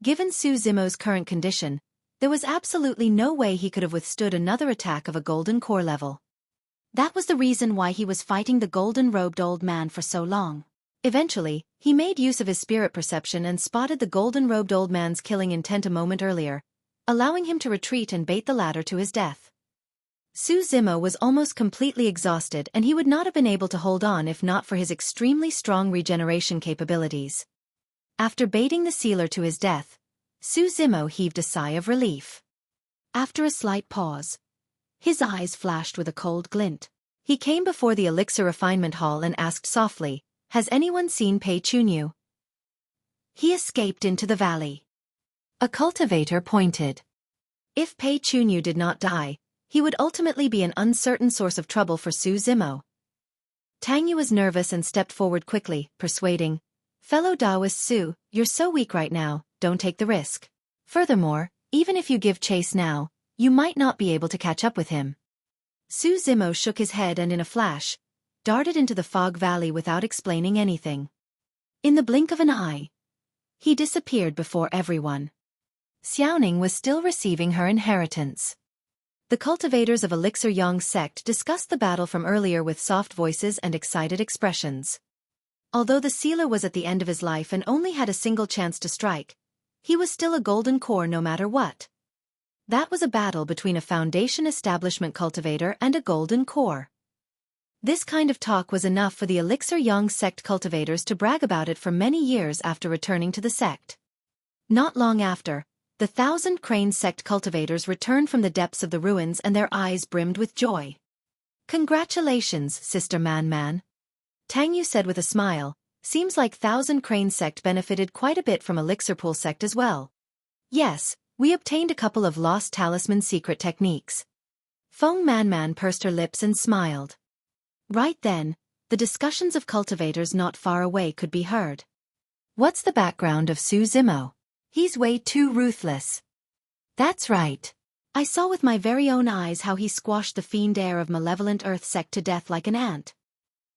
Given Su Zimo's current condition, there was absolutely no way he could have withstood another attack of a golden core level. That was the reason why he was fighting the golden-robed old man for so long. Eventually, he made use of his spirit perception and spotted the golden-robed old man's killing intent a moment earlier, allowing him to retreat and bait the latter to his death. Su Zimo was almost completely exhausted and he would not have been able to hold on if not for his extremely strong regeneration capabilities. After baiting the sealer to his death, Su Zimo heaved a sigh of relief. After a slight pause, his eyes flashed with a cold glint. He came before the Elixir refinement hall and asked softly, "Has anyone seen Pei Chunyu?" "He escaped into the valley." A cultivator pointed. If Pei Chunyu did not die, he would ultimately be an uncertain source of trouble for Su Zimo. Tang Yu was nervous and stepped forward quickly, persuading, "Fellow Taoist Su, you're so weak right now, don't take the risk. Furthermore, even if you give chase now, you might not be able to catch up with him." Su Zimo shook his head and in a flash, darted into the fog valley without explaining anything. In the blink of an eye, he disappeared before everyone. Xiaoning was still receiving her inheritance. The cultivators of Elixir Yang sect discussed the battle from earlier with soft voices and excited expressions. Although the sealer was at the end of his life and only had a single chance to strike, he was still a golden core no matter what. That was a battle between a Foundation establishment cultivator and a golden core. This kind of talk was enough for the Elixir Yang sect cultivators to brag about it for many years after returning to the sect. Not long after, the Thousand Crane sect cultivators returned from the depths of the ruins and their eyes brimmed with joy. "Congratulations, Sister Man. Tang Yu said with a smile, "Seems like Thousand Crane sect benefited quite a bit from Elixir Pool sect as well." "Yes, we obtained a couple of lost talisman secret techniques." Feng Man pursed her lips and smiled. Right then, the discussions of cultivators not far away could be heard. "What's the background of Su Zimo? He's way too ruthless." "That's right. I saw with my very own eyes how he squashed the fiend heir of Malevolent Earth sect to death like an ant."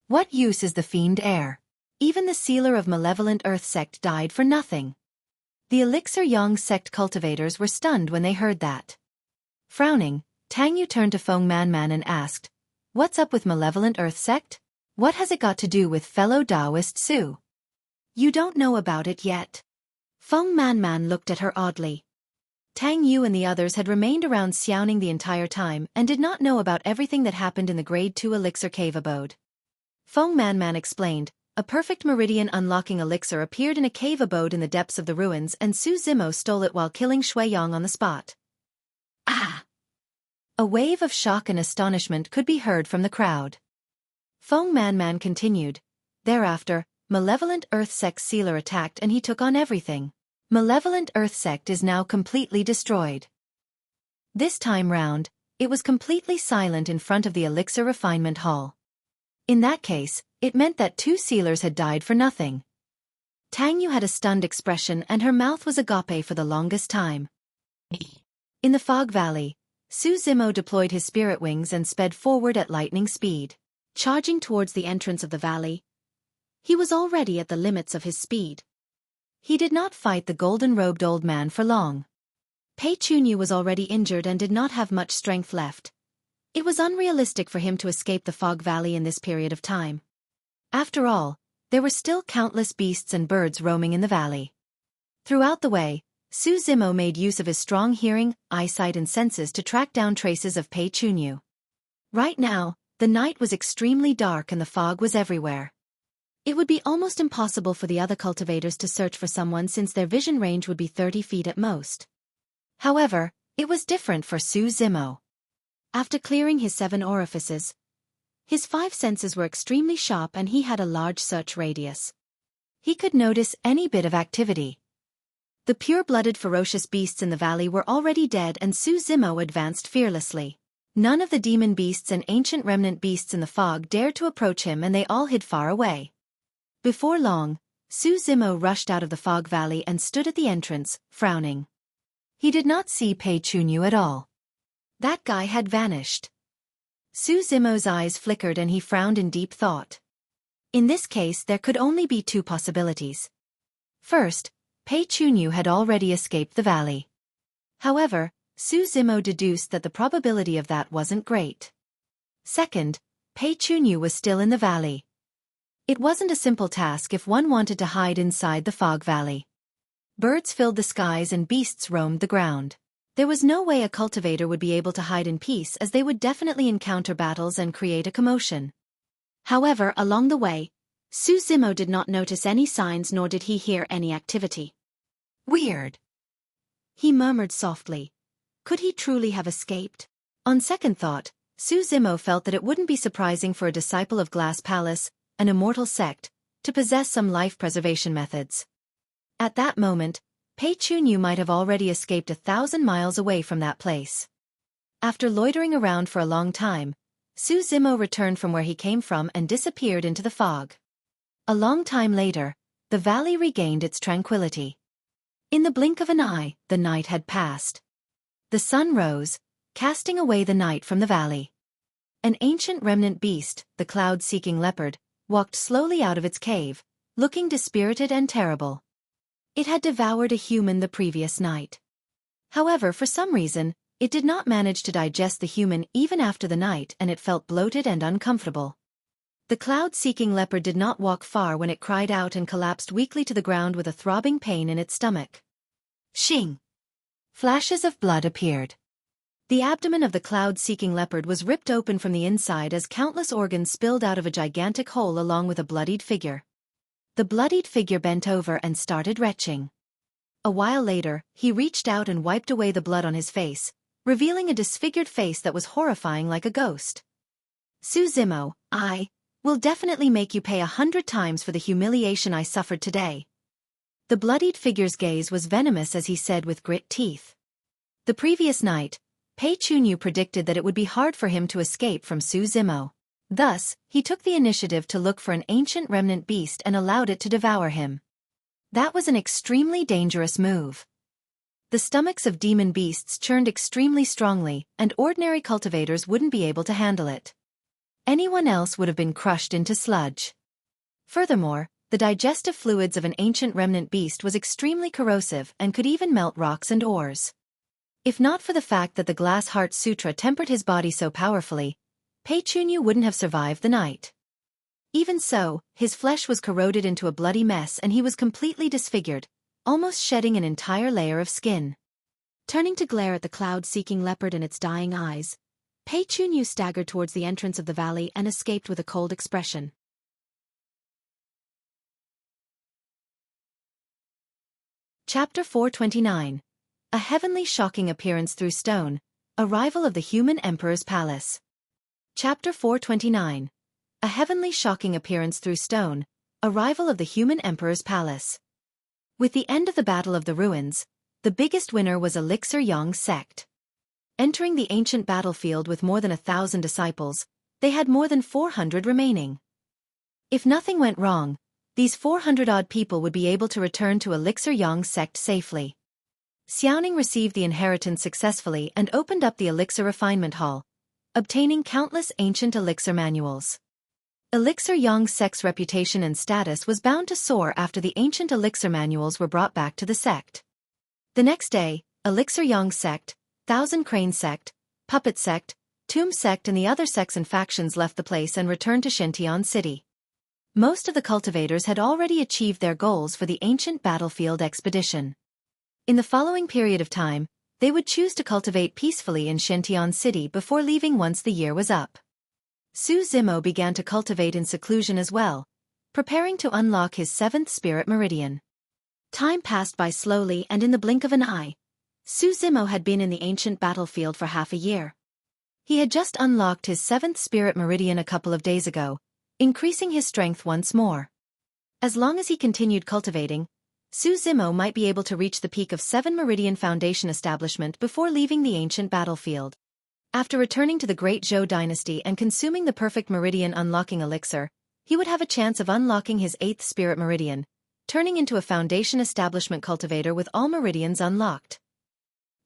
"What use is the fiend heir? Even the sealer of Malevolent Earth sect died for nothing." The Elixir Yang sect cultivators were stunned when they heard that. Frowning, Tang Yu turned to Feng Man and asked, "What's up with Malevolent Earth sect? What has it got to do with fellow Taoist Su?" "You don't know about it yet." Feng Man looked at her oddly. Tang Yu and the others had remained around Xiaoning the entire time and did not know about everything that happened in the Grade 2 Elixir cave abode. Feng Man explained, "A perfect meridian unlocking elixir appeared in a cave abode in the depths of the ruins and Su Zimo stole it while killing Xueqi on the spot." "Ah!" A wave of shock and astonishment could be heard from the crowd. Feng Man continued, "Thereafter, Malevolent Earth Sect sealer attacked and he took on everything. Malevolent Earth Sect is now completely destroyed." This time round, it was completely silent in front of the Elixir Refinement Hall. In that case, it meant that two sealers had died for nothing. Tang Yu had a stunned expression and her mouth was agape for the longest time. In the Fog Valley, Su Zimo deployed his spirit wings and sped forward at lightning speed. Charging towards the entrance of the valley, he was already at the limits of his speed. He did not fight the golden-robed old man for long. Pei Chunyu was already injured and did not have much strength left. It was unrealistic for him to escape the Fog Valley in this period of time. After all, there were still countless beasts and birds roaming in the valley. Throughout the way, Su Zimo made use of his strong hearing, eyesight and senses to track down traces of Pei Chunyu. Right now, the night was extremely dark and the fog was everywhere. It would be almost impossible for the other cultivators to search for someone since their vision range would be 30 feet at most. However, it was different for Su Zimo. After clearing his 7 orifices, His 5 senses were extremely sharp and he had a large search radius. He could notice any bit of activity. The pure-blooded ferocious beasts in the valley were already dead and Xueqi advanced fearlessly. None of the demon beasts and ancient remnant beasts in the fog dared to approach him and they all hid far away. Before long, Xueqi rushed out of the fog valley and stood at the entrance, frowning. He did not see Pei Chunyu at all. That guy had vanished. Xueqi's eyes flickered and he frowned in deep thought. In this case there could only be 2 possibilities. First, Pei Chunyu had already escaped the valley. However, Xueqi deduced that the probability of that wasn't great. Second, Pei Chunyu was still in the valley. It wasn't a simple task if one wanted to hide inside the fog valley. Birds filled the skies and beasts roamed the ground. There was no way a cultivator would be able to hide in peace as they would definitely encounter battles and create a commotion. However, along the way, Xueqi did not notice any signs nor did he hear any activity. Weird. He murmured softly. Could he truly have escaped? On second thought, Xueqi felt that it wouldn't be surprising for a disciple of Glass Palace, an immortal sect, to possess some life preservation methods. At that moment, Pei Chunyu might have already escaped 1,000 miles away from that place. After loitering around for a long time, Xueqi returned from where he came from and disappeared into the fog. A long time later, the valley regained its tranquility. In the blink of an eye, the night had passed. The sun rose, casting away the night from the valley. An ancient remnant beast, the cloud-seeking leopard, walked slowly out of its cave, looking dispirited and terrible. It had devoured a human the previous night. However, for some reason, it did not manage to digest the human even after the night and it felt bloated and uncomfortable. The cloud-seeking leopard did not walk far when it cried out and collapsed weakly to the ground with a throbbing pain in its stomach. Shing! Flashes of blood appeared. The abdomen of the cloud-seeking leopard was ripped open from the inside as countless organs spilled out of a gigantic hole along with a bloodied figure. The bloodied figure bent over and started retching. A while later, he reached out and wiped away the blood on his face, revealing a disfigured face that was horrifying like a ghost. Xueqi, I will definitely make you pay 100 times for the humiliation I suffered today. The bloodied figure's gaze was venomous as he said with grit teeth. The previous night, Pei Chunyu predicted that it would be hard for him to escape from Xueqi. Thus, he took the initiative to look for an ancient remnant beast and allowed it to devour him. That was an extremely dangerous move. The stomachs of demon beasts churned extremely strongly, and ordinary cultivators wouldn't be able to handle it. Anyone else would have been crushed into sludge. Furthermore, the digestive fluids of an ancient remnant beast was extremely corrosive and could even melt rocks and ores. If not for the fact that the Glass Heart Sutra tempered his body so powerfully, Pei Chunyu wouldn't have survived the night. Even so, his flesh was corroded into a bloody mess and he was completely disfigured, almost shedding an entire layer of skin. Turning to glare at the cloud-seeking leopard in its dying eyes, Pei Chunyu staggered towards the entrance of the valley and escaped with a cold expression. Chapter 429. A heavenly shocking appearance through stone, arrival of the human emperor's palace. Chapter 429. A heavenly shocking appearance through stone, arrival of the human emperor's palace. With the end of the Battle of the Ruins, the biggest winner was Elixir Yang's sect. Entering the ancient battlefield with more than 1,000 disciples, they had more than 400 remaining. If nothing went wrong, these 400-odd people would be able to return to Elixir Yang's sect safely. Xiaoning received the inheritance successfully and opened up the Elixir Refinement Hall, obtaining countless ancient elixir manuals. Elixir Yang's sect's reputation and status was bound to soar after the ancient elixir manuals were brought back to the sect. The next day, Elixir Yang's sect, Thousand Crane sect, Puppet sect, Tomb sect and the other sects and factions left the place and returned to Xintian City. Most of the cultivators had already achieved their goals for the ancient battlefield expedition. In the following period of time, they would choose to cultivate peacefully in Xintian City before leaving once the year was up. Xueqi began to cultivate in seclusion as well, preparing to unlock his 7th spirit meridian. Time passed by slowly and in the blink of an eye. Xueqi had been in the ancient battlefield for half a year. He had just unlocked his 7th spirit meridian a couple of days ago, increasing his strength once more. As long as he continued cultivating, Xueqi might be able to reach the peak of 7 Meridian Foundation establishment before leaving the ancient battlefield. After returning to the Great Zhou dynasty and consuming the perfect meridian unlocking elixir, he would have a chance of unlocking his 8th spirit meridian, turning into a foundation establishment cultivator with all meridians unlocked.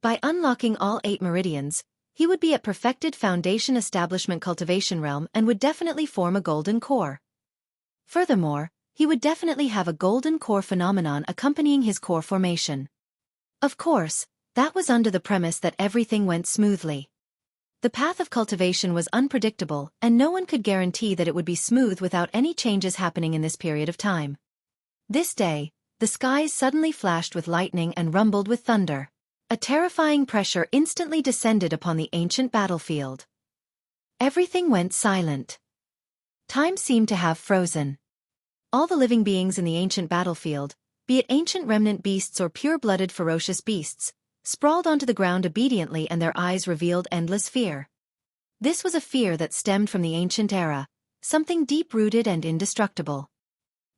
By unlocking all 8 meridians, he would be at perfected foundation establishment cultivation realm and would definitely form a golden core. Furthermore, he would definitely have a golden core phenomenon accompanying his core formation. Of course, that was under the premise that everything went smoothly. The path of cultivation was unpredictable, and no one could guarantee that it would be smooth without any changes happening in this period of time. This day, the skies suddenly flashed with lightning and rumbled with thunder. A terrifying pressure instantly descended upon the ancient battlefield. Everything went silent. Time seemed to have frozen. All the living beings in the ancient battlefield, be it ancient remnant beasts or pure-blooded ferocious beasts, sprawled onto the ground obediently, and their eyes revealed endless fear. This was a fear that stemmed from the ancient era, something deep-rooted and indestructible.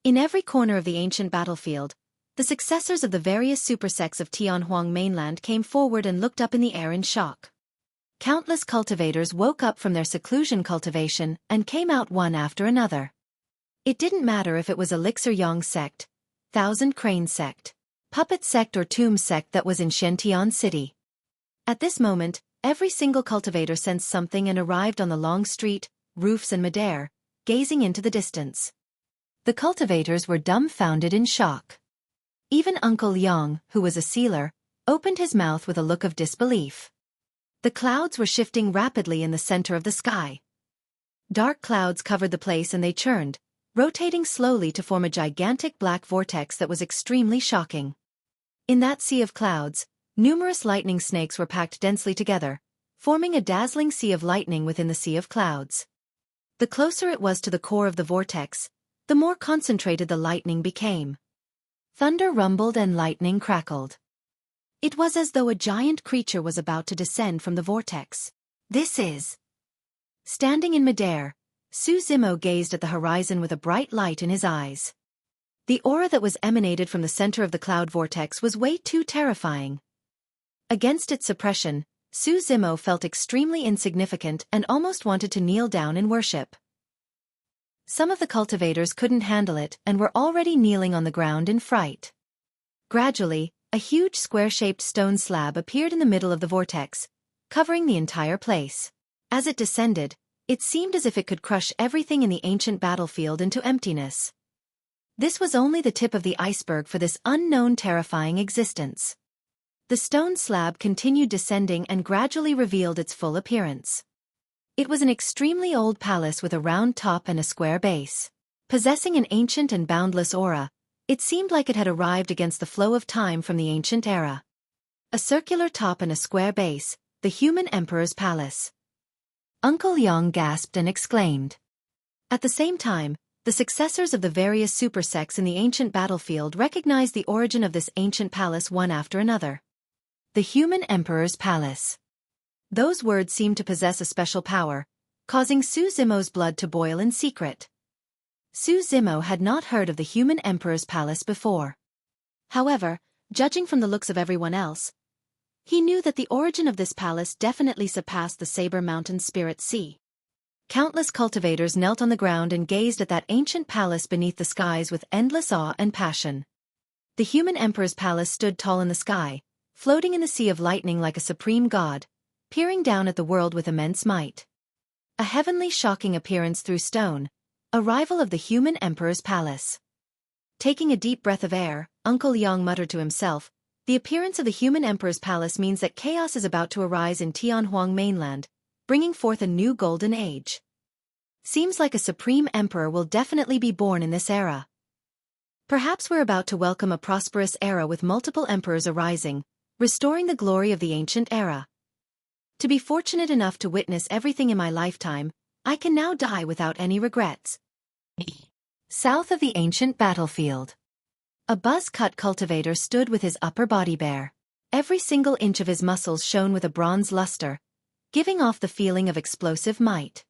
In every corner of the ancient battlefield, the successors of the various supersects of Tianhuang mainland came forward and looked up in the air in shock. Countless cultivators woke up from their seclusion cultivation and came out one after another. It didn't matter if it was Elixir Yang sect, Thousand Crane sect, Puppet sect or Tomb sect that was in Shentian City. At this moment, every single cultivator sensed something and arrived on the long street, roofs and midair, gazing into the distance. The cultivators were dumbfounded in shock. Even Uncle Yang, who was a sealer, opened his mouth with a look of disbelief. The clouds were shifting rapidly in the center of the sky. Dark clouds covered the place and they churned, rotating slowly to form a gigantic black vortex that was extremely shocking. In that sea of clouds, numerous lightning snakes were packed densely together, forming a dazzling sea of lightning within the sea of clouds. The closer it was to the core of the vortex, the more concentrated the lightning became. Thunder rumbled and lightning crackled. It was as though a giant creature was about to descend from the vortex. This is... Standing in midair, Xueqi gazed at the horizon with a bright light in his eyes. The aura that was emanated from the center of the cloud vortex was way too terrifying. Against its suppression, Xueqi felt extremely insignificant and almost wanted to kneel down in worship. Some of the cultivators couldn't handle it and were already kneeling on the ground in fright. Gradually, a huge square-shaped stone slab appeared in the middle of the vortex, covering the entire place. As it descended, it seemed as if it could crush everything in the ancient battlefield into emptiness. This was only the tip of the iceberg for this unknown terrifying existence. The stone slab continued descending and gradually revealed its full appearance. It was an extremely old palace with a round top and a square base. Possessing an ancient and boundless aura, it seemed like it had arrived against the flow of time from the ancient era. A circular top and a square base, the human emperor's palace. Uncle Yang gasped and exclaimed. At the same time, the successors of the various super sects in the ancient battlefield recognized the origin of this ancient palace one after another. The human emperor's palace. Those words seemed to possess a special power, causing Xueqi's blood to boil in secret. Xueqi had not heard of the human emperor's palace before. However, judging from the looks of everyone else, he knew that the origin of this palace definitely surpassed the Saber Mountain Spirit Sea. Countless cultivators knelt on the ground and gazed at that ancient palace beneath the skies with endless awe and passion. The human emperor's palace stood tall in the sky, floating in the sea of lightning like a supreme god, peering down at the world with immense might. A heavenly shocking appearance through stone, arrival of the human emperor's palace. Taking a deep breath of air, Uncle Yang muttered to himself, the appearance of the human emperor's palace means that chaos is about to arise in Tianhuang mainland, bringing forth a new golden age. Seems like a supreme emperor will definitely be born in this era. Perhaps we're about to welcome a prosperous era with multiple emperors arising, restoring the glory of the ancient era. To be fortunate enough to witness everything in my lifetime, I can now die without any regrets. South of the ancient battlefield. A buzz-cut cultivator stood with his upper body bare. Every single inch of his muscles shone with a bronze luster, giving off the feeling of explosive might.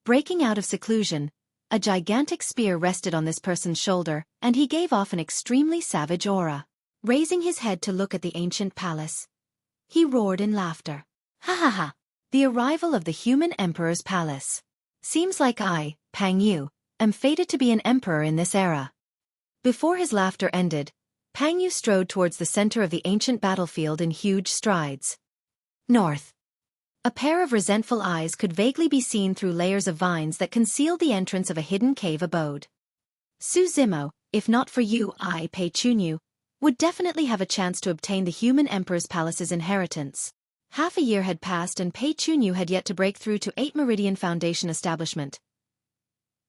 Breaking out of seclusion, a gigantic spear rested on this person's shoulder, and he gave off an extremely savage aura. Raising his head to look at the ancient palace, he roared in laughter. Ha ha ha! The arrival of the human emperor's palace. Seems like I, Pang Yu, am fated to be an emperor in this era. Before his laughter ended, Pang Yu strode towards the center of the ancient battlefield in huge strides. North. A pair of resentful eyes could vaguely be seen through layers of vines that concealed the entrance of a hidden cave abode. Su Zimo, if not for you, I, Pei Chunyu, would definitely have a chance to obtain the human emperor's palace's inheritance. Half a year had passed and Pei Chunyu had yet to break through to 8 Meridian Foundation establishment.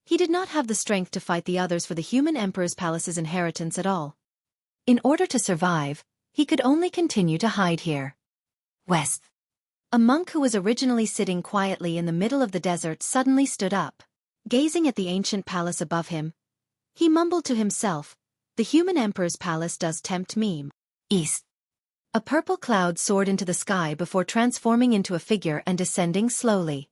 He did not have the strength to fight the others for the human emperor's palace's inheritance at all. In order to survive, he could only continue to hide here. West. A monk who was originally sitting quietly in the middle of the desert suddenly stood up. Gazing at the ancient palace above him, he mumbled to himself, "The human emperor's palace does tempt me." East. A purple cloud soared into the sky before transforming into a figure and descending slowly.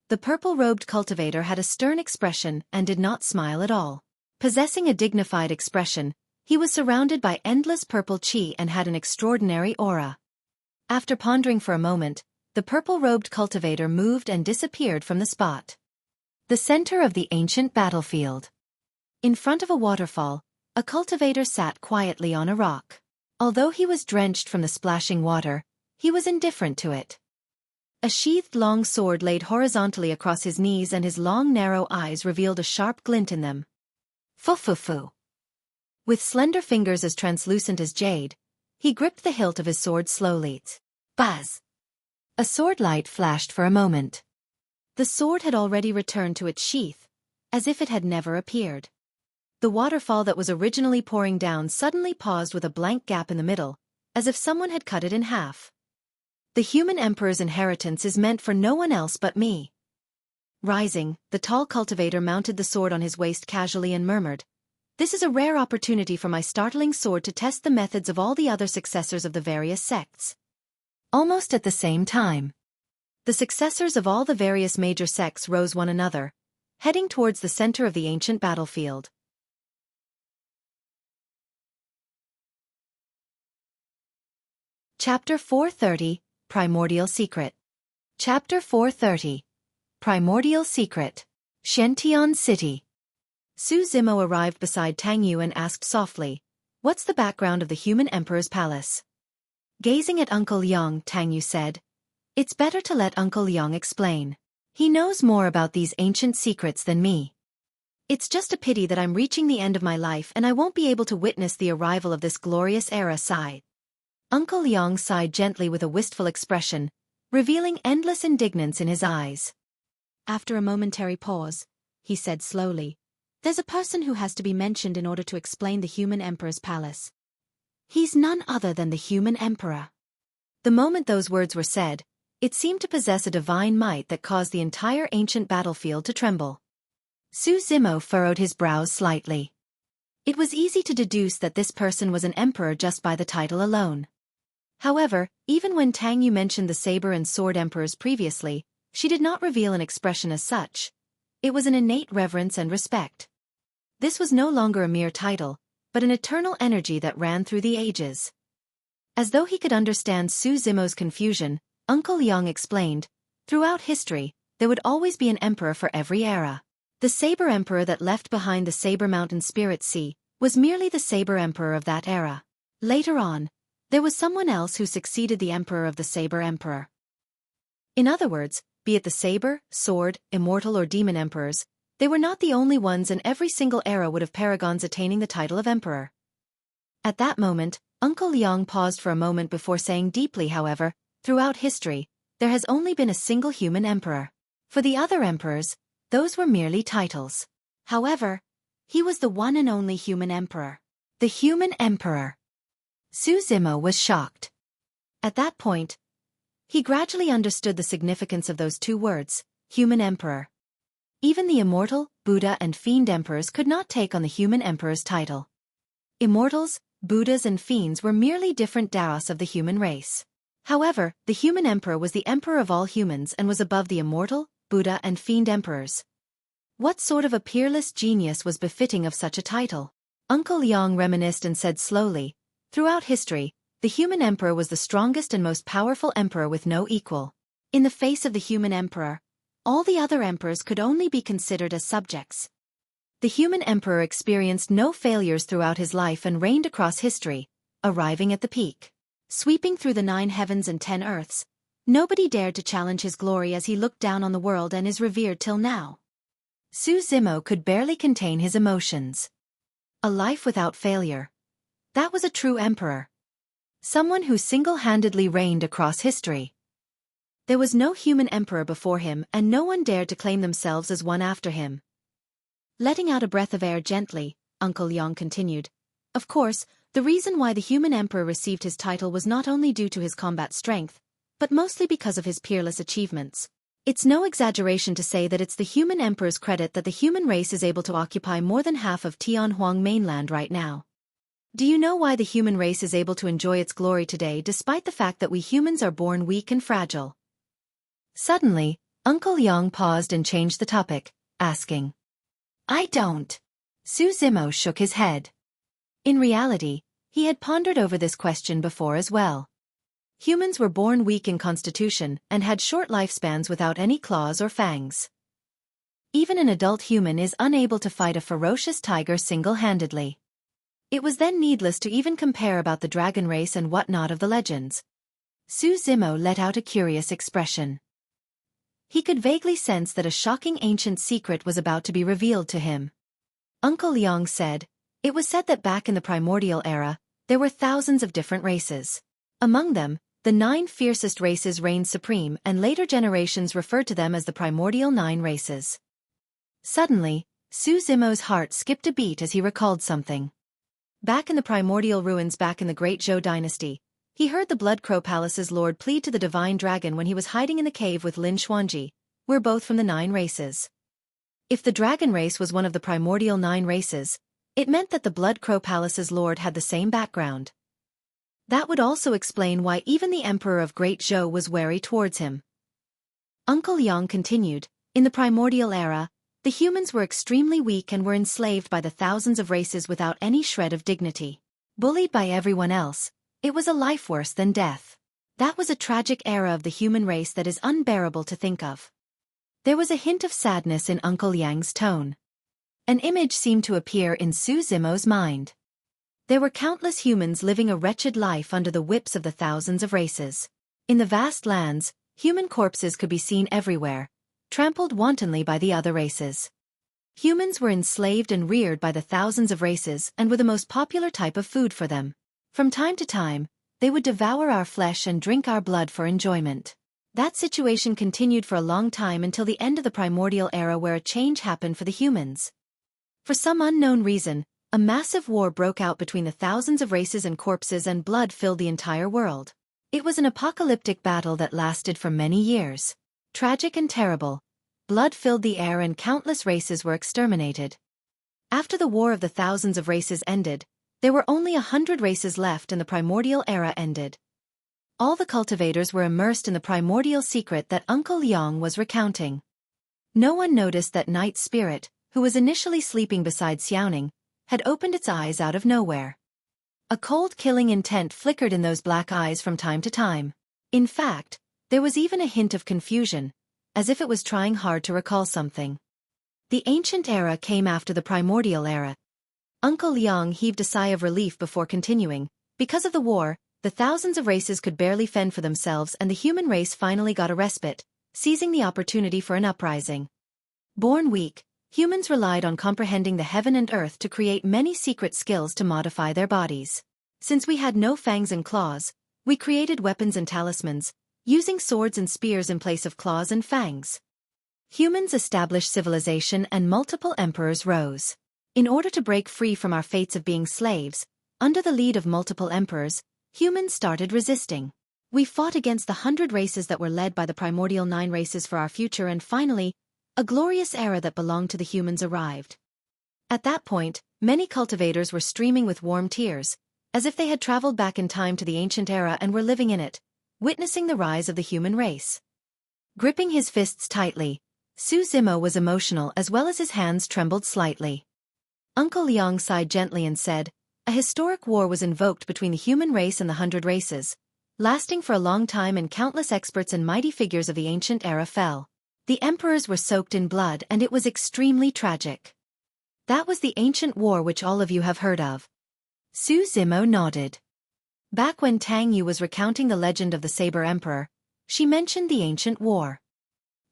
The purple-robed cultivator had a stern expression and did not smile at all. Possessing a dignified expression, he was surrounded by endless purple chi and had an extraordinary aura. After pondering for a moment, the purple-robed cultivator moved and disappeared from the spot. The center of the ancient battlefield. In front of a waterfall, a cultivator sat quietly on a rock. Although he was drenched from the splashing water, he was indifferent to it. A sheathed long sword laid horizontally across his knees and his long narrow eyes revealed a sharp glint in them. Fu. With slender fingers as translucent as jade, he gripped the hilt of his sword slowly. Buzz! A sword light flashed for a moment. The sword had already returned to its sheath, as if it had never appeared. The waterfall that was originally pouring down suddenly paused with a blank gap in the middle, as if someone had cut it in half. The human emperor's inheritance is meant for no one else but me. Rising, the tall cultivator mounted the sword on his waist casually and murmured, "This is a rare opportunity for my startling sword to test the methods of all the other successors of the various sects." Almost at the same time, the successors of all the various major sects rose one another, heading towards the center of the ancient battlefield. Chapter 430, Primordial Secret. Chapter 430. Primordial Secret. Shentian City. Su Zimo arrived beside Tang Yu and asked softly, "What's the background of the human emperor's palace?" Gazing at Uncle Yang, Tang Yu said, "It's better to let Uncle Yang explain. He knows more about these ancient secrets than me. It's just a pity that I'm reaching the end of my life and I won't be able to witness the arrival of this glorious era." Sighed. Uncle Yang sighed gently with a wistful expression, revealing endless indignance in his eyes. After a momentary pause, he said slowly, "There's a person who has to be mentioned in order to explain the human emperor's palace. He's none other than the human emperor." The moment those words were said, it seemed to possess a divine might that caused the entire ancient battlefield to tremble. Su Zimo furrowed his brows slightly. It was easy to deduce that this person was an emperor just by the title alone. However, even when Tang Yu mentioned the saber and sword emperors previously, she did not reveal an expression as such. It was an innate reverence and respect. This was no longer a mere title, but an eternal energy that ran through the ages. As though he could understand Su Zimo's confusion, Uncle Yang explained, "Throughout history, there would always be an emperor for every era. The Saber Emperor that left behind the Saber Mountain Spirit Sea was merely the Saber Emperor of that era. Later on, there was someone else who succeeded the Emperor of the Saber Emperor." In other words, be it the Saber, Sword, Immortal or Demon Emperors, they were not the only ones, and every single era would have paragons attaining the title of Emperor. At that moment, Uncle Yang paused for a moment before saying deeply, "However, throughout history, there has only been a single human emperor. For the other emperors, those were merely titles. However, he was the one and only human emperor." The human emperor. Su Zimo was shocked. At that point, he gradually understood the significance of those two words, human emperor. Even the immortal, Buddha and fiend emperors could not take on the human emperor's title. Immortals, Buddhas and fiends were merely different Daos of the human race. However, the human emperor was the emperor of all humans and was above the immortal, Buddha and fiend emperors. What sort of a peerless genius was befitting of such a title? Uncle Yang reminisced and said slowly, throughout history, the human emperor was the strongest and most powerful emperor with no equal. In the face of the human emperor, all the other emperors could only be considered as subjects. The human emperor experienced no failures throughout his life and reigned across history, arriving at the peak. Sweeping through the 9 heavens and 10 earths, nobody dared to challenge his glory as he looked down on the world and is revered till now. Su Zimo could barely contain his emotions. A life without failure. That was a true emperor. Someone who single-handedly reigned across history. There was no human emperor before him and no one dared to claim themselves as one after him. Letting out a breath of air gently, Uncle Yang continued, of course, the reason why the human emperor received his title was not only due to his combat strength, but mostly because of his peerless achievements. It's no exaggeration to say that it's the human emperor's credit that the human race is able to occupy more than half of Tianhuang mainland right now. Do you know why the human race is able to enjoy its glory today despite the fact that we humans are born weak and fragile? Suddenly, Uncle Yang paused and changed the topic, asking. I don't. Su Zimo shook his head. In reality, he had pondered over this question before as well. Humans were born weak in constitution and had short lifespans without any claws or fangs. Even an adult human is unable to fight a ferocious tiger single-handedly. It was then needless to even compare about the dragon race and whatnot of the legends. Su Zimo let out a curious expression. He could vaguely sense that a shocking ancient secret was about to be revealed to him. Uncle Yang said, it was said that back in the Primordial era, there were thousands of different races. Among them, the 9 fiercest races reigned supreme and later generations referred to them as the Primordial 9 races. Suddenly, Su Zimo's heart skipped a beat as he recalled something. Back in the primordial ruins back in the Great Zhou dynasty, he heard the Blood Crow Palace's lord plead to the divine dragon when he was hiding in the cave with Lin Xuanji. We're both from the 9 races. If the dragon race was one of the primordial 9 races, it meant that the Blood Crow Palace's lord had the same background. That would also explain why even the Emperor of Great Zhou was wary towards him. Uncle Yang continued, in the primordial era, the humans were extremely weak and were enslaved by the thousands of races without any shred of dignity. Bullied by everyone else, it was a life worse than death. That was a tragic era of the human race that is unbearable to think of. There was a hint of sadness in Uncle Yang's tone. An image seemed to appear in Su Zimo's mind. There were countless humans living a wretched life under the whips of the thousands of races. In the vast lands, human corpses could be seen everywhere, trampled wantonly by the other races. Humans were enslaved and reared by the thousands of races and were the most popular type of food for them. From time to time, they would devour our flesh and drink our blood for enjoyment. That situation continued for a long time until the end of the primordial era where a change happened for the humans. For some unknown reason, a massive war broke out between the thousands of races and corpses and blood filled the entire world. It was an apocalyptic battle that lasted for many years. Tragic and terrible, blood filled the air and countless races were exterminated. After the war of the thousands of races ended, there were only 100 races left and the primordial era ended. All the cultivators were immersed in the primordial secret that Uncle Yang was recounting. No one noticed that Night Spirit, who was initially sleeping beside Xiaoning, had opened its eyes out of nowhere. A cold killing intent flickered in those black eyes from time to time. In fact, there was even a hint of confusion, as if it was trying hard to recall something. The ancient era came after the primordial era. Uncle Yang heaved a sigh of relief before continuing. Because of the war, the thousands of races could barely fend for themselves and the human race finally got a respite, seizing the opportunity for an uprising. Born weak, humans relied on comprehending the heaven and earth to create many secret skills to modify their bodies. Since we had no fangs and claws, we created weapons and talismans, using swords and spears in place of claws and fangs. Humans established civilization and multiple emperors rose. In order to break free from our fates of being slaves, under the lead of multiple emperors, humans started resisting. We fought against the 100 races that were led by the primordial 9 races for our future and finally, a glorious era that belonged to the humans arrived. At that point, many cultivators were streaming with warm tears, as if they had traveled back in time to the ancient era and were living in it, witnessing the rise of the human race. Gripping his fists tightly, Su Zimo was emotional as well as his hands trembled slightly. Uncle Liang sighed gently and said, "A historic war was invoked between the human race and the 100 races, lasting for a long time, and countless experts and mighty figures of the ancient era fell. The emperors were soaked in blood and it was extremely tragic. That was the ancient war which all of you have heard of." Su Zimo nodded. Back when Tang Yu was recounting the legend of the Saber Emperor, she mentioned the ancient war.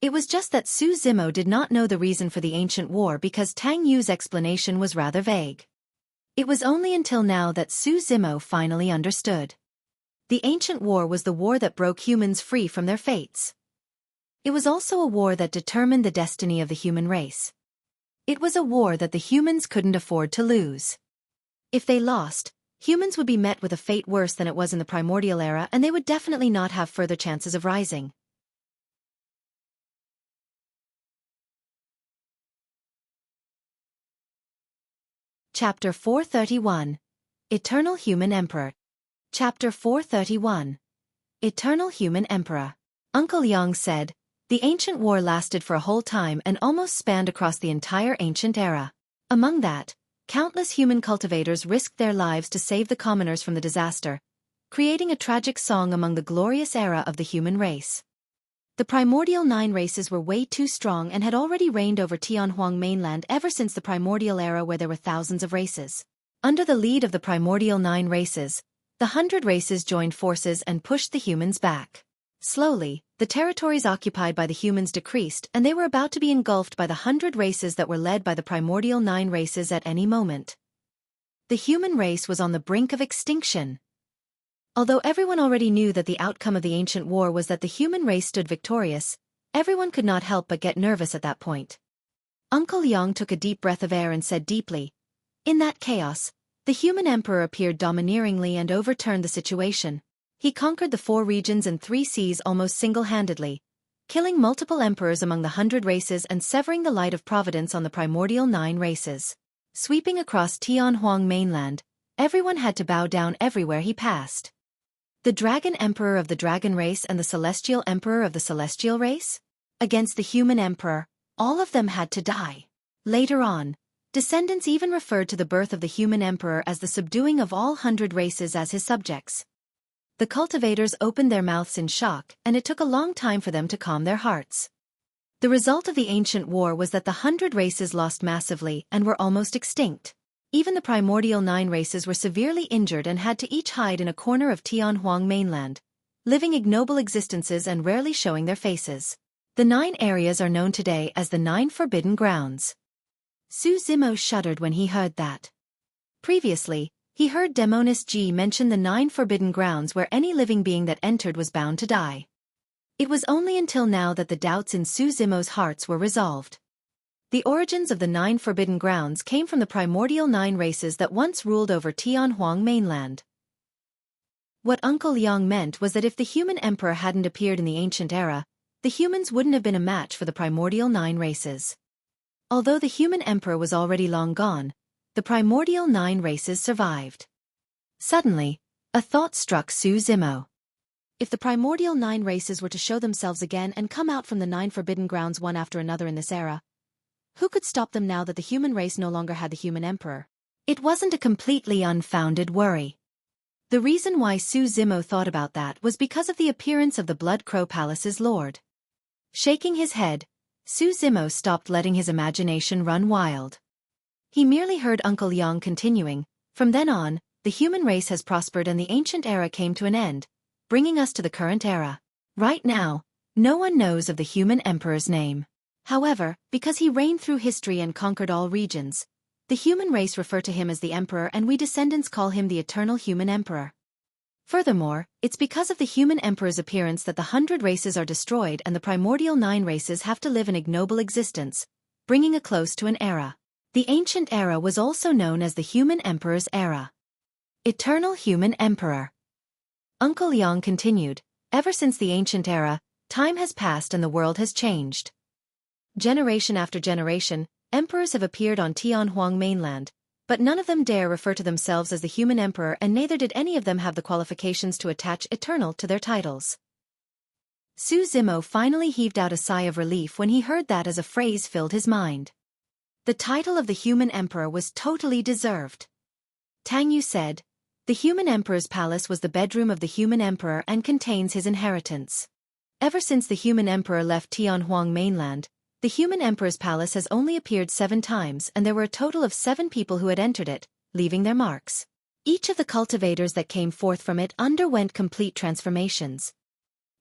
It was just that Su Zimo did not know the reason for the ancient war because Tang Yu's explanation was rather vague. It was only until now that Su Zimo finally understood. The ancient war was the war that broke humans free from their fates. It was also a war that determined the destiny of the human race. It was a war that the humans couldn't afford to lose. If they lost, humans would be met with a fate worse than it was in the Primordial era, and they would definitely not have further chances of rising. Chapter 431. Eternal Human Emperor. Chapter 431. Eternal Human Emperor. Uncle Yang said, "The ancient war lasted for a whole time and almost spanned across the entire ancient era. Among that, countless human cultivators risked their lives to save the commoners from the disaster, creating a tragic song among the glorious era of the human race. The primordial 9 races were way too strong and had already reigned over Tianhuang mainland ever since the primordial era, where there were thousands of races. Under the lead of the primordial 9 races, the 100 races joined forces and pushed the humans back. Slowly, the territories occupied by the humans decreased and they were about to be engulfed by the 100 races that were led by the primordial 9 races at any moment. The human race was on the brink of extinction. Although everyone already knew that the outcome of the ancient war was that the human race stood victorious, everyone could not help but get nervous at that point. Uncle Yang took a deep breath of air and said deeply, "In that chaos, the human emperor appeared domineeringly and overturned the situation. He conquered the 4 regions and 3 seas almost single-handedly, killing multiple emperors among the 100 races and severing the light of providence on the primordial 9 races. Sweeping across Tianhuang mainland, everyone had to bow down everywhere he passed. The Dragon Emperor of the Dragon race and the Celestial Emperor of the Celestial race? Against the human emperor, all of them had to die. Later on, descendants even referred to the birth of the human emperor as the subduing of all 100 races as his subjects. The cultivators opened their mouths in shock, and it took a long time for them to calm their hearts. The result of the ancient war was that the 100 races lost massively and were almost extinct. Even the primordial 9 races were severely injured and had to each hide in a corner of Tianhuang mainland, living ignoble existences and rarely showing their faces. The 9 areas are known today as the 9 Forbidden Grounds." Su Zimo shuddered when he heard that. Previously, he heard Demonis Ji mention the 9 Forbidden Grounds where any living being that entered was bound to die. It was only until now that the doubts in Su Zimo's hearts were resolved. The origins of the 9 Forbidden Grounds came from the primordial 9 races that once ruled over Tianhuang mainland. What Uncle Liang meant was that if the human emperor hadn't appeared in the ancient era, the humans wouldn't have been a match for the primordial 9 races. Although the human emperor was already long gone, the primordial 9 races survived. Suddenly, a thought struck Su Zimo. If the primordial 9 races were to show themselves again and come out from the 9 Forbidden Grounds one after another in this era, who could stop them now that the human race no longer had the human emperor? It wasn't a completely unfounded worry. The reason why Su Zimo thought about that was because of the appearance of the Blood Crow Palace's lord. Shaking his head, Su Zimo stopped letting his imagination run wild. He merely heard Uncle Yang continuing, "From then on, the human race has prospered and the ancient era came to an end, bringing us to the current era. Right now, no one knows of the human emperor's name. However, because he reigned through history and conquered all regions, the human race refer to him as the emperor and we descendants call him the eternal human emperor. Furthermore, it's because of the human emperor's appearance that the 100 races are destroyed and the primordial 9 races have to live an ignoble existence, bringing a close to an era. The ancient era was also known as the human emperor's era. Eternal human emperor." Uncle Yang continued, "Ever since the ancient era, time has passed and the world has changed. Generation after generation, emperors have appeared on Tianhuang mainland, but none of them dare refer to themselves as the human emperor, and neither did any of them have the qualifications to attach eternal to their titles. Su Zimo finally heaved out a sigh of relief when he heard that as a phrase filled his mind. The title of the human emperor was totally deserved. Tang Yu said, "The human emperor's palace was the bedroom of the human emperor and contains his inheritance. Ever since the human emperor left Tianhuang mainland, the human emperor's palace has only appeared 7 times, and there were a total of 7 people who had entered it, leaving their marks. Each of the cultivators that came forth from it underwent complete transformations.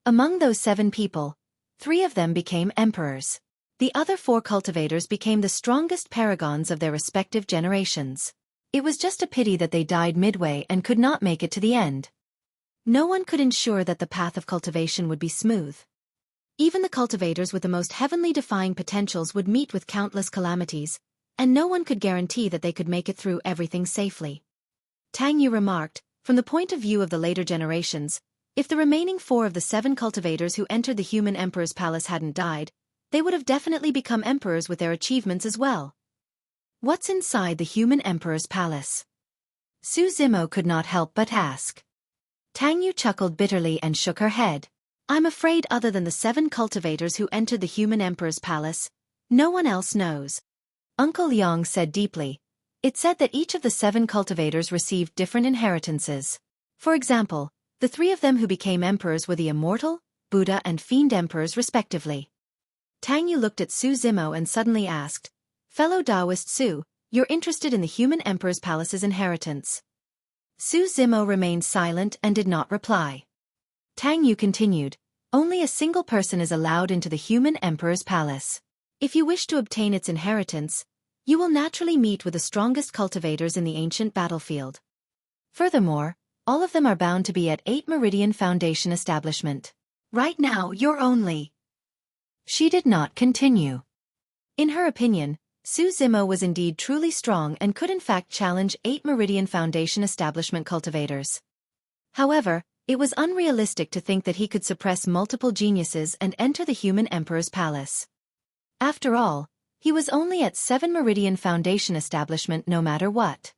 Among those 7 people, 3 of them became emperors. The other 4 cultivators became the strongest paragons of their respective generations. It was just a pity that they died midway and could not make it to the end. No one could ensure that the path of cultivation would be smooth. Even the cultivators with the most heavenly defying potentials would meet with countless calamities, and no one could guarantee that they could make it through everything safely." Tang Yu remarked, "From the point of view of the later generations, if the remaining 4 of the 7 cultivators who entered the human emperor's palace hadn't died, they would have definitely become emperors with their achievements as well." "What's inside the human emperor's palace?" Su Zimo could not help but ask. Tang Yu chuckled bitterly and shook her head. "I'm afraid other than the 7 cultivators who entered the human emperor's palace, no one else knows." Uncle Liang said deeply. "It said that each of the 7 cultivators received different inheritances. For example, the 3 of them who became emperors were the immortal, Buddha and fiend emperors respectively." Tang Yu looked at Su Zimo and suddenly asked, "Fellow Taoist Su, you're interested in the human emperor's palace's inheritance?" Su Zimo remained silent and did not reply. Tang Yu continued, "Only a single person is allowed into the human emperor's palace. If you wish to obtain its inheritance, you will naturally meet with the strongest cultivators in the ancient battlefield. Furthermore, all of them are bound to be at 8 Meridian Foundation establishment. Right now you're only—" She did not continue. In her opinion, Su Zimo was indeed truly strong and could in fact challenge 8 Meridian Foundation establishment cultivators. However, it was unrealistic to think that he could suppress multiple geniuses and enter the human emperor's palace. After all, he was only at 7 Meridian Foundation establishment no matter what.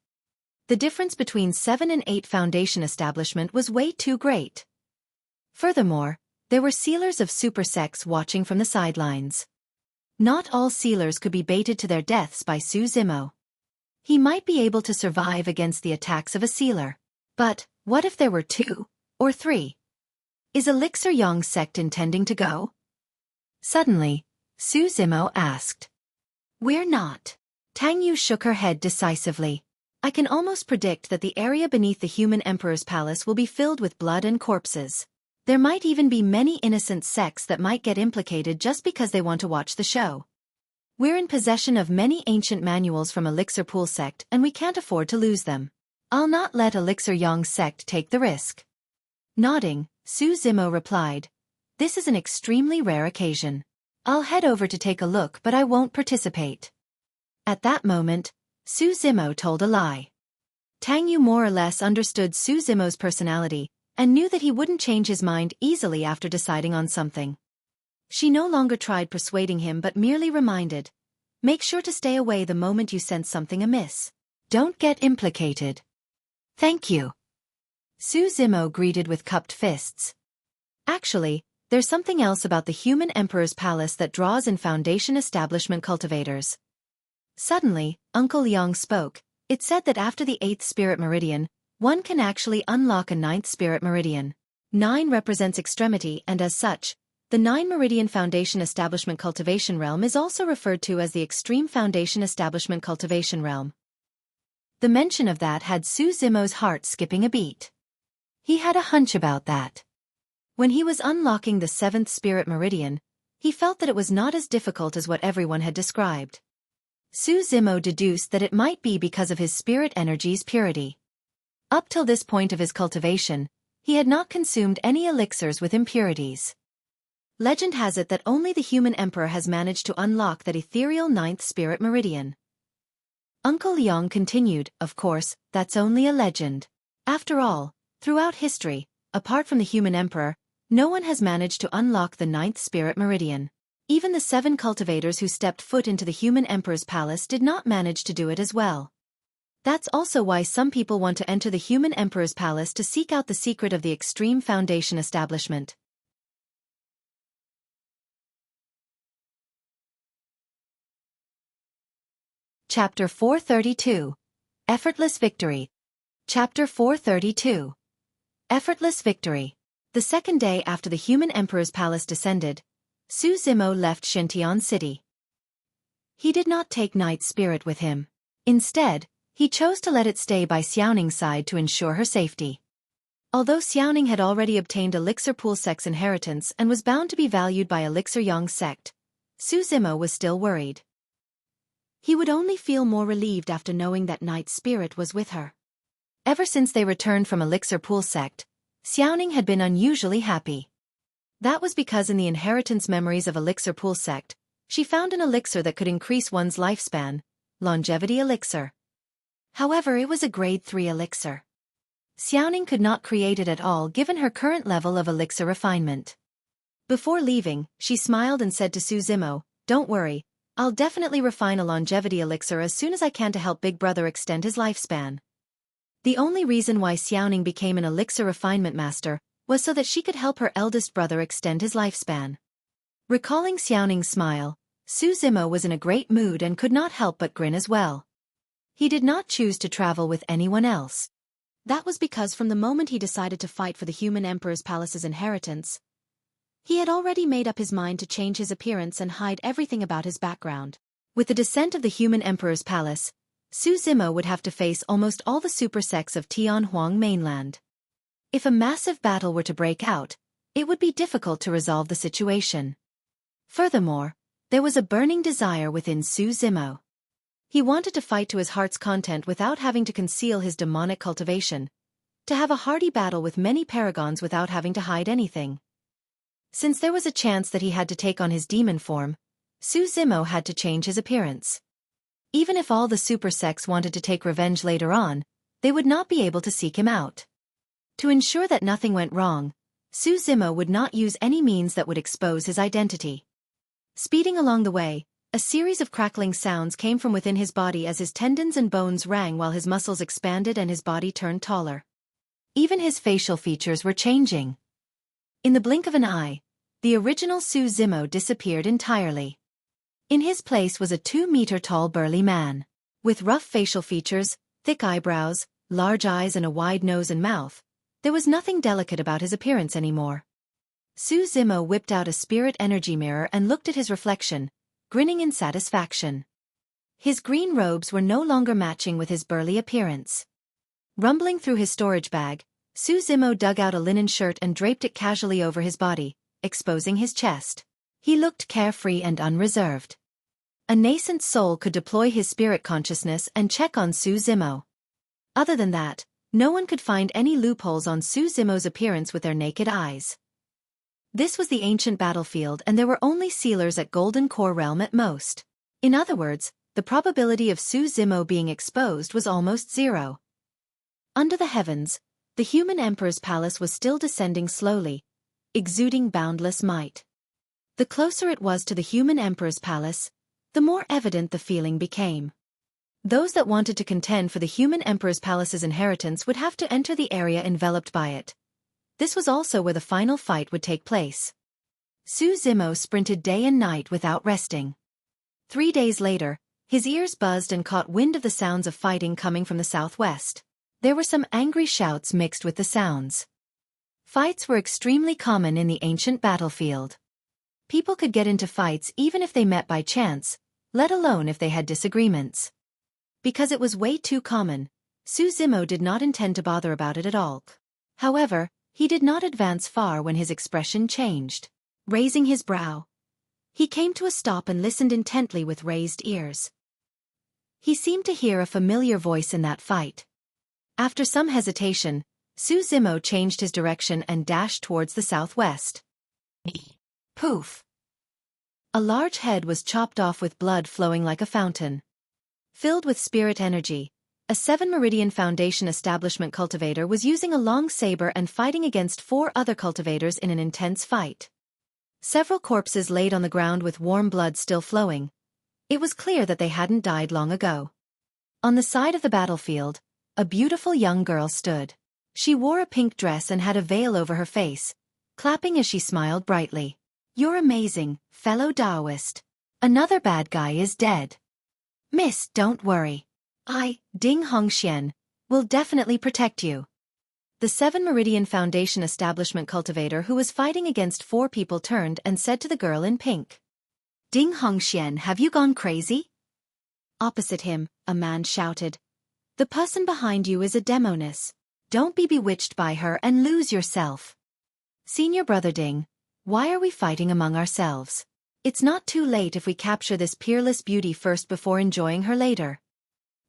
The difference between 7 and 8 Foundation establishment was way too great. Furthermore, there were sealers of super sects watching from the sidelines. Not all sealers could be baited to their deaths by Su Zimo. He might be able to survive against the attacks of a sealer. But, what if there were 2 or 3? Is Elixir Yang's sect intending to go? Suddenly, Su Zimo asked. "We're not." Tang Yu shook her head decisively. "I can almost predict that the area beneath the human emperor's palace will be filled with blood and corpses. There might even be many innocent sects that might get implicated just because they want to watch the show. We're in possession of many ancient manuals from Elixir Pool sect and we can't afford to lose them. I'll not let Elixir Yang's sect take the risk." Nodding, Su Zimo replied, "This is an extremely rare occasion. I'll head over to take a look but I won't participate." At that moment, Su Zimo told a lie. Tang Yu more or less understood Su Zimo's personality, and knew that he wouldn't change his mind easily after deciding on something. She no longer tried persuading him but merely reminded, "Make sure to stay away the moment you sense something amiss. Don't get implicated." "Thank you." Su Zimo greeted with cupped fists. "Actually, there's something else about the human emperor's palace that draws in Foundation establishment cultivators." Suddenly, Uncle Liang spoke. "It said that after the 8th spirit meridian, one can actually unlock a 9th spirit meridian. 9 represents extremity and as such, the 9 Meridian Foundation Establishment Cultivation Realm is also referred to as the Extreme Foundation Establishment Cultivation Realm." The mention of that had Su Zimo's heart skipping a beat. He had a hunch about that. When he was unlocking the 7th spirit meridian, he felt that it was not as difficult as what everyone had described. Su Zimo deduced that it might be because of his spirit energy's purity. Up till this point of his cultivation, he had not consumed any elixirs with impurities. Legend has it that only the human emperor has managed to unlock that ethereal 9th spirit meridian. Uncle Liang continued, "Of course, that's only a legend. After all, throughout history, apart from the human emperor, no one has managed to unlock the 9th spirit meridian. Even the 7 cultivators who stepped foot into the human emperor's palace did not manage to do it as well. That's also why some people want to enter the human emperor's palace to seek out the secret of the extreme foundation establishment. Chapter 432. Effortless Victory. Chapter 432. Effortless Victory. The second day after the human emperor's palace descended, Su Zimo left Xintian City. He did not take Night Spirit with him. Instead, he chose to let it stay by Xiaoning's side to ensure her safety. Although Xiaoning had already obtained Elixir Pool Sect's inheritance and was bound to be valued by Elixir Yang's sect, Su Zimo was still worried. He would only feel more relieved after knowing that Night Spirit was with her. Ever since they returned from Elixir Pool Sect, Xiaoning had been unusually happy. That was because in the inheritance memories of Elixir Pool Sect, she found an elixir that could increase one's lifespan, Longevity Elixir. However, it was a grade 3 elixir. Xiaoning could not create it at all given her current level of elixir refinement. Before leaving, she smiled and said to Su Zimo, "Don't worry, I'll definitely refine a longevity elixir as soon as I can to help Big Brother extend his lifespan." The only reason why Xiaoning became an elixir refinement master was so that she could help her eldest brother extend his lifespan. Recalling Xiaoning's smile, Su Zimo was in a great mood and could not help but grin as well. He did not choose to travel with anyone else. That was because from the moment he decided to fight for the human emperor's palace's inheritance, he had already made up his mind to change his appearance and hide everything about his background. With the descent of the human emperor's palace, Su Zimo would have to face almost all the super sects of Tianhuang mainland. If a massive battle were to break out, it would be difficult to resolve the situation. Furthermore, there was a burning desire within Su Zimo. He wanted to fight to his heart's content without having to conceal his demonic cultivation, to have a hearty battle with many paragons without having to hide anything. Since there was a chance that he had to take on his demon form, Su Zimo had to change his appearance. Even if all the super sects wanted to take revenge later on, they would not be able to seek him out. To ensure that nothing went wrong, Su Zimo would not use any means that would expose his identity. Speeding along the way, a series of crackling sounds came from within his body as his tendons and bones rang while his muscles expanded and his body turned taller. Even his facial features were changing. In the blink of an eye, the original Su Zimo disappeared entirely. In his place was a 2-meter-tall burly man. With rough facial features, thick eyebrows, large eyes and a wide nose and mouth, there was nothing delicate about his appearance anymore. Su Zimo whipped out a spirit energy mirror and looked at his reflection, grinning in satisfaction. His green robes were no longer matching with his burly appearance. Rumbling through his storage bag, Su Zimo dug out a linen shirt and draped it casually over his body, exposing his chest. He looked carefree and unreserved. A nascent soul could deploy his spirit consciousness and check on Su Zimo. Other than that, no one could find any loopholes on Su Zimo's appearance with their naked eyes. This was the ancient battlefield and there were only sealers at Golden Core Realm at most. In other words, the probability of Su Zimo being exposed was almost zero. Under the heavens, the human emperor's palace was still descending slowly, exuding boundless might. The closer it was to the human emperor's palace, the more evident the feeling became. Those that wanted to contend for the human emperor's palace's inheritance would have to enter the area enveloped by it. This was also where the final fight would take place. Su Zimo sprinted day and night without resting. 3 days later, his ears buzzed and caught wind of the sounds of fighting coming from the southwest. There were some angry shouts mixed with the sounds. Fights were extremely common in the ancient battlefield. People could get into fights even if they met by chance, let alone if they had disagreements. Because it was way too common, Su Zimo did not intend to bother about it at all. However, he did not advance far when his expression changed. Raising his brow, he came to a stop and listened intently with raised ears. He seemed to hear a familiar voice in that fight. After some hesitation, Su Zimo changed his direction and dashed towards the southwest. Poof! A large head was chopped off with blood flowing like a fountain. Filled with spirit energy, a 7-Meridian Foundation establishment cultivator was using a long saber and fighting against 4 other cultivators in an intense fight. Several corpses laid on the ground with warm blood still flowing. It was clear that they hadn't died long ago. On the side of the battlefield, a beautiful young girl stood. She wore a pink dress and had a veil over her face, clapping as she smiled brightly. "You're amazing, fellow Taoist. Another bad guy is dead. Miss, don't worry. Ding Hongxian, will definitely protect you." The 7 Meridian Foundation establishment cultivator who was fighting against 4 people turned and said to the girl in pink, "Ding Hongxian, have you gone crazy?" Opposite him, a man shouted, "The person behind you is a demoness. Don't be bewitched by her and lose yourself." "Senior brother Ding, why are we fighting among ourselves? It's not too late if we capture this peerless beauty first before enjoying her later."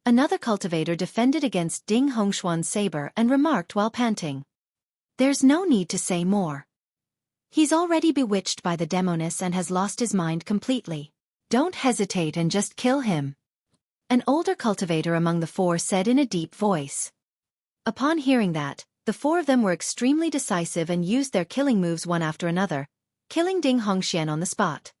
Another cultivator defended against Ding Hongxuan's saber and remarked while panting, "There's no need to say more. He's already bewitched by the demoness and has lost his mind completely. Don't hesitate and just kill him." An older cultivator among the 4 said in a deep voice. Upon hearing that, the 4 of them were extremely decisive and used their killing moves one after another, killing Ding Hongxian on the spot.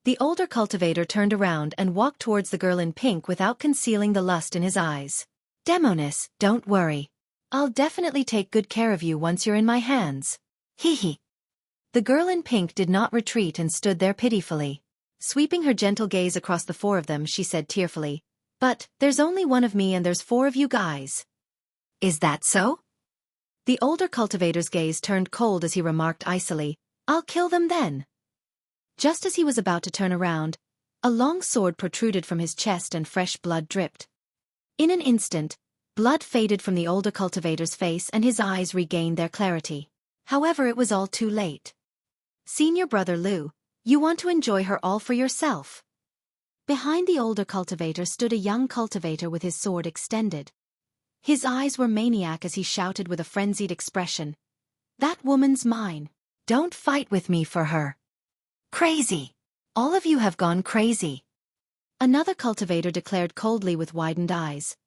The older cultivator turned around and walked towards the girl in pink without concealing the lust in his eyes. "Demoness, don't worry. I'll definitely take good care of you once you're in my hands. Hee hee." The girl in pink did not retreat and stood there pitifully. Sweeping her gentle gaze across the 4 of them, she said tearfully, "But, there's only 1 of me and there's 4 of you guys." "Is that so?" The older cultivator's gaze turned cold as he remarked icily, "I'll kill them then." Just as he was about to turn around, a long sword protruded from his chest and fresh blood dripped. In an instant, blood faded from the older cultivator's face and his eyes regained their clarity. However, it was all too late. "Senior brother Liu, you want to enjoy her all for yourself." Behind the older cultivator stood a young cultivator with his sword extended. His eyes were maniac as he shouted with a frenzied expression, "That woman's mine. Don't fight with me for her. Crazy. All of you have gone crazy." Another cultivator declared coldly with widened eyes,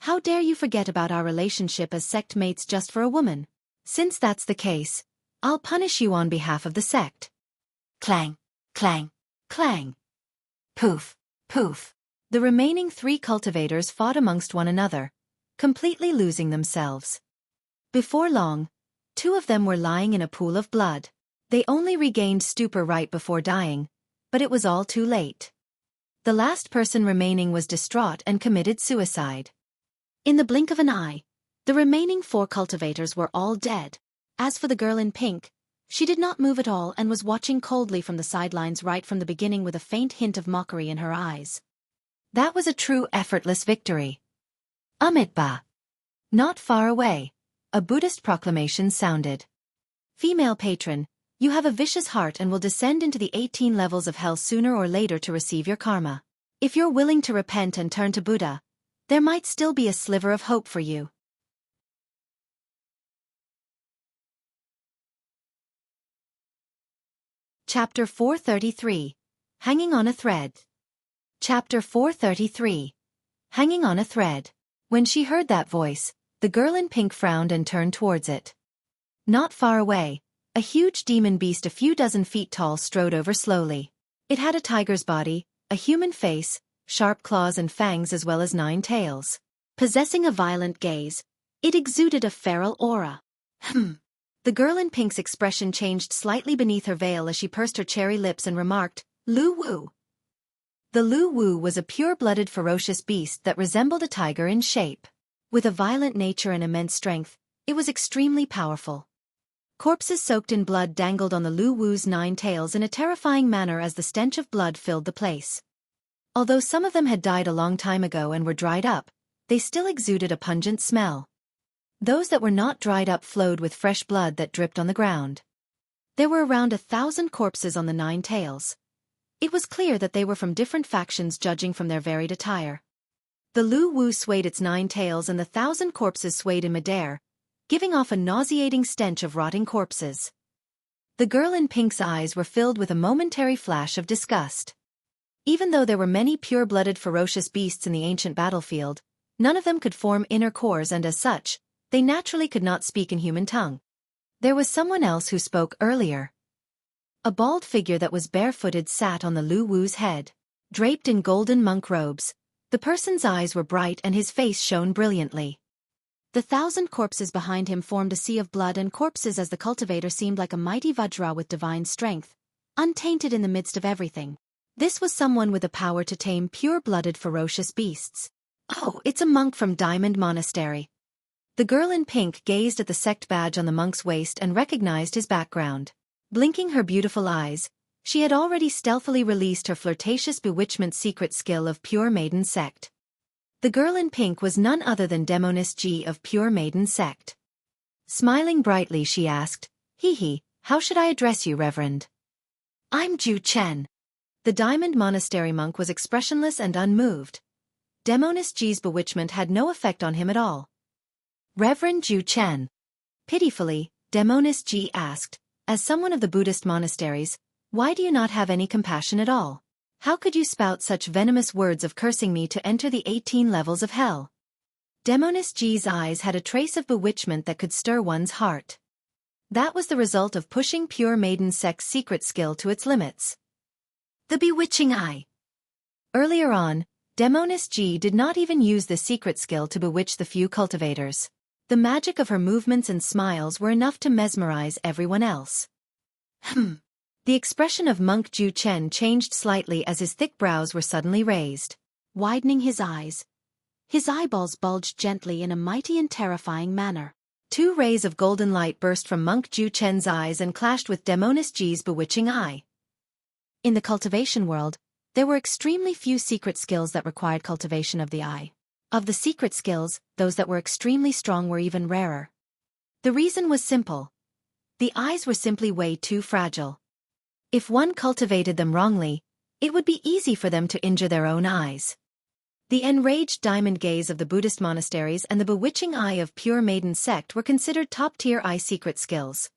"How dare you forget about our relationship as sect mates just for a woman? Since that's the case, I'll punish you on behalf of the sect." Clang, clang, clang. Poof, poof. The remaining 3 cultivators fought amongst one another, completely losing themselves. Before long, 2 of them were lying in a pool of blood. They only regained stupor right before dying, but it was all too late. The last person remaining was distraught and committed suicide. In the blink of an eye, the remaining 4 cultivators were all dead. As for the girl in pink, she did not move at all and was watching coldly from the sidelines right from the beginning with a faint hint of mockery in her eyes. That was a true effortless victory. Amitabha. Not far away, a Buddhist proclamation sounded. "Female patron, you have a vicious heart and will descend into the 18 levels of hell sooner or later to receive your karma. If you're willing to repent and turn to Buddha, there might still be a sliver of hope for you." Chapter 433. Hanging on a Thread. Chapter 433. Hanging on a Thread. When she heard that voice, the girl in pink frowned and turned towards it. Not far away, a huge demon beast a few dozen feet tall strode over slowly. It had a tiger's body, a human face, sharp claws and fangs as well as 9 tails. Possessing a violent gaze, it exuded a feral aura. The girl in pink's expression changed slightly beneath her veil as she pursed her cherry lips and remarked, "Lu Wu." The Lu Wu was a pure-blooded ferocious beast that resembled a tiger in shape. With a violent nature and immense strength, it was extremely powerful. Corpses soaked in blood dangled on the Lu Wu's 9 tails in a terrifying manner as the stench of blood filled the place. Although some of them had died a long time ago and were dried up, they still exuded a pungent smell. Those that were not dried up flowed with fresh blood that dripped on the ground. There were around 1,000 corpses on the 9 tails. It was clear that they were from different factions judging from their varied attire. The Lu Wu swayed its 9 tails and the 1,000 corpses swayed in midair, giving off a nauseating stench of rotting corpses. The girl in pink's eyes were filled with a momentary flash of disgust. Even though there were many pure-blooded ferocious beasts in the ancient battlefield, none of them could form inner cores and as such, they naturally could not speak in human tongue. There was someone else who spoke earlier. A bald figure that was barefooted sat on the Lu Wu's head. Draped in golden monk robes, The person's eyes were bright and his face shone brilliantly. The 1,000 corpses behind him formed a sea of blood and corpses as the cultivator seemed like a mighty Vajra with divine strength, untainted in the midst of everything. This was someone with the power to tame pure-blooded ferocious beasts. Oh, it's a monk from Diamond Monastery. The girl in pink gazed at the sect badge on the monk's waist and recognized his background. Blinking her beautiful eyes, she had already stealthily released her flirtatious bewitchment secret skill of Pure Maiden Sect. The girl in pink was none other than Demoness G of Pure Maiden Sect. Smiling brightly she asked, "Hee, how should I address you, Reverend?" "I'm Ju Chen." The Diamond Monastery monk was expressionless and unmoved. Demoness G's bewitchment had no effect on him at all. "Reverend Ju Chen." Pitifully, Demoness G asked, "As someone of the Buddhist monasteries, why do you not have any compassion at all? How could you spout such venomous words of cursing me to enter the 18 levels of hell?" Demoness G's eyes had a trace of bewitchment that could stir one's heart. That was the result of pushing Pure Maiden Sect's secret skill to its limits. The bewitching eye. Earlier on, Demoness G did not even use the secret skill to bewitch the few cultivators. The magic of her movements and smiles were enough to mesmerize everyone else. The expression of Monk Ju Chen changed slightly as his thick brows were suddenly raised. Widening his eyes, his eyeballs bulged gently in a mighty and terrifying manner. 2 rays of golden light burst from Monk Ju Chen's eyes and clashed with Demoness G's bewitching eye. In the cultivation world, there were extremely few secret skills that required cultivation of the eye. Of the secret skills, those that were extremely strong were even rarer. The reason was simple. The eyes were simply way too fragile. If one cultivated them wrongly, it would be easy for them to injure their own eyes. The enraged diamond gaze of the Buddhist monasteries and the bewitching eye of Pure Maiden Sect were considered top-tier eye secret skills.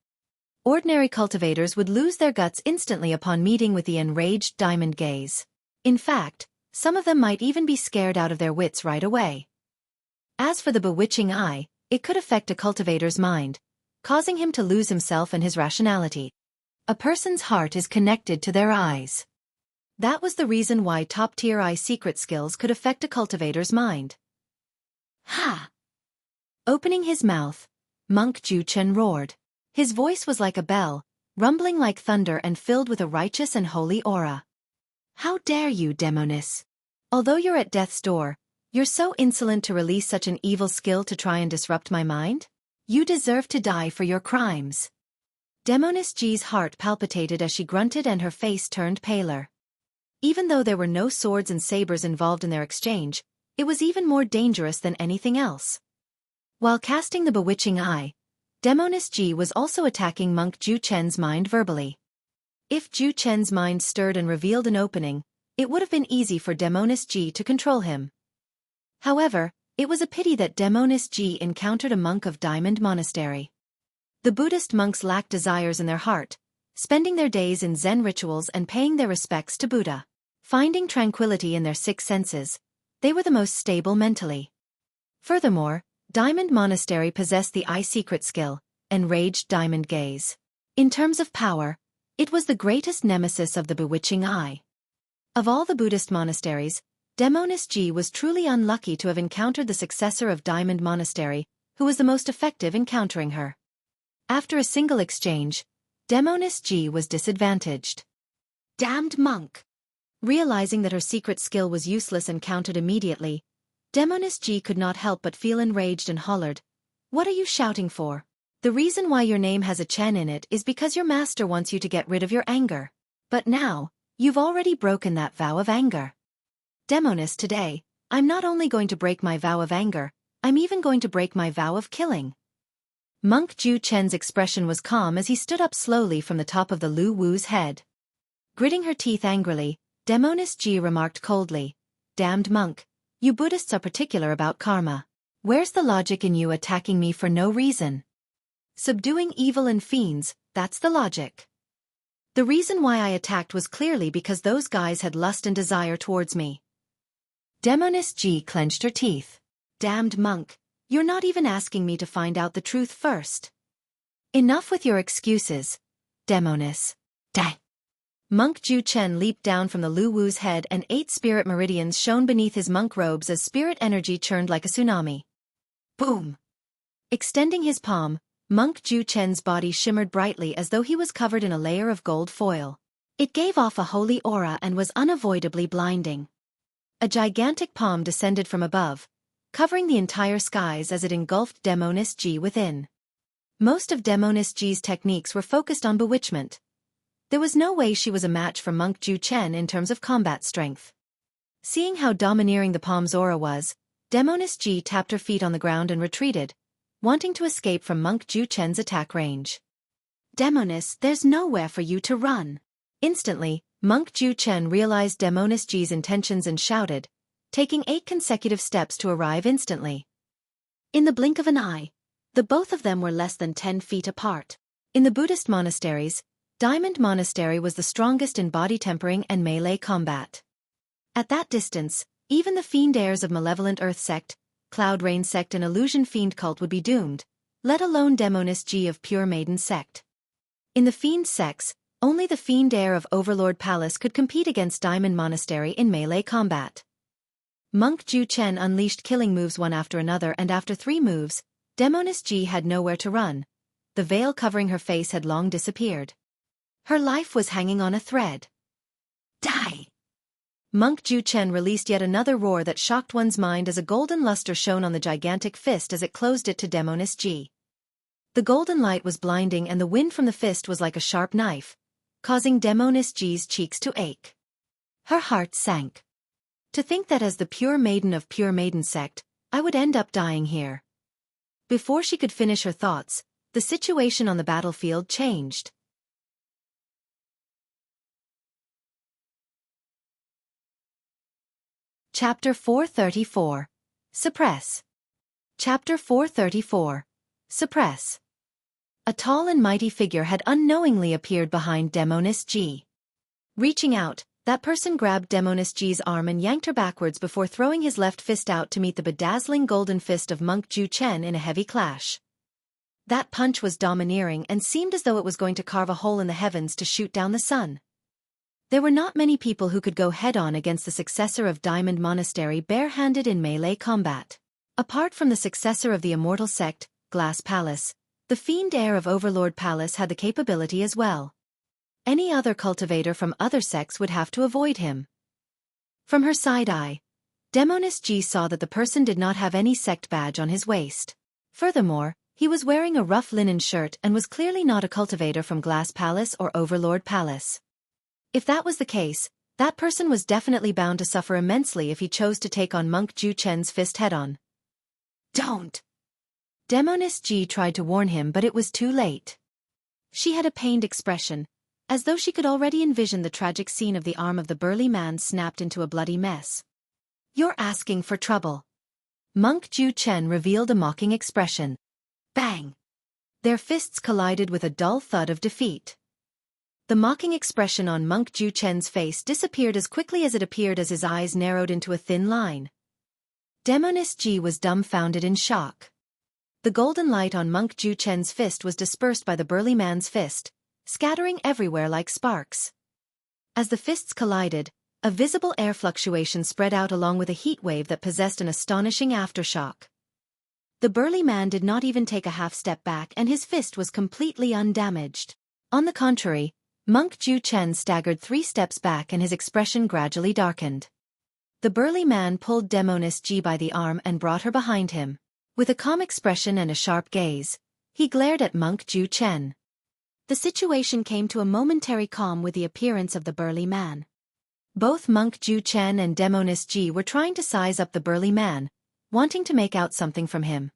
Ordinary cultivators would lose their guts instantly upon meeting with the enraged diamond gaze. In fact, some of them might even be scared out of their wits right away. As for the bewitching eye, it could affect a cultivator's mind, causing him to lose himself and his rationality. A person's heart is connected to their eyes. That was the reason why top-tier eye secret skills could affect a cultivator's mind. Ha! Opening his mouth, Monk Ju Chen roared. His voice was like a bell, rumbling like thunder and filled with a righteous and holy aura. "How dare you, Demoness? Although you're at death's door, you're so insolent to release such an evil skill to try and disrupt my mind? You deserve to die for your crimes." Demoness G's heart palpitated as she grunted and her face turned paler. Even though there were no swords and sabers involved in their exchange, it was even more dangerous than anything else. While casting the bewitching eye, Demoness G was also attacking Monk Ju Chen's mind verbally. If Ju Chen's mind stirred and revealed an opening, it would have been easy for Demoness G to control him. However, it was a pity that Demoness G encountered a monk of Diamond Monastery. The Buddhist monks lacked desires in their heart, spending their days in Zen rituals and paying their respects to Buddha. Finding tranquility in their 6 senses, they were the most stable mentally. Furthermore, Diamond Monastery possessed the eye secret skill, enraged diamond gaze. In terms of power, it was the greatest nemesis of the bewitching eye. Of all the Buddhist monasteries, Demoness G was truly unlucky to have encountered the successor of Diamond Monastery, who was the most effective in countering her. After a single exchange, Demoness G was disadvantaged. Damned monk! Realizing that her secret skill was useless and countered immediately, Demoness G could not help but feel enraged and hollered, "What are you shouting for? The reason why your name has a Chen in it is because your master wants you to get rid of your anger. But now, you've already broken that vow of anger." Demoness, today, I'm not only going to break my vow of anger, I'm even going to break my vow of killing. Monk Ju Chen's expression was calm as he stood up slowly from the top of the Lu Wu's head. Gritting her teeth angrily, Demoness G remarked coldly, "Damned monk, you Buddhists are particular about karma. Where's the logic in you attacking me for no reason? Subduing evil and fiends, that's the logic. The reason why I attacked was clearly because those guys had lust and desire towards me." Demoness G clenched her teeth. "Damned monk, you're not even asking me to find out the truth first. Enough with your excuses, Demoness." Monk Ju Chen leaped down from the Lu Wu's head and 8 spirit meridians shone beneath his monk robes as spirit energy churned like a tsunami. Boom! Extending his palm, Monk Ju Chen's body shimmered brightly as though he was covered in a layer of gold foil. It gave off a holy aura and was unavoidably blinding. A gigantic palm descended from above, covering the entire skies as it engulfed Demoness Ji within. Most of Demoness Ji's techniques were focused on bewitchment. There was no way she was a match for Monk Ju Chen in terms of combat strength. Seeing how domineering the palm's aura was, Demoness Ji tapped her feet on the ground and retreated, wanting to escape from Monk Ju Chen's attack range. Demoness, there's nowhere for you to run. Instantly, Monk Ju Chen realized Demoness Ji's intentions and shouted, taking 8 consecutive steps to arrive instantly. In the blink of an eye, the both of them were less than 10 feet apart. In the Buddhist monasteries, Diamond Monastery was the strongest in body tempering and melee combat. At that distance, even the fiend heirs of Malevolent Earth Sect, Cloud Rain Sect and Illusion Fiend Cult would be doomed, let alone Demoness Ji of Pure Maiden Sect. In the fiend sects, only the fiend heir of Overlord Palace could compete against Diamond Monastery in melee combat. Monk Ju Chen unleashed killing moves one after another, and after 3 moves, Demoness Ji had nowhere to run. The veil covering her face had long disappeared. Her life was hanging on a thread. Die! Monk Ju Chen released yet another roar that shocked one's mind as a golden luster shone on the gigantic fist as it closed it to Demoness Ji. The golden light was blinding and the wind from the fist was like a sharp knife, causing Demoness Ji's cheeks to ache. Her heart sank. To think that as the pure maiden of Pure Maiden Sect, I would end up dying here. Before she could finish her thoughts, the situation on the battlefield changed. Chapter 434. Suppress. Chapter 434. Suppress. A tall and mighty figure had unknowingly appeared behind Demoness Ji. Reaching out, that person grabbed Demoness Ji's arm and yanked her backwards before throwing his left fist out to meet the bedazzling golden fist of Monk Ju Chen in a heavy clash. That punch was domineering and seemed as though it was going to carve a hole in the heavens to shoot down the sun. There were not many people who could go head-on against the successor of Diamond Monastery bare-handed in melee combat. Apart from the successor of the Immortal Sect, Glass Palace, the fiend heir of Overlord Palace had the capability as well. Any other cultivator from other sects would have to avoid him. From her side eye, Demoness Ji saw that the person did not have any sect badge on his waist. Furthermore, he was wearing a rough linen shirt and was clearly not a cultivator from Glass Palace or Overlord Palace. If that was the case, that person was definitely bound to suffer immensely if he chose to take on Monk Ju Chen's fist head-on. Don't! Demoness Ji tried to warn him, but it was too late. She had a pained expression, as though she could already envision the tragic scene of the arm of the burly man snapped into a bloody mess. You're asking for trouble. Monk Ju Chen revealed a mocking expression. Bang! Their fists collided with a dull thud of defeat. The mocking expression on Monk Ju Chen's face disappeared as quickly as it appeared as his eyes narrowed into a thin line. Demoness Ji was dumbfounded in shock. The golden light on Monk Ju Chen's fist was dispersed by the burly man's fist, scattering everywhere like sparks. As the fists collided, a visible air fluctuation spread out along with a heat wave that possessed an astonishing aftershock. The burly man did not even take a half step back and his fist was completely undamaged. On the contrary, Monk Ju Chen staggered 3 steps back and his expression gradually darkened. The burly man pulled Demoness Ji by the arm and brought her behind him. With a calm expression and a sharp gaze, he glared at Monk Ju Chen. The situation came to a momentary calm with the appearance of the burly man. Both Monk Ju Chen and Demoness Ji were trying to size up the burly man, wanting to make out something from him.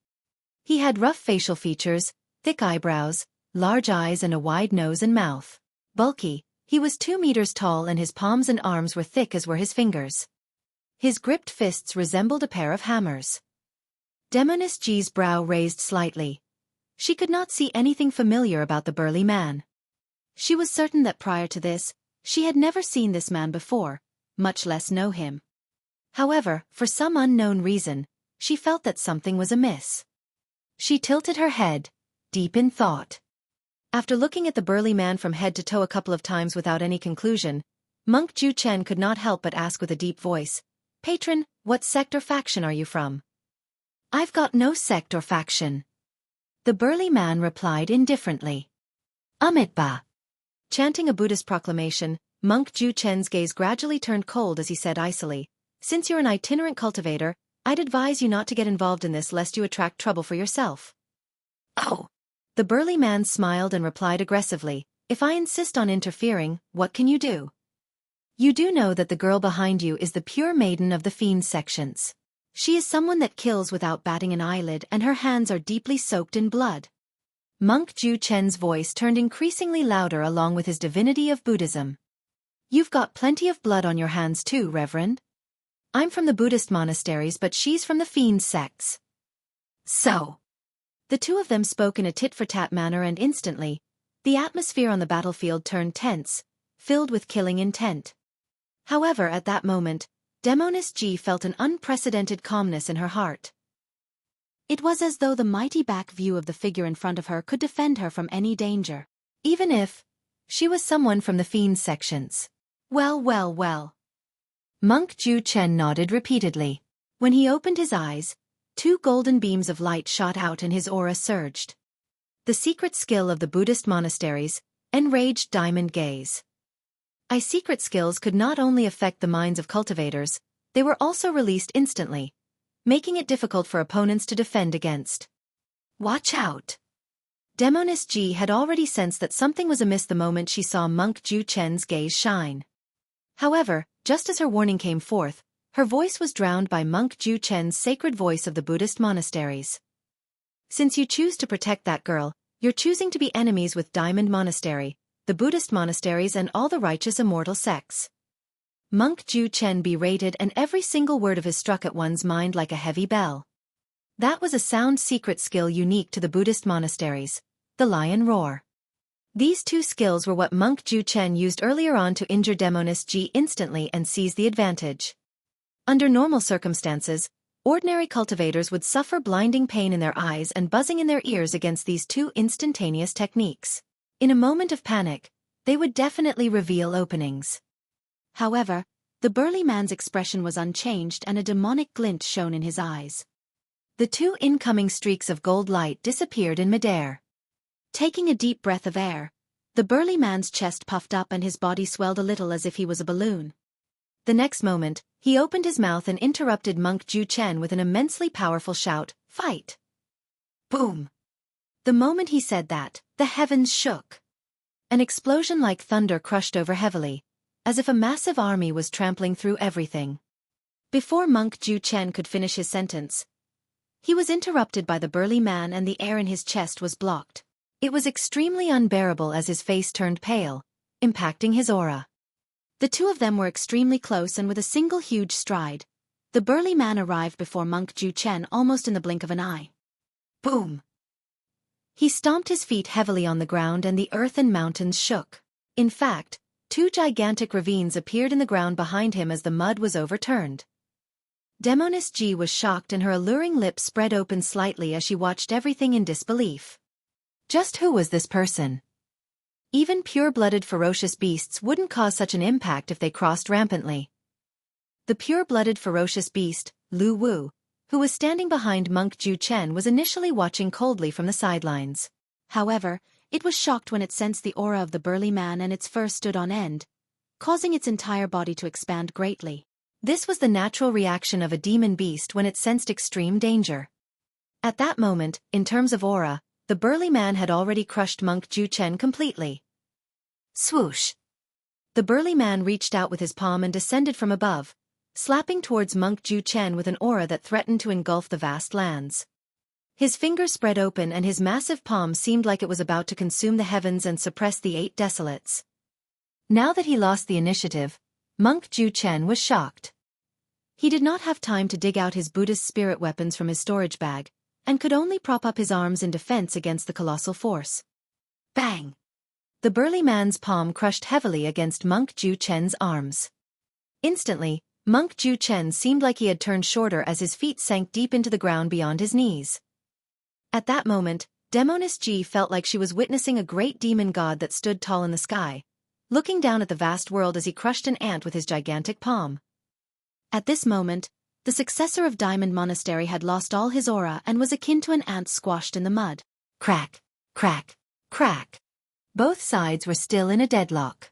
He had rough facial features, thick eyebrows, large eyes and a wide nose and mouth. Bulky, he was 2 meters tall and his palms and arms were thick as were his fingers. His gripped fists resembled a pair of hammers. Demoness Ji's brow raised slightly. She could not see anything familiar about the burly man. She was certain that prior to this, she had never seen this man before, much less know him. However, for some unknown reason, she felt that something was amiss. She tilted her head, deep in thought. After looking at the burly man from head to toe a couple of times without any conclusion, Monk Ju Chen could not help but ask with a deep voice, "Patron, what sect or faction are you from?" "I've got no sect or faction," the burly man replied indifferently. "Amitba." Chanting a Buddhist proclamation, Monk Ju Chen's gaze gradually turned cold as he said icily, "Since you're an itinerant cultivator, I'd advise you not to get involved in this lest you attract trouble for yourself." "Oh." The burly man smiled and replied aggressively, "If I insist on interfering, what can you do?" "You do know that the girl behind you is the pure maiden of the fiend sections. She is someone that kills without batting an eyelid and her hands are deeply soaked in blood." Monk Ju Chen's voice turned increasingly louder along with his divinity of Buddhism. "You've got plenty of blood on your hands too, Reverend. I'm from the Buddhist monasteries but she's from the fiend sects." "So." The two of them spoke in a tit-for-tat manner and instantly, the atmosphere on the battlefield turned tense, filled with killing intent. However, at that moment, Demoness Ji felt an unprecedented calmness in her heart. It was as though the mighty back view of the figure in front of her could defend her from any danger. Even if she was someone from the fiend sections. Well, well, well. Monk Ju Chen nodded repeatedly. When he opened his eyes, 2 golden beams of light shot out and his aura surged. The secret skill of the Buddhist monasteries, enraged diamond gaze. Secret skills could not only affect the minds of cultivators, they were also released instantly, making it difficult for opponents to defend against. "Watch out." Demoness Ji had already sensed that something was amiss the moment she saw Monk Ju Chen's gaze shine. However, just as her warning came forth, her voice was drowned by Monk Ju Chen's sacred voice of the Buddhist monasteries. "Since you choose to protect that girl, you're choosing to be enemies with Diamond Monastery, the Buddhist monasteries and all the righteous immortal sects." Monk Ju Chen berated and every single word of his struck at one's mind like a heavy bell. That was a sound secret skill unique to the Buddhist monasteries, the lion roar. These 2 skills were what Monk Ju Chen used earlier on to injure Demoness Ji instantly and seize the advantage. Under normal circumstances, ordinary cultivators would suffer blinding pain in their eyes and buzzing in their ears against these 2 instantaneous techniques. In a moment of panic, they would definitely reveal openings. However, the burly man's expression was unchanged and a demonic glint shone in his eyes. The 2 incoming streaks of gold light disappeared in midair. Taking a deep breath of air, the burly man's chest puffed up and his body swelled a little as if he was a balloon. The next moment, he opened his mouth and interrupted Monk Ju Chen with an immensely powerful shout, "Fight!" Boom! The moment he said that, the heavens shook. An explosion like thunder crushed over heavily, as if a massive army was trampling through everything. Before Monk Ju Chen could finish his sentence, he was interrupted by the burly man and the air in his chest was blocked. It was extremely unbearable as his face turned pale, impacting his aura. The 2 of them were extremely close and with a single huge stride, the burly man arrived before Monk Ju Chen almost in the blink of an eye. Boom! He stomped his feet heavily on the ground and the earth and mountains shook. In fact, 2 gigantic ravines appeared in the ground behind him as the mud was overturned. Demoness Ji was shocked and her alluring lips spread open slightly as she watched everything in disbelief. Just who was this person? Even pure-blooded ferocious beasts wouldn't cause such an impact if they crossed rampantly. The pure-blooded ferocious beast, Lu Wu, who was standing behind Monk Ju Chen, was initially watching coldly from the sidelines. However, it was shocked when it sensed the aura of the burly man and its fur stood on end, causing its entire body to expand greatly. This was the natural reaction of a demon beast when it sensed extreme danger. At that moment, in terms of aura, the burly man had already crushed Monk Ju Chen completely. Swoosh! The burly man reached out with his palm and descended from above, slapping towards Monk Ju Chen with an aura that threatened to engulf the vast lands. His fingers spread open and his massive palm seemed like it was about to consume the heavens and suppress the 8 desolates. Now that he lost the initiative, Monk Ju Chen was shocked. He did not have time to dig out his Buddhist spirit weapons from his storage bag, and could only prop up his arms in defense against the colossal force. Bang! The burly man's palm crushed heavily against Monk Ju Chen's arms. Instantly, Monk Ju Chen seemed like he had turned shorter as his feet sank deep into the ground beyond his knees. At that moment, Demoness G felt like she was witnessing a great demon god that stood tall in the sky, looking down at the vast world as he crushed an ant with his gigantic palm. At this moment, the successor of Diamond Monastery had lost all his aura and was akin to an ant squashed in the mud. Crack, crack, crack. Both sides were still in a deadlock.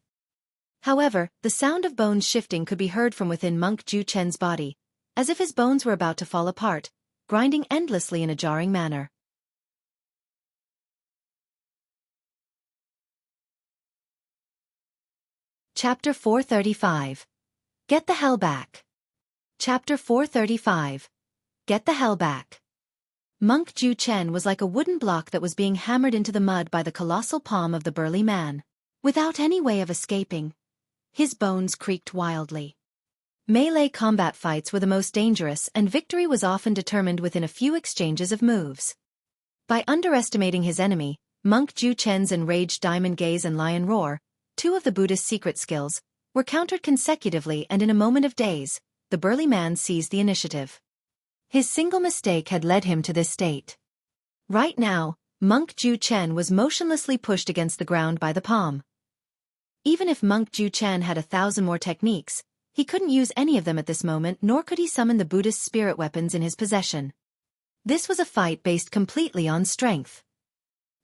However, the sound of bones shifting could be heard from within Monk Ju Chen's body, as if his bones were about to fall apart, grinding endlessly in a jarring manner. Chapter 435. Get the hell back. Chapter 435. Get the hell back. Monk Ju Chen was like a wooden block that was being hammered into the mud by the colossal palm of the burly man. Without any way of escaping, his bones creaked wildly. Melee combat fights were the most dangerous, and victory was often determined within a few exchanges of moves. By underestimating his enemy, Monk Ju Chen's enraged diamond gaze and lion roar, two of the Buddhist secret skills, were countered consecutively, and in a moment of daze, the burly man seized the initiative. His single mistake had led him to this state. Right now, Monk Ju Chen was motionlessly pushed against the ground by the palm. Even if Monk Ju Chen had 1,000 more techniques, he couldn't use any of them at this moment, nor could he summon the Buddhist spirit weapons in his possession. This was a fight based completely on strength.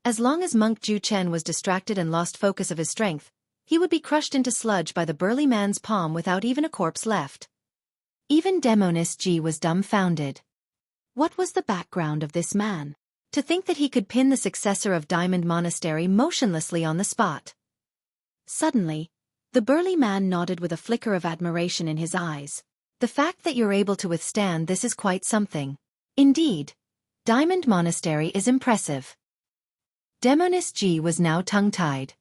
As long as Monk Ju Chen was distracted and lost focus of his strength, he would be crushed into sludge by the burly man's palm without even a corpse left. Even Demoness G was dumbfounded. What was the background of this man? To think that he could pin the successor of Diamond Monastery motionlessly on the spot. Suddenly, the burly man nodded with a flicker of admiration in his eyes. The fact that you're able to withstand this is quite something. Indeed, Diamond Monastery is impressive. Demoness G was now tongue-tied.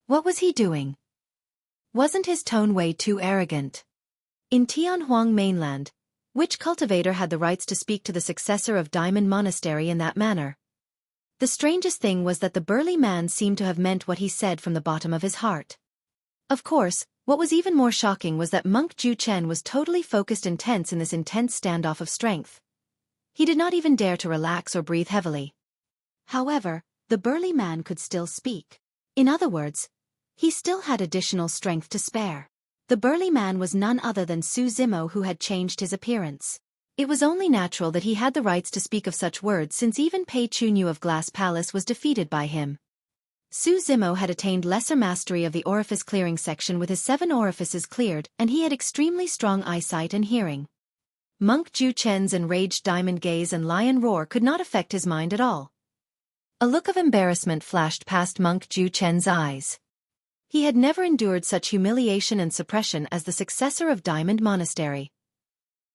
What was he doing? Wasn't his tone way too arrogant? In Tianhuang mainland, which cultivator had the rights to speak to the successor of Diamond Monastery in that manner? The strangest thing was that the burly man seemed to have meant what he said from the bottom of his heart. Of course, what was even more shocking was that Monk Ju Chen was totally focused and tense in this intense standoff of strength. He did not even dare to relax or breathe heavily. However, the burly man could still speak. In other words, he still had additional strength to spare. The burly man was none other than Su Zimo, who had changed his appearance. It was only natural that he had the rights to speak of such words, since even Pei Chunyu of Glass Palace was defeated by him. Su Zimo had attained lesser mastery of the orifice clearing section with his 7 orifices cleared, and he had extremely strong eyesight and hearing. Monk Ju Chen's enraged diamond gaze and lion roar could not affect his mind at all. A look of embarrassment flashed past Monk Ju Chen's eyes. He had never endured such humiliation and suppression as the successor of Diamond Monastery.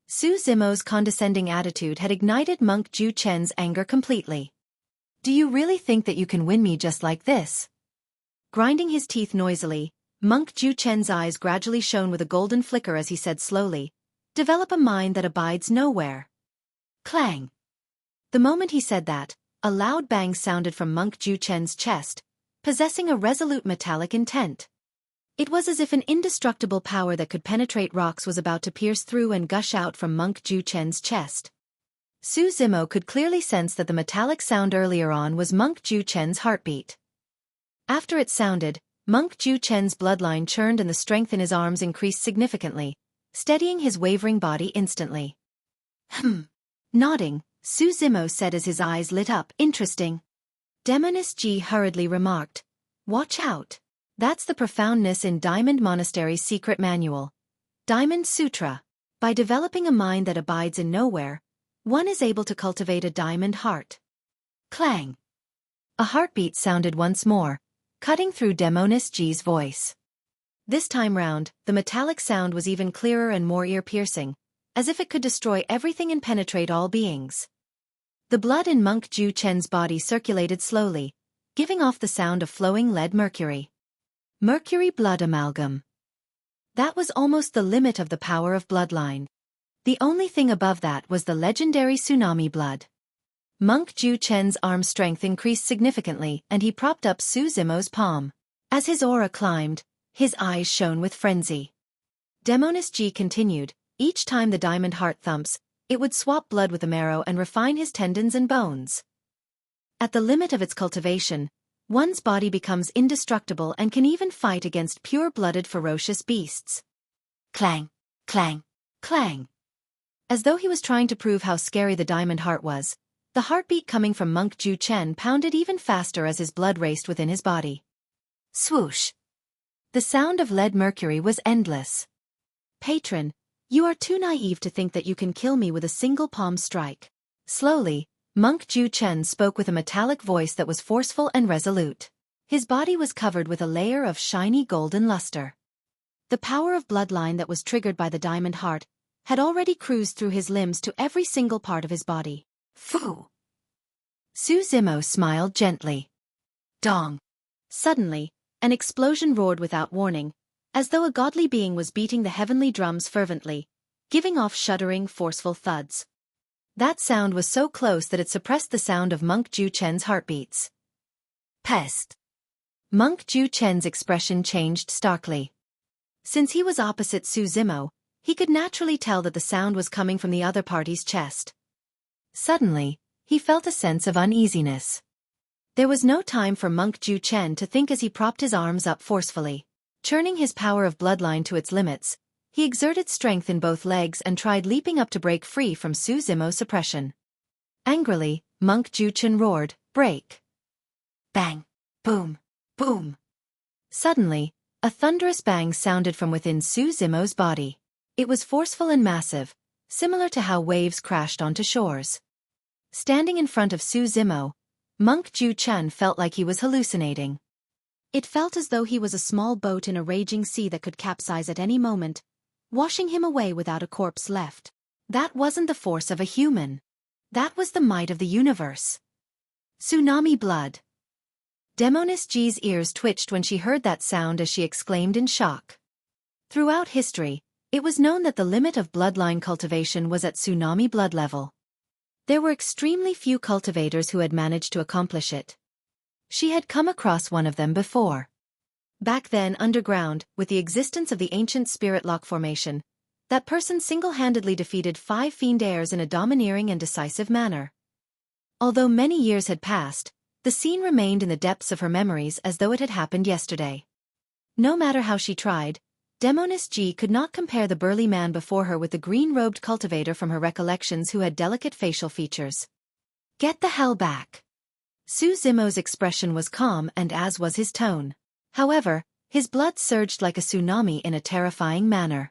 Su Zimo's condescending attitude had ignited Monk Ju Chen's anger completely. Do you really think that you can win me just like this? Grinding his teeth noisily, Monk Ju Chen's eyes gradually shone with a golden flicker as he said slowly, "Develop a mind that abides nowhere." Clang! The moment he said that, a loud bang sounded from Monk Ju Chen's chest, possessing a resolute metallic intent. It was as if an indestructible power that could penetrate rocks was about to pierce through and gush out from Monk Ju Chen's chest. Su Zimo could clearly sense that the metallic sound earlier on was Monk Ju Chen's heartbeat. After it sounded, Monk Ju Chen's bloodline churned and the strength in his arms increased significantly, steadying his wavering body instantly. Nodding, Su Zimo said as his eyes lit up. Interesting. Demoness G hurriedly remarked, "Watch out. That's the profoundness in Diamond Monastery's secret manual. Diamond Sutra. By developing a mind that abides in nowhere, one is able to cultivate a diamond heart." Clang. A heartbeat sounded once more, cutting through Demoness G's voice. This time round, the metallic sound was even clearer and more ear-piercing, as if it could destroy everything and penetrate all beings. The blood in Monk Ju Chen's body circulated slowly, giving off the sound of flowing lead mercury. Mercury blood amalgam. That was almost the limit of the power of bloodline. The only thing above that was the legendary tsunami blood. Monk Ju Chen's arm strength increased significantly, and he propped up Su Zimo's palm. As his aura climbed, his eyes shone with frenzy. Demoness G continued, "Each time the diamond heart thumps, it would swap blood with the marrow and refine his tendons and bones." At the limit of its cultivation, one's body becomes indestructible and can even fight against pure-blooded ferocious beasts. Clang, clang, clang. As though he was trying to prove how scary the diamond heart was, the heartbeat coming from Monk Ju Chen pounded even faster as his blood raced within his body. Swoosh. The sound of lead mercury was endless. Patron, you are too naive to think that you can kill me with a single palm strike. Slowly, Monk Ju Chen spoke with a metallic voice that was forceful and resolute. His body was covered with a layer of shiny golden luster. The power of bloodline that was triggered by the diamond heart had already cruised through his limbs to every single part of his body. Fu! Su Zimo smiled gently. Dong! Suddenly, an explosion roared without warning, as though a godly being was beating the heavenly drums fervently, giving off shuddering, forceful thuds. That sound was so close that it suppressed the sound of Monk Ju Chen's heartbeats. Pest! Monk Ju Chen's expression changed starkly. Since he was opposite Su Zimo, he could naturally tell that the sound was coming from the other party's chest. Suddenly, he felt a sense of uneasiness. There was no time for Monk Ju Chen to think as he propped his arms up forcefully. Churning his power of bloodline to its limits, he exerted strength in both legs and tried leaping up to break free from Su Zimo's suppression. Angrily, Monk Ju Chen roared, "Break!" Bang! Boom! Boom! Suddenly, a thunderous bang sounded from within Su Zimo's body. It was forceful and massive, similar to how waves crashed onto shores. Standing in front of Su Zimo, Monk Ju Chen felt like he was hallucinating. It felt as though he was a small boat in a raging sea that could capsize at any moment, washing him away without a corpse left. That wasn't the force of a human. That was the might of the universe. Tsunami blood. Demoness Ji's ears twitched when she heard that sound as she exclaimed in shock. Throughout history, it was known that the limit of bloodline cultivation was at tsunami blood level. There were extremely few cultivators who had managed to accomplish it. She had come across one of them before. Back then underground, with the existence of the ancient spirit lock formation, that person single-handedly defeated 5 fiend heirs in a domineering and decisive manner. Although many years had passed, the scene remained in the depths of her memories as though it had happened yesterday. No matter how she tried, Demoness Ji could not compare the burly man before her with the green-robed cultivator from her recollections who had delicate facial features. Get the hell back! Su Zimo's expression was calm and as was his tone. However, his blood surged like a tsunami in a terrifying manner.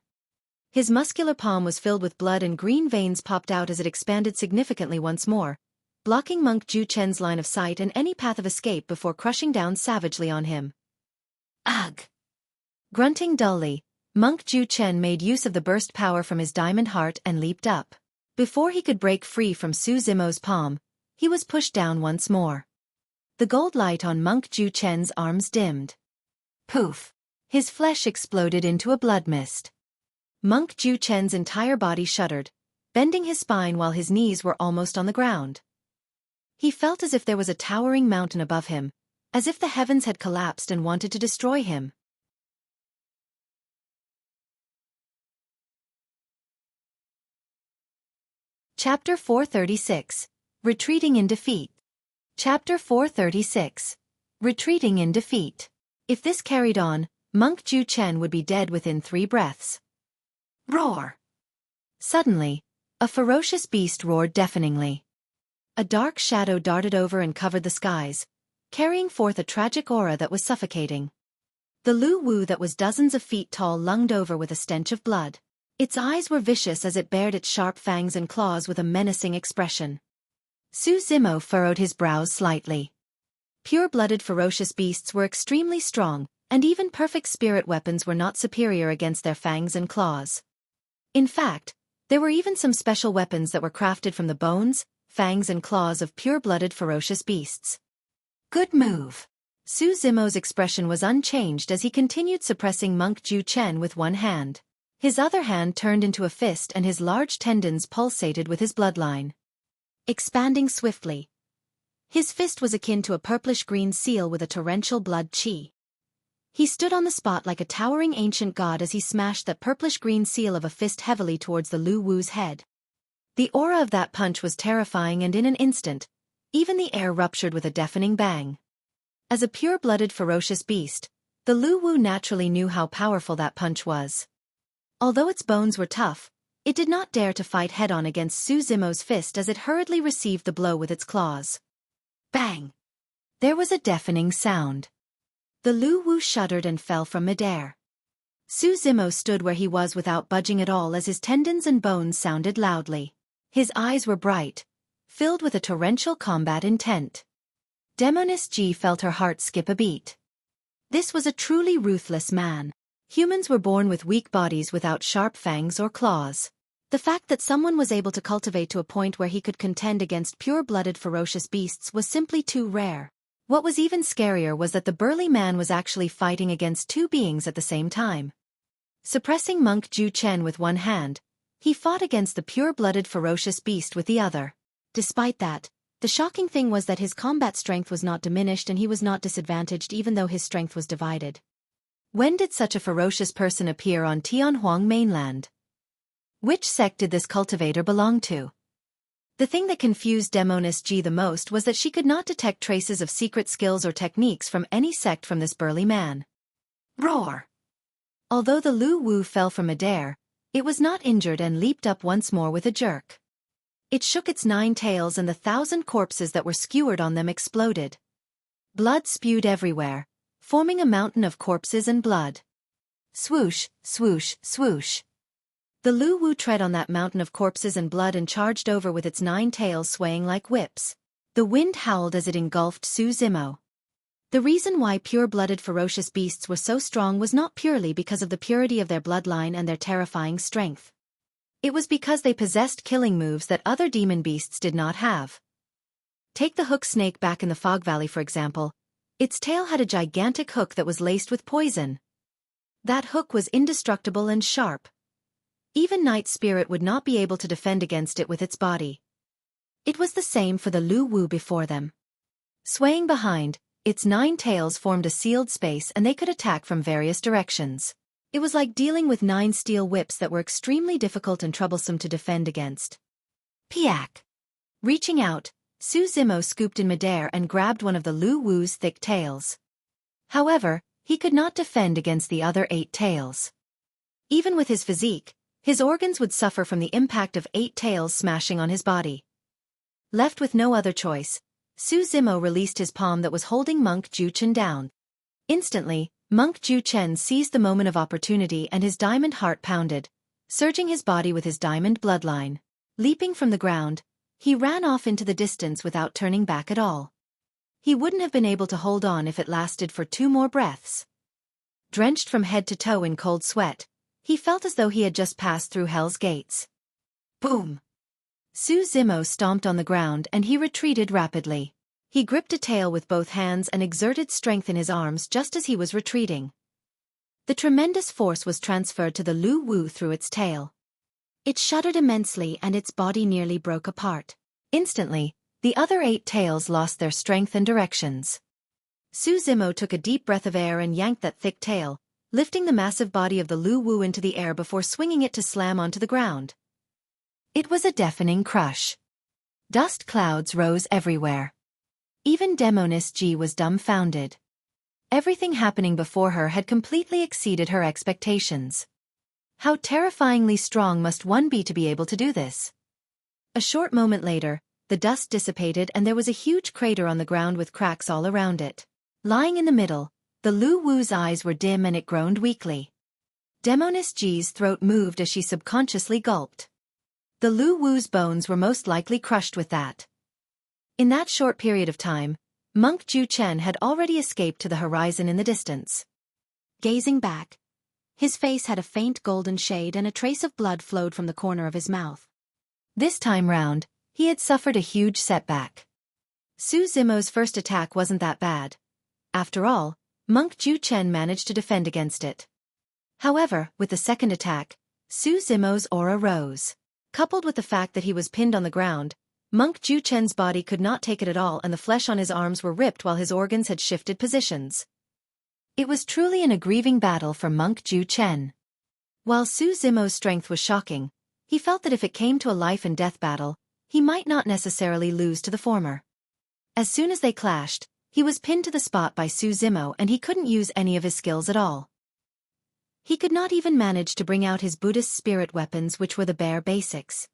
His muscular palm was filled with blood and green veins popped out as it expanded significantly once more, blocking Monk Ju Chen's line of sight and any path of escape before crushing down savagely on him. Ugh! Grunting dully, Monk Ju Chen made use of the burst power from his diamond heart and leaped up. Before he could break free from Su Zimo's palm, he was pushed down once more. The gold light on Monk Ju Chen's arms dimmed. Poof! His flesh exploded into a blood mist. Monk Ju Chen's entire body shuddered, bending his spine while his knees were almost on the ground. He felt as if there was a towering mountain above him, as if the heavens had collapsed and wanted to destroy him. Chapter 436. Retreating in Defeat. Chapter 436. Retreating in Defeat. If this carried on, Monk Ju Chen would be dead within 3 breaths. Roar! Suddenly, a ferocious beast roared deafeningly. A dark shadow darted over and covered the skies, carrying forth a tragic aura that was suffocating. The Lu Wu that was dozens of feet tall lunged over with a stench of blood. Its eyes were vicious as it bared its sharp fangs and claws with a menacing expression. Su Zimo furrowed his brows slightly. Pure-blooded ferocious beasts were extremely strong, and even perfect spirit weapons were not superior against their fangs and claws. In fact, there were even some special weapons that were crafted from the bones, fangs and claws of pure-blooded ferocious beasts. Good move! Su Zimo's expression was unchanged as he continued suppressing Monk Ju Chen with one hand. His other hand turned into a fist and his large tendons pulsated with his bloodline. Expanding swiftly. His fist was akin to a purplish-green seal with a torrential blood chi. He stood on the spot like a towering ancient god as he smashed that purplish-green seal of a fist heavily towards the Lu Wu's head. The aura of that punch was terrifying and in an instant, Even the air ruptured with a deafening bang. As a pure-blooded ferocious beast, the Lu Wu naturally knew how powerful that punch was. Although its bones were tough, it did not dare to fight head-on against Su Zimo's fist as it hurriedly received the blow with its claws. Bang! There was a deafening sound. The Lu Wu shuddered and fell from midair. Su Zimo stood where he was without budging at all as his tendons and bones sounded loudly. His eyes were bright, filled with a torrential combat intent. Demoness Ji felt her heart skip a beat. This was a truly ruthless man. Humans were born with weak bodies without sharp fangs or claws. The fact that someone was able to cultivate to a point where he could contend against pure-blooded ferocious beasts was simply too rare. What was even scarier was that the burly man was actually fighting against two beings at the same time. Suppressing Monk Ju Chen with one hand, he fought against the pure-blooded ferocious beast with the other. Despite that, the shocking thing was that his combat strength was not diminished and he was not disadvantaged even though his strength was divided. When did such a ferocious person appear on Tianhuang mainland? Which sect did this cultivator belong to? The thing that confused Demoness Ji the most was that she could not detect traces of secret skills or techniques from any sect from this burly man. Roar! Although the Lu Wu fell from midair, it was not injured and leaped up once more with a jerk. It shook its 9 tails and the 1,000 corpses that were skewered on them exploded. Blood spewed everywhere, forming a mountain of corpses and blood. Swoosh, swoosh, swoosh. The Lu Wu tread on that mountain of corpses and blood and charged over with its 9 tails swaying like whips. The wind howled as it engulfed Su Zimo. The reason why pure-blooded ferocious beasts were so strong was not purely because of the purity of their bloodline and their terrifying strength. It was because they possessed killing moves that other demon beasts did not have. Take the hook snake back in the Fog Valley for example. Its tail had a gigantic hook that was laced with poison. That hook was indestructible and sharp. Even Night Spirit would not be able to defend against it with its body. It was the same for the Lu Wu before them. Swaying behind, its 9 tails formed a sealed space and they could attack from various directions. It was like dealing with 9 steel whips that were extremely difficult and troublesome to defend against. Piak! Reaching out, Su Zimo scooped in midair and grabbed one of the Lu Wu's thick tails. However, he could not defend against the other 8 tails. Even with his physique, his organs would suffer from the impact of 8 tails smashing on his body. Left with no other choice, Su Zimo released his palm that was holding Monk Ju Chen down. Instantly, Monk Ju Chen seized the moment of opportunity and his diamond heart pounded, surging his body with his diamond bloodline. Leaping from the ground, he ran off into the distance without turning back at all. He wouldn't have been able to hold on if it lasted for 2 more breaths. Drenched from head to toe in cold sweat, he felt as though he had just passed through Hell's gates. Boom! Su Zimo stomped on the ground and he retreated rapidly. He gripped a tail with both hands and exerted strength in his arms just as he was retreating. The tremendous force was transferred to the Lu Wu through its tail. It shuddered immensely and its body nearly broke apart. Instantly, the other 8 tails lost their strength and directions. Su Zimo took a deep breath of air and yanked that thick tail, lifting the massive body of the Lu Wu into the air before swinging it to slam onto the ground. It was a deafening crush. Dust clouds rose everywhere. Even Demoness Ji was dumbfounded. Everything happening before her had completely exceeded her expectations. How terrifyingly strong must one be to be able to do this? A short moment later, the dust dissipated and there was a huge crater on the ground with cracks all around it. Lying in the middle, the Lu Wu's eyes were dim and it groaned weakly. Demoness Ji's throat moved as she subconsciously gulped. The Lu Wu's bones were most likely crushed with that. In that short period of time, Monk Ju Chen had already escaped to the horizon in the distance. Gazing back, his face had a faint golden shade and a trace of blood flowed from the corner of his mouth. This time round, he had suffered a huge setback. Su Zimo's first attack wasn't that bad. After all, Monk Ju Chen managed to defend against it. However, with the second attack, Su Zimo's aura rose. Coupled with the fact that he was pinned on the ground, Monk Ju Chen's body could not take it at all and the flesh on his arms were ripped while his organs had shifted positions. It was truly an aggrieving battle for Monk Ju Chen. While Su Zimo's strength was shocking, he felt that if it came to a life-and-death battle, he might not necessarily lose to the former. As soon as they clashed, he was pinned to the spot by Su Zimo and he couldn't use any of his skills at all. He could not even manage to bring out his Buddhist spirit weapons, which were the bare basics.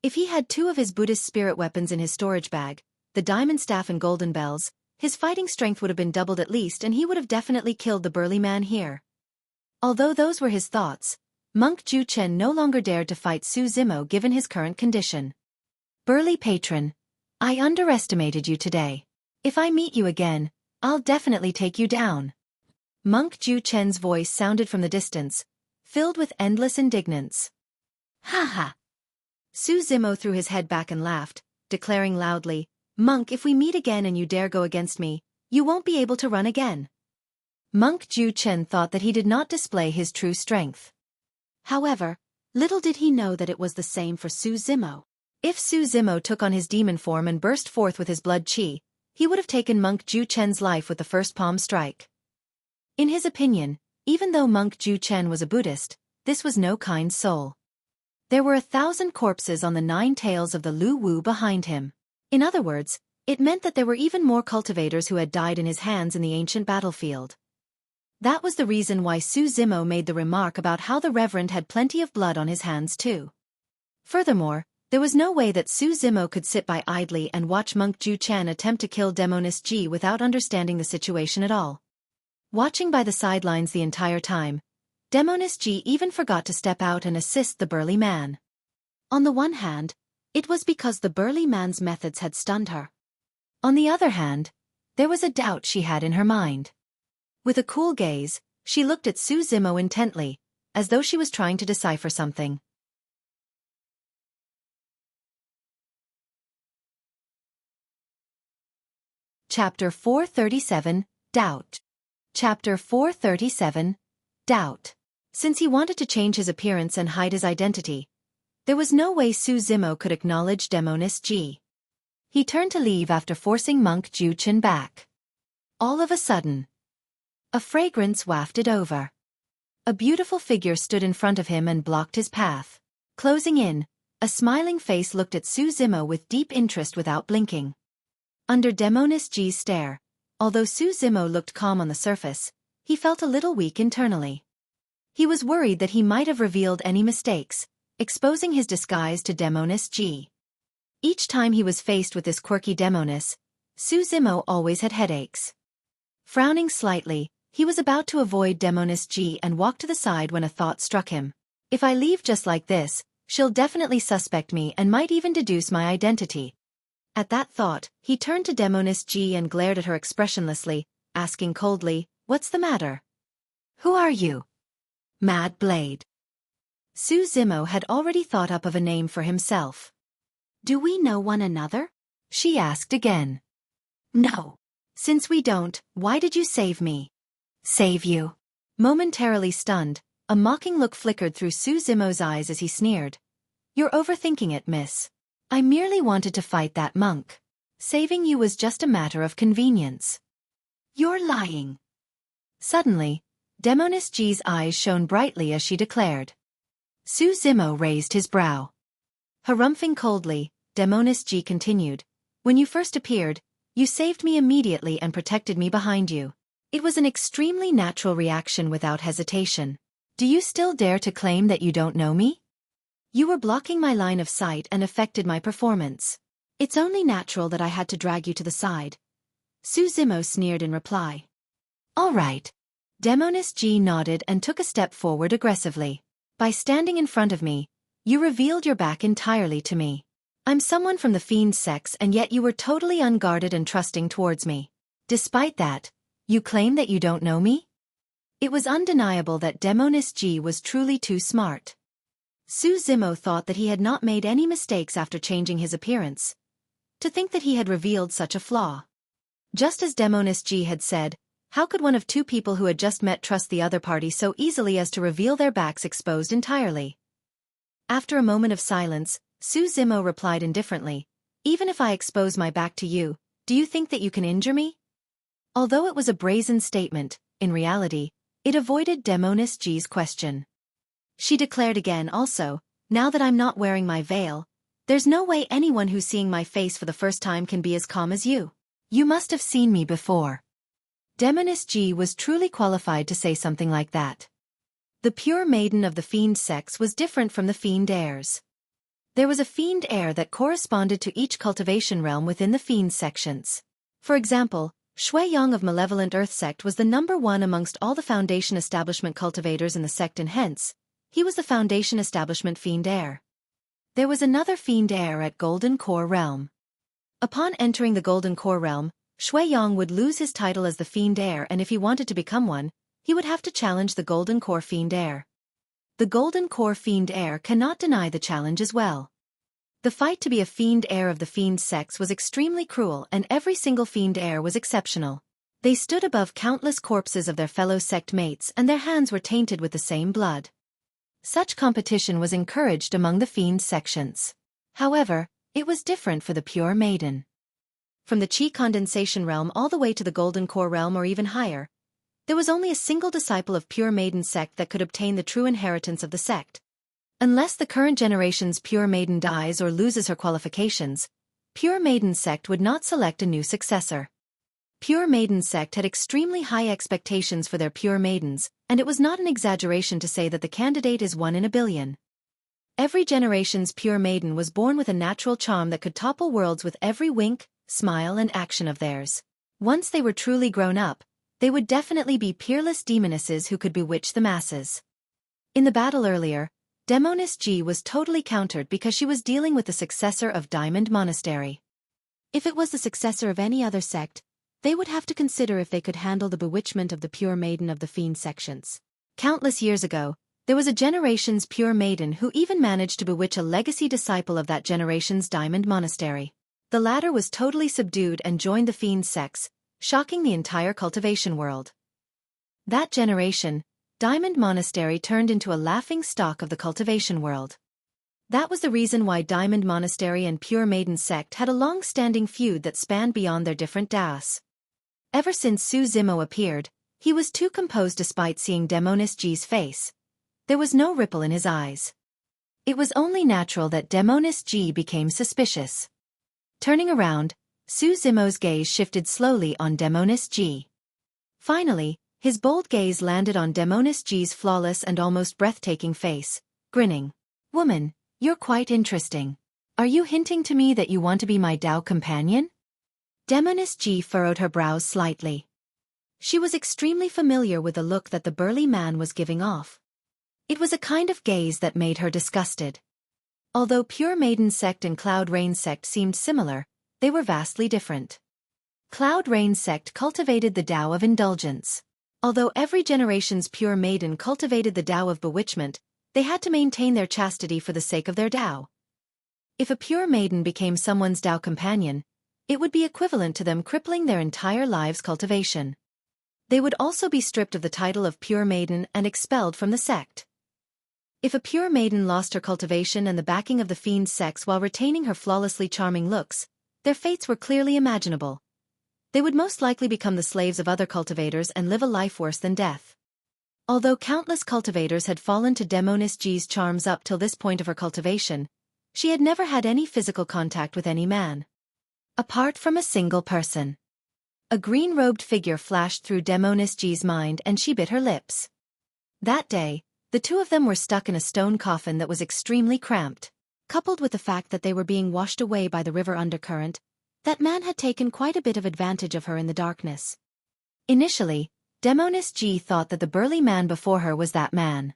If he had 2 of his Buddhist spirit weapons in his storage bag, the diamond staff and golden bells, his fighting strength would have been doubled at least and he would have definitely killed the burly man here. Although those were his thoughts, Monk Ju Chen no longer dared to fight Su Zimo given his current condition. Burly patron, I underestimated you today. If I meet you again, I'll definitely take you down. Monk Ju Chen's voice sounded from the distance, filled with endless indignance. Ha ha! Su Zimo threw his head back and laughed, declaring loudly, Monk, if we meet again and you dare go against me, you won't be able to run again. Monk Ju Chen thought that he did not display his true strength. However, little did he know that it was the same for Su Zimo. If Su Zimo took on his demon form and burst forth with his blood chi, he would have taken Monk Ju Chen's life with the first palm strike. In his opinion, even though Monk Ju Chen was a Buddhist, this was no kind soul. There were 1,000 corpses on the 9 tails of the Lu Wu behind him. In other words, it meant that there were even more cultivators who had died in his hands in the ancient battlefield. That was the reason why Su Zimo made the remark about how the Reverend had plenty of blood on his hands too. Furthermore, there was no way that Su Zimo could sit by idly and watch Monk Ju Chen attempt to kill Demoness Ji without understanding the situation at all. Watching by the sidelines the entire time, Demoness Ji even forgot to step out and assist the burly man. On the one hand, it was because the burly man's methods had stunned her. On the other hand, there was a doubt she had in her mind. With a cool gaze, she looked at Su Zimo intently, as though she was trying to decipher something. Chapter 437, Doubt. Chapter 437, Doubt. Since he wanted to change his appearance and hide his identity, there was no way Su Zimo could acknowledge Demoness Ji. He turned to leave after forcing Monk Ju Chen back. All of a sudden, a fragrance wafted over. A beautiful figure stood in front of him and blocked his path. Closing in, a smiling face looked at Su Zimo with deep interest without blinking. Under Demoness Ji's stare, although Su Zimo looked calm on the surface, he felt a little weak internally. He was worried that he might have revealed any mistakes, exposing his disguise to Demoness Ji. Each time he was faced with this quirky Demoness, Su Zimo always had headaches. Frowning slightly, he was about to avoid Demoness Ji and walk to the side when a thought struck him. If I leave just like this, she'll definitely suspect me and might even deduce my identity. At that thought, he turned to Demoness Ji and glared at her expressionlessly, asking coldly, "What's the matter? Who are you?" Mad Blade. Su Zimo had already thought up of a name for himself. "Do we know one another?" she asked again. "No. Since we don't, why did you save me?" "Save you?" Momentarily stunned, a mocking look flickered through Su Zimo's eyes as he sneered. "You're overthinking it, miss. I merely wanted to fight that monk. Saving you was just a matter of convenience." "You're lying." Suddenly, Demoness Ji's eyes shone brightly as she declared. Su Zimo raised his brow. Harumphing coldly, Demoness Ji continued, "When you first appeared, you saved me immediately and protected me behind you. It was an extremely natural reaction without hesitation. Do you still dare to claim that you don't know me? You were blocking my line of sight and affected my performance. It's only natural that I had to drag you to the side." Su Zimo sneered in reply. "All right." Demoness Ji nodded and took a step forward aggressively. "By standing in front of me, you revealed your back entirely to me. I'm someone from the fiend sex and yet you were totally unguarded and trusting towards me. Despite that, you claim that you don't know me?" It was undeniable that Demoness Ji was truly too smart. Su Zimo thought that he had not made any mistakes after changing his appearance. To think that he had revealed such a flaw. Just as Demoness Ji had said, how could one of 2 people who had just met trust the other party so easily as to reveal their backs exposed entirely? After a moment of silence, Su Zimo replied indifferently, "Even if I expose my back to you, do you think that you can injure me?" Although it was a brazen statement, in reality, it avoided Demoness Ji's question. She declared again also, "Now that I'm not wearing my veil, there's no way anyone who's seeing my face for the first time can be as calm as you." You must have seen me before. Demoness G was truly qualified to say something like that. The pure maiden of the fiend sex was different from the fiend heirs. There was a fiend heir that corresponded to each cultivation realm within the fiend sections. For example, Xueqi of Malevolent Earth Sect was the #1 amongst all the Foundation Establishment cultivators in the sect, and hence, he was the Foundation Establishment fiend heir. There was another fiend heir at Golden Core Realm. Upon entering the Golden Core Realm, Xueqi would lose his title as the fiend heir, and if he wanted to become one, he would have to challenge the Golden Core fiend heir. The Golden Core fiend heir cannot deny the challenge as well. The fight to be a fiend heir of the fiend sex was extremely cruel, and every single fiend heir was exceptional. They stood above countless corpses of their fellow sect mates, and their hands were tainted with the same blood. Such competition was encouraged among the fiend sections. However, it was different for the pure maiden. From the Qi condensation realm all the way to the Golden Core realm or even higher, there was only a single disciple of pure maiden sect that could obtain the true inheritance of the sect. Unless the current generation's pure maiden dies or loses her qualifications, pure maiden sect would not select a new successor. Pure maiden sect had extremely high expectations for their pure maidens, and it was not an exaggeration to say that the candidate is 1 in a billion. Every generation's pure maiden was born with a natural charm that could topple worlds with every wink, smile and action of theirs. Once they were truly grown up, they would definitely be peerless demonesses who could bewitch the masses. In the battle earlier, Demoness G was totally countered because she was dealing with the successor of Diamond Monastery. If it was the successor of any other sect, they would have to consider if they could handle the bewitchment of the pure maiden of the fiend sections. Countless years ago, there was a generation's pure maiden who even managed to bewitch a legacy disciple of that generation's Diamond Monastery. The latter was totally subdued and joined the fiend sex, shocking the entire cultivation world. That generation, Diamond Monastery turned into a laughing stock of the cultivation world. That was the reason why Diamond Monastery and Pure Maiden Sect had a long-standing feud that spanned beyond their different DAOs. Ever since Su Zimo appeared, he was too composed despite seeing Demoness G's face. There was no ripple in his eyes. It was only natural that Demoness G became suspicious. Turning around, Su Zimo's gaze shifted slowly on Demoness G. Finally, his bold gaze landed on Demoness G's flawless and almost breathtaking face, grinning. "Woman, you're quite interesting. Are you hinting to me that you want to be my DAO companion?" Demoness G furrowed her brows slightly. She was extremely familiar with the look that the burly man was giving off. It was a kind of gaze that made her disgusted. Although Pure Maiden Sect and Cloud Rain Sect seemed similar, they were vastly different. Cloud Rain Sect cultivated the DAO of Indulgence. Although every generation's Pure Maiden cultivated the DAO of Bewitchment, they had to maintain their chastity for the sake of their DAO. If a Pure Maiden became someone's DAO companion, it would be equivalent to them crippling their entire lives' cultivation. They would also be stripped of the title of Pure Maiden and expelled from the sect. If a Pure Maiden lost her cultivation and the backing of the fiend sex while retaining her flawlessly charming looks, their fates were clearly imaginable. They would most likely become the slaves of other cultivators and live a life worse than death. Although countless cultivators had fallen to Demoness G's charms up till this point of her cultivation, she had never had any physical contact with any man. Apart from a single person. A green-robed figure flashed through Demoness G's mind and she bit her lips. That day, the two of them were stuck in a stone coffin that was extremely cramped. Coupled with the fact that they were being washed away by the river undercurrent, that man had taken quite a bit of advantage of her in the darkness. Initially, Demoness G thought that the burly man before her was that man.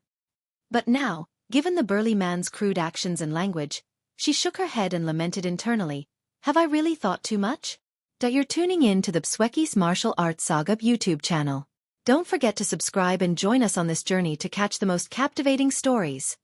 But now, given the burly man's crude actions and language, she shook her head and lamented internally, "Have I really thought too much?" You're tuning in to the Xueqi's Martial Arts Saga YouTube channel. Don't forget to subscribe and join us on this journey to catch the most captivating stories.